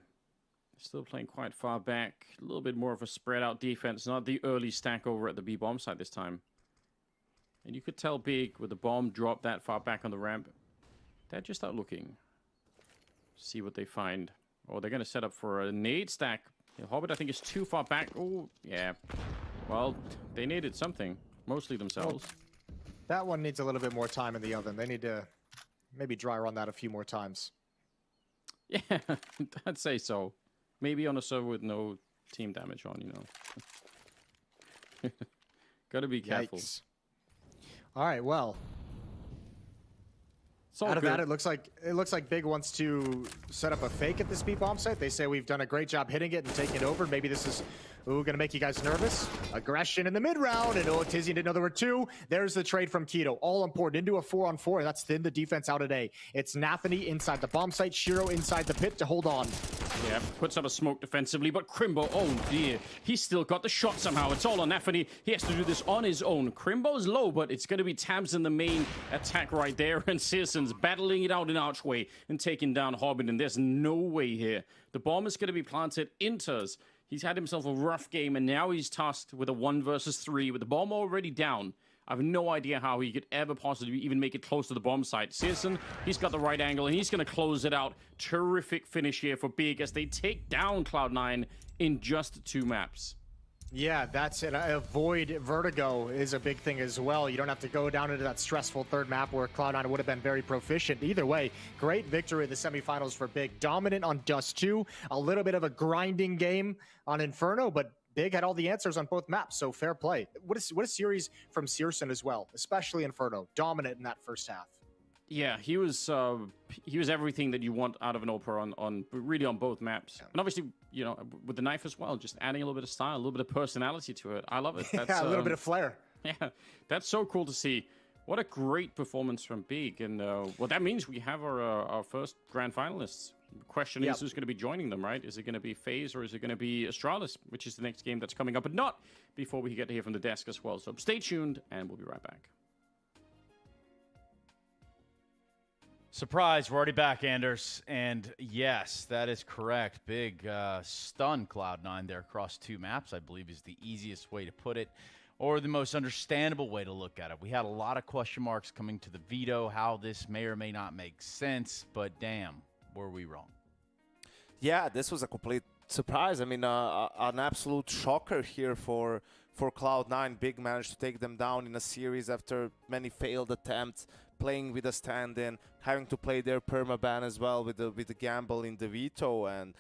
Still playing quite far back. A little bit more of a spread-out defense. Not the early stack over at the B bomb site this time. And you could tell Big, with the bomb dropped that far back on the ramp, they're just out looking. See what they find. Oh, they're going to set up for a nade stack. Hobbit, I think, is too far back. Oh, yeah. Well, they needed something. Mostly themselves. Well, that one needs a little bit more time in the oven. They need to maybe dry run that a few more times. Yeah, I'd say so. Maybe on a server with no team damage on, you know. Gotta be careful. Yikes. All right, well. Out of that, it looks like Big wants to set up a fake at this B bomb site. They say we've done a great job hitting it and taking it over. Maybe this is gonna make you guys nervous. Aggression in the mid round, and Tizian didn't know there were two. There's the trade from Keto, all important into a 4-on-4. That's thinned the defense out today. It's Nathany inside the bomb site, Shiro inside the pit to hold on. Yeah, puts up a smoke defensively, but Crimbo, oh dear, he's still got the shot somehow. It's all on Nathany. He has to do this on his own. Crimbo's low, but it's going to be Tabs in the main attack right there, and Searson's battling it out in Archway and taking down Hobbit, and there's no way here. The bomb is going to be planted. Inters, he's had himself a rough game, and now he's tasked with a 1 versus 3 with the bomb already down. I have no idea how he could ever possibly even make it close to the bomb site. Searson, he's got the right angle, and he's going to close it out. Terrific finish here for Big as they take down Cloud9 in just 2 maps. Yeah, that's it. Avoid vertigo is a big thing as well. You don't have to go down into that stressful third map where Cloud9 would have been very proficient. Either way, great victory in the semifinals for Big. Dominant on Dust 2. A little bit of a grinding game on Inferno, but Big had all the answers on both maps, so fair play. What a series from Searson as well, especially Inferno. Dominant in that first half. Yeah, he was everything that you want out of an Opera on really on both maps. Yeah. And obviously, you know, with the knife as well, just adding a little bit of style, a little bit of personality to it. I love it. That's, yeah, a little bit of flair. Yeah, that's so cool to see. What a great performance from Big. And well, that means we have our first grand finalists. The question is who's going to be joining them, right? Is it going to be FaZe or is it going to be Astralis, which is the next game that's coming up, but not before we get to hear from the desk as well. So stay tuned, and we'll be right back. Surprise, we're already back, Anders. And yes, that is correct. Big stun Cloud9 there across 2 maps, I believe is the easiest way to put it, or the most understandable way to look at it. We had a lot of question marks coming to the veto, how this may or may not make sense, but damn, were we wrong? Yeah, this was a complete surprise. I mean, an absolute shocker here for Cloud9. Big managed to take them down in a series after many failed attempts, playing with a stand-in, having to play their permaban as well with the gamble in the veto, and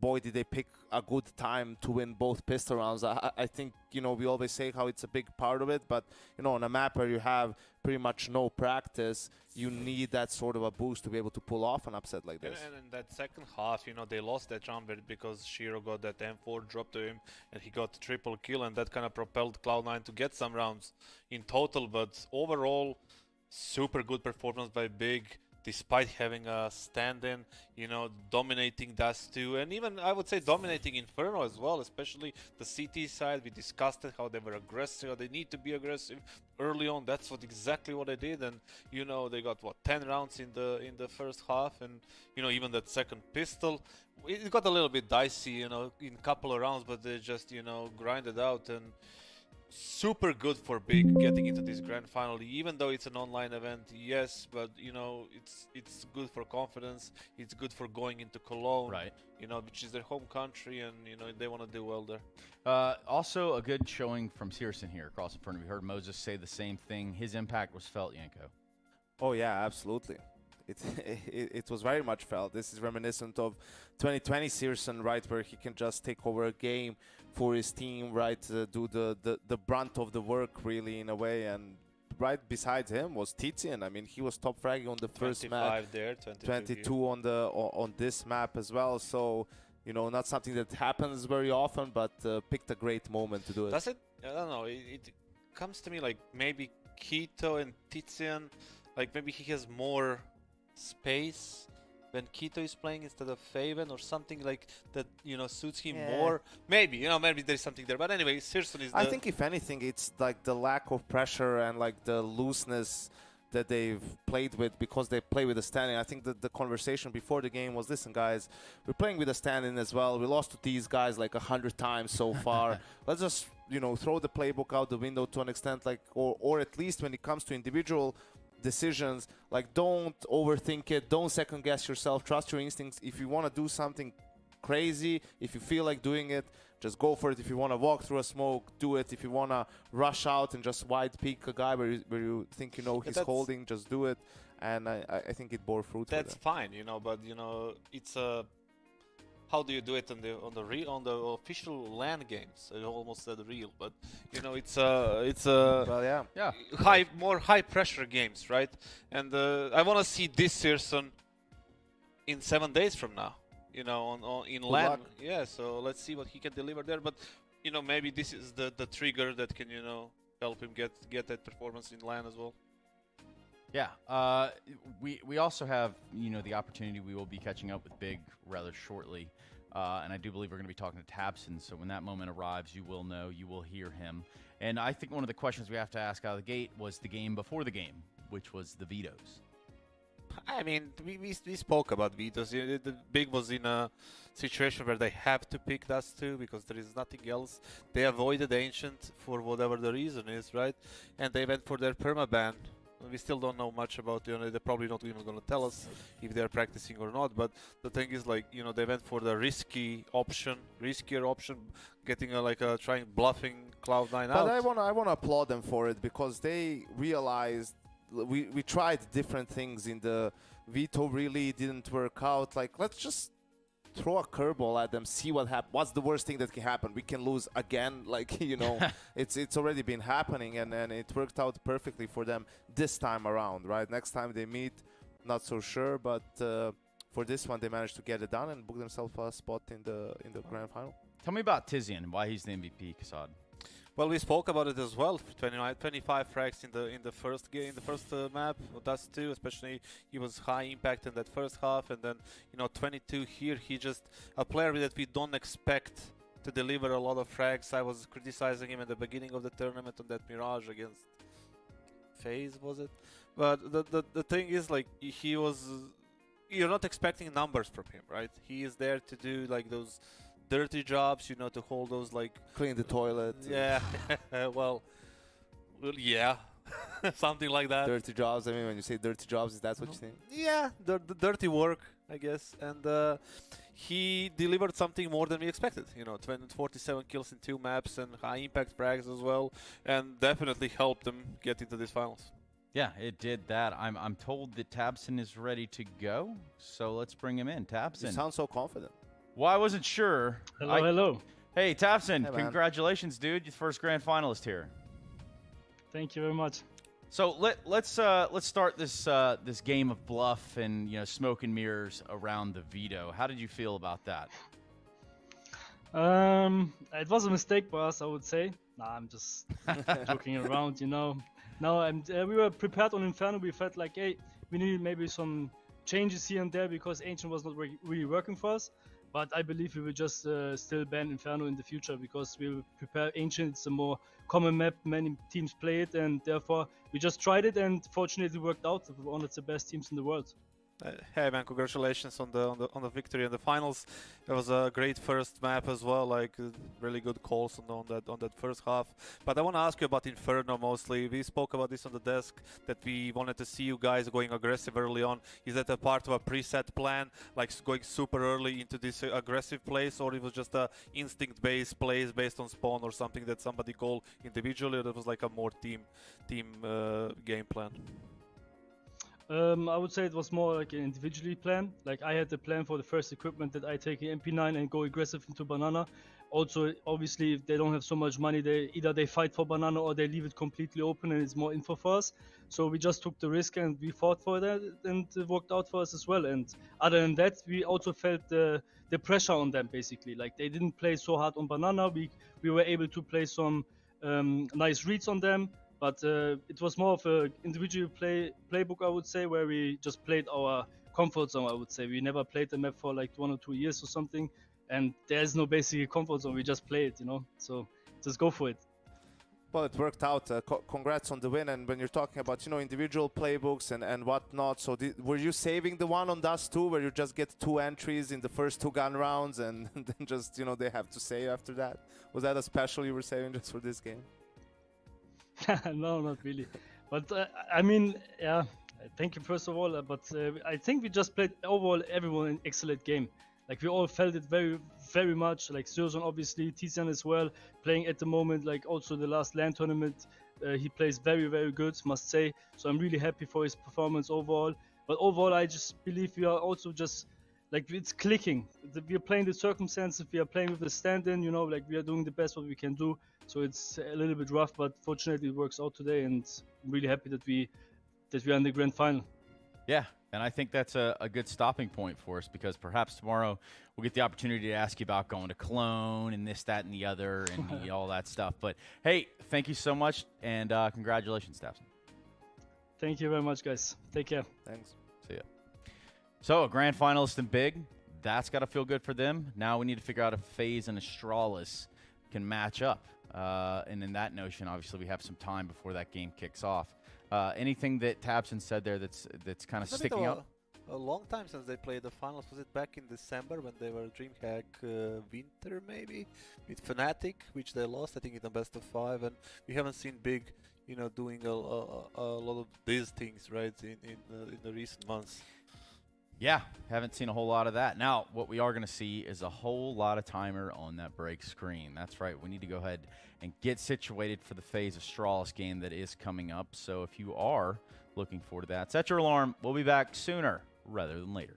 boy, did they pick a good time to win both pistol rounds. I think, you know, we always say how it's a big part of it, but, you know, on a map where you have pretty much no practice, you need that sort of a boost to be able to pull off an upset like this. And in that second half, you know, they lost that round because Shiro got that M4 drop to him, and he got a triple kill, and that kind of propelled Cloud9 to get some rounds in total. But overall, super good performance by Big, despite having a stand-in, you know, dominating Dust 2, and even, I would say, dominating Inferno as well, especially the CT side. We discussed it, how they were aggressive, how they need to be aggressive early on. That's exactly what they did, and, you know, they got, what, 10 rounds in the first half, and, you know, even that second pistol, it got a little bit dicey, you know, in a couple of rounds, but they just, you know, grinded out, and super good for Big getting into this grand final, even though it's an online event. Yes, but you know, it's good for confidence. It's good for going into Cologne, right? You know, which is their home country, and you know they want to do well there. Also, a good showing from Searson here across in front of you. Heard Moses say the same thing. His impact was felt, Yanko. Oh yeah, absolutely. It was very much felt. This is reminiscent of 2020 Searson, right, where he can just take over a game for his team, right, do the brunt of the work, really, in a way. And right beside him was Tizian. I mean, he was top fragging on the first map. 25 there, 22 on this map as well. So, you know, not something that happens very often, but picked a great moment to do it. Does it? I don't know. It comes to me like maybe Keto and Tizian, like maybe he has more space when Keto is playing instead of Faven, or something like that, you know, suits him more. Maybe, you know, maybe there's something there. But anyway, Searson is I think if anything, it's like the lack of pressure and like the looseness that they've played with, because they play with a standing. I think that the conversation before the game was, listen guys, we're playing with a standing as well. We lost to these guys like 100 times so far. Let's just, you know, throw the playbook out the window to an extent, like, or at least when it comes to individual decisions, like, don't overthink it, don't second guess yourself, trust your instincts. If you want to do something crazy, if you feel like doing it, just go for it. If you want to walk through a smoke, do it. If you want to rush out and just wide peek a guy where you think you know he's holding, just do it. And I think it bore fruit. That's fine, you know, but you know, it's a how do you do it on the official LAN games? I almost said real, but you know, it's well, yeah, more high pressure games, right? And I want to see this Searson in 7 days from now, you know, in LAN. luck. Yeah, so let's see what he can deliver there. But you know, maybe this is the trigger that can, you know, help him get that performance in LAN as well. Yeah, we also have, you know, the opportunity. We will be catching up with Big rather shortly, and I do believe we're going to be talking to Tabson. So when that moment arrives, you will know, you will hear him. And I think one of the questions we have to ask out of the gate was the game before the game, which was the vetoes. I mean, we spoke about vetoes. The Big was in a situation where they have to pick Dust2 because there is nothing else. They avoided Ancient for whatever the reason is, right? And they went for their permaban. We still don't know much about, you know, they're probably not even going to tell us if they're practicing or not. But the thing is, like, you know, they went for the riskier option, getting trying bluffing Cloud9 out. But I want to applaud them for it because they realized we tried different things in the veto, really didn't work out. Like, let's just throw a curveball at them, see what happens. What's the worst thing that can happen? We can lose again. Like, you know, it's already been happening, and it worked out perfectly for them this time around, right? Next time they meet, not so sure, but for this one they managed to get it done and book themselves a spot in the grand final. Tell me about Tizian and why he's the MVP, Kasad. Well, we spoke about it as well. 25 frags in the first game, the first map. Dust2, especially, he was high impact in that first half, and then, you know, 22 here. He just a player that we don't expect to deliver a lot of frags. I was criticizing him at the beginning of the tournament on that Mirage against FaZe, was it? But the thing is, like, you're not expecting numbers from him, right? He is there to do like those dirty jobs, you know, to hold those, like, clean the toilet. Yeah. well, yeah. Something like that. Dirty jobs. I mean, when you say dirty jobs, is that what you think? Yeah, the dirty work, I guess. And he delivered something more than we expected. You know, 47 kills in 2 maps and high impact frags as well, and definitely helped them get into these finals. Yeah, it did that. I'm told that Tabson is ready to go, so let's bring him in. Tabson. You sound so confident. Well, I wasn't sure. Hello. Hey, Tabson, Hey, congratulations, dude. You're the first grand finalist here. Thank you very much. So let's start this game of bluff and, you know, smoke and mirrors around the veto. How did you feel about that? It was a mistake by us, I would say. Nah, I'm just joking around, you know. No, we were prepared on Inferno. We felt like, hey, we needed maybe some changes here and there because Ancient was not really working for us. But I believe we will just still ban Inferno in the future because we will prepare Ancient. It's a more common map, many teams play it, and therefore we just tried it, and fortunately it worked out. We're one of the best teams in the world. Hey man, congratulations on the victory in the finals. It was a great first map as well, like really good calls on that first half. But I want to ask you about Inferno mostly. We spoke about this on the desk that we wanted to see you guys going aggressive early on. Is that a part of a preset plan, like going super early into this aggressive place, or it was just a instinct-based plays based on spawn or something that somebody called individually, or that was like a more team game plan? I would say it was more like an individually plan. Like I had the plan for the first equipment that I take an MP9 and go aggressive into Banana. Also, obviously, if they don't have so much money, either they fight for Banana or they leave it completely open and it's more info for us. So we just took the risk and we fought for that, and it worked out for us as well. And other than that, we also felt the pressure on them basically. Like they didn't play so hard on Banana. We were able to play some nice reads on them. But it was more of an individual playbook, I would say, where we just played our comfort zone, I would say. We never played the map for like 1 or 2 years or something. And there's no basic comfort zone. We just play it, you know. So just go for it. Well, it worked out. Congrats on the win. And when you're talking about, you know, individual playbooks and whatnot, so were you saving the one on Dust2 where you just get 2 entries in the first 2 gun rounds and then just, you know, they have to save after that? Was that a special you were saving just for this game? No, not really. But I mean, yeah, thank you first of all. But I think we just played overall everyone an excellent game. like we all felt it very, very much. Like Surzon, obviously, Tizian as well, playing at the moment. Like also the last LAN tournament, he plays very, very good, must say. So I'm really happy for his performance overall. But overall, I just believe we are also just like it's clicking. We are playing the circumstances. We are playing with the stand-in. You know, like we are doing the best what we can do. So it's a little bit rough, but fortunately it works out today, and I'm really happy that we are in the grand final. Yeah, and I think that's a good stopping point for us, because perhaps tomorrow we'll get the opportunity to ask you about going to Cologne and this, that, and the other, and all that stuff. But hey, thank you so much, and congratulations, Tabson. Thank you very much, guys. Take care. Thanks. See ya. So, a grand finalist in Big, that's got to feel good for them. Now we need to figure out if FaZe and Astralis can match up. And in that notion, obviously, we have some time before that game kicks off. Anything that Tabson said there that's kind of sticking out? A long time since they played the finals. Was it back in December when they were DreamHack Winter, maybe? With Fnatic, which they lost, I think, in the best of 5. And we haven't seen Big, you know, doing a lot of these things, right, in the recent months. Yeah, haven't seen a whole lot of that. Now, what we are going to see is a whole lot of timer on that break screen. That's right. We need to go ahead and get situated for the FaZe Astralis game that is coming up. So if you are looking forward to that, set your alarm. We'll be back sooner rather than later.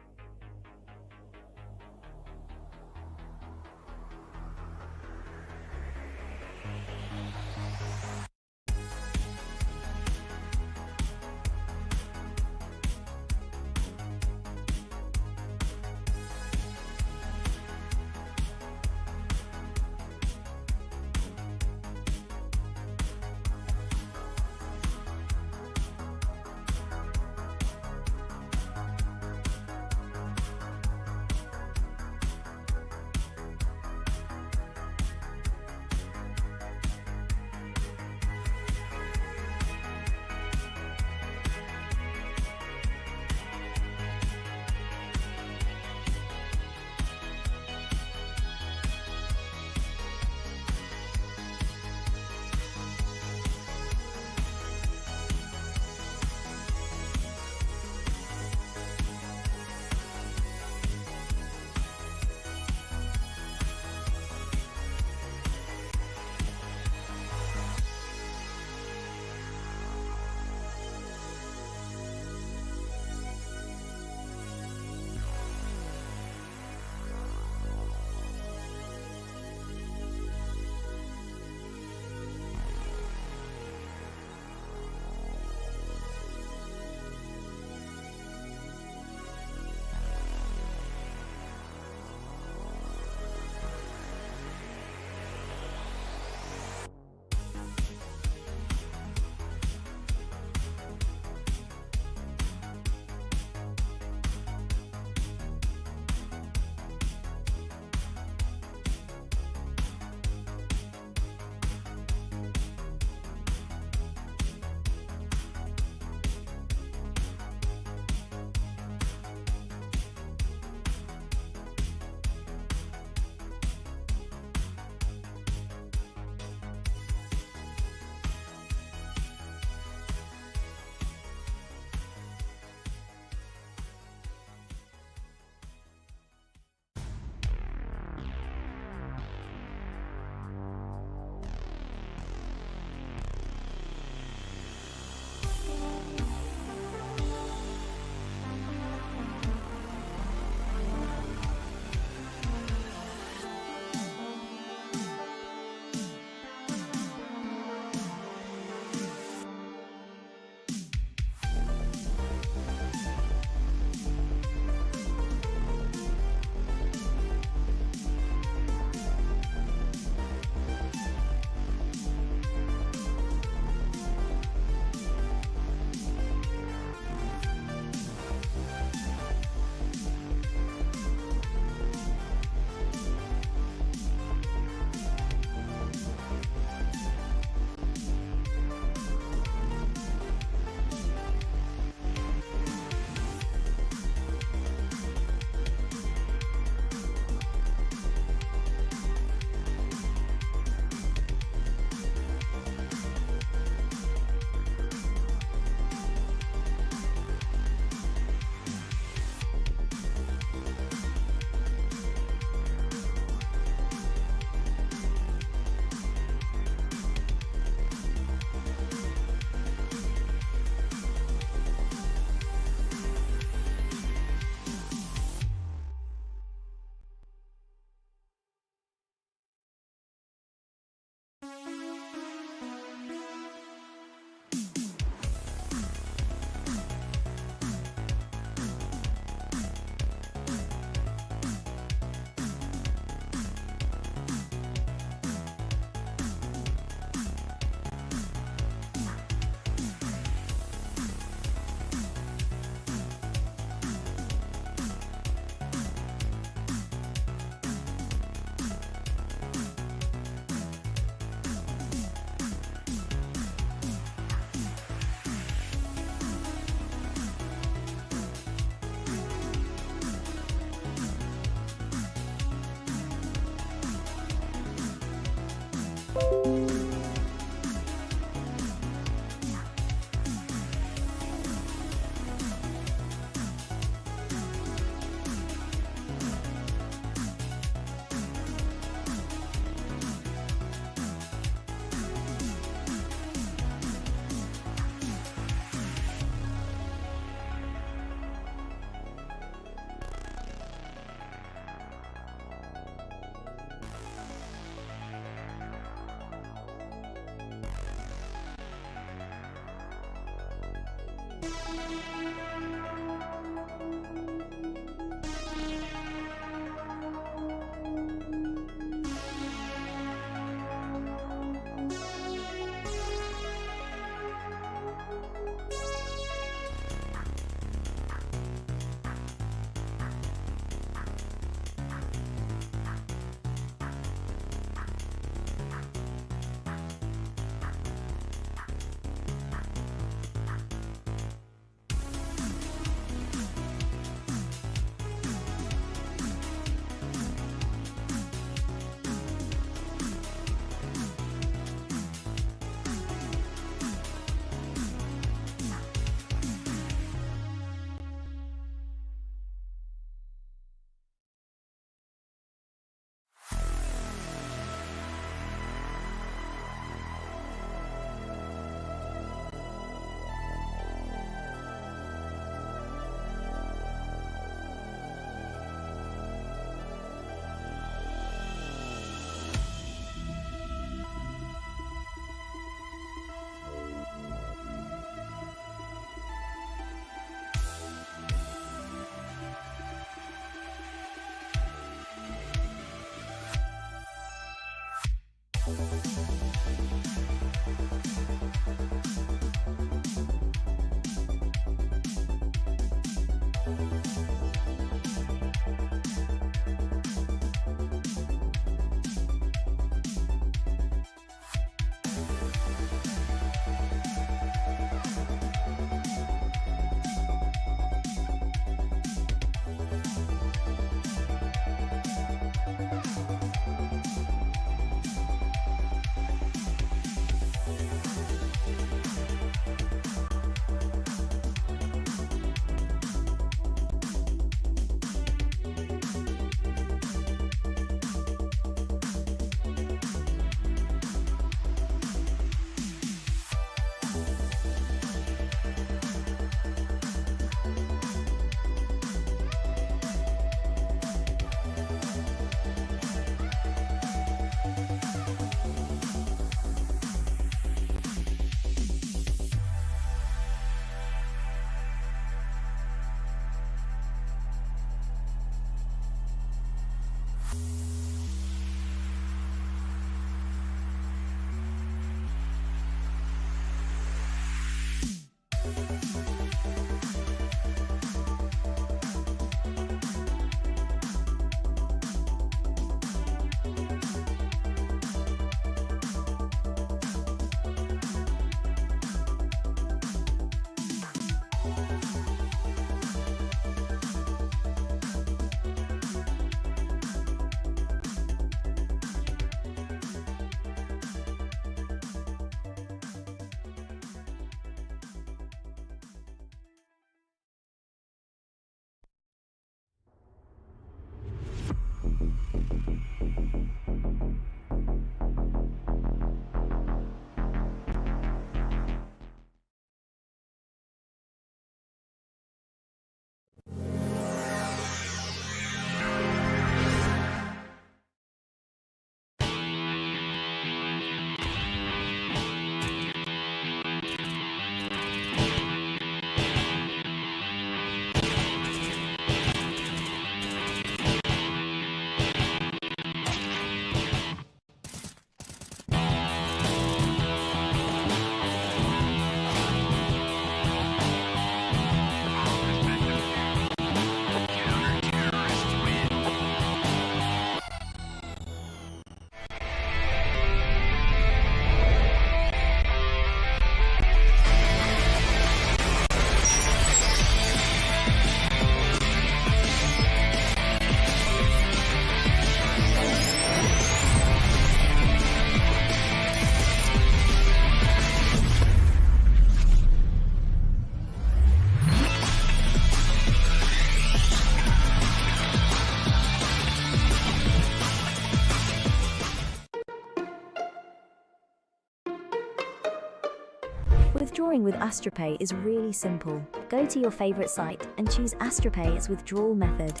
Withdrawing with Astropay is really simple. Go to your favorite site and choose Astropay as withdrawal method.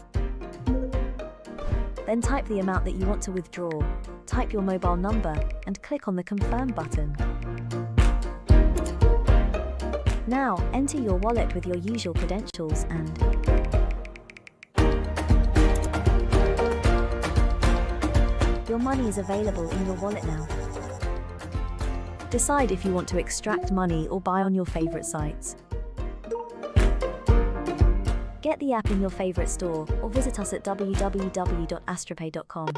Then type the amount that you want to withdraw, type your mobile number, and click on the Confirm button. Now, enter your wallet with your usual credentials and your money is available in your wallet now. Decide if you want to extract money or buy on your favorite sites. Get the app in your favorite store or visit us at www.astropay.com.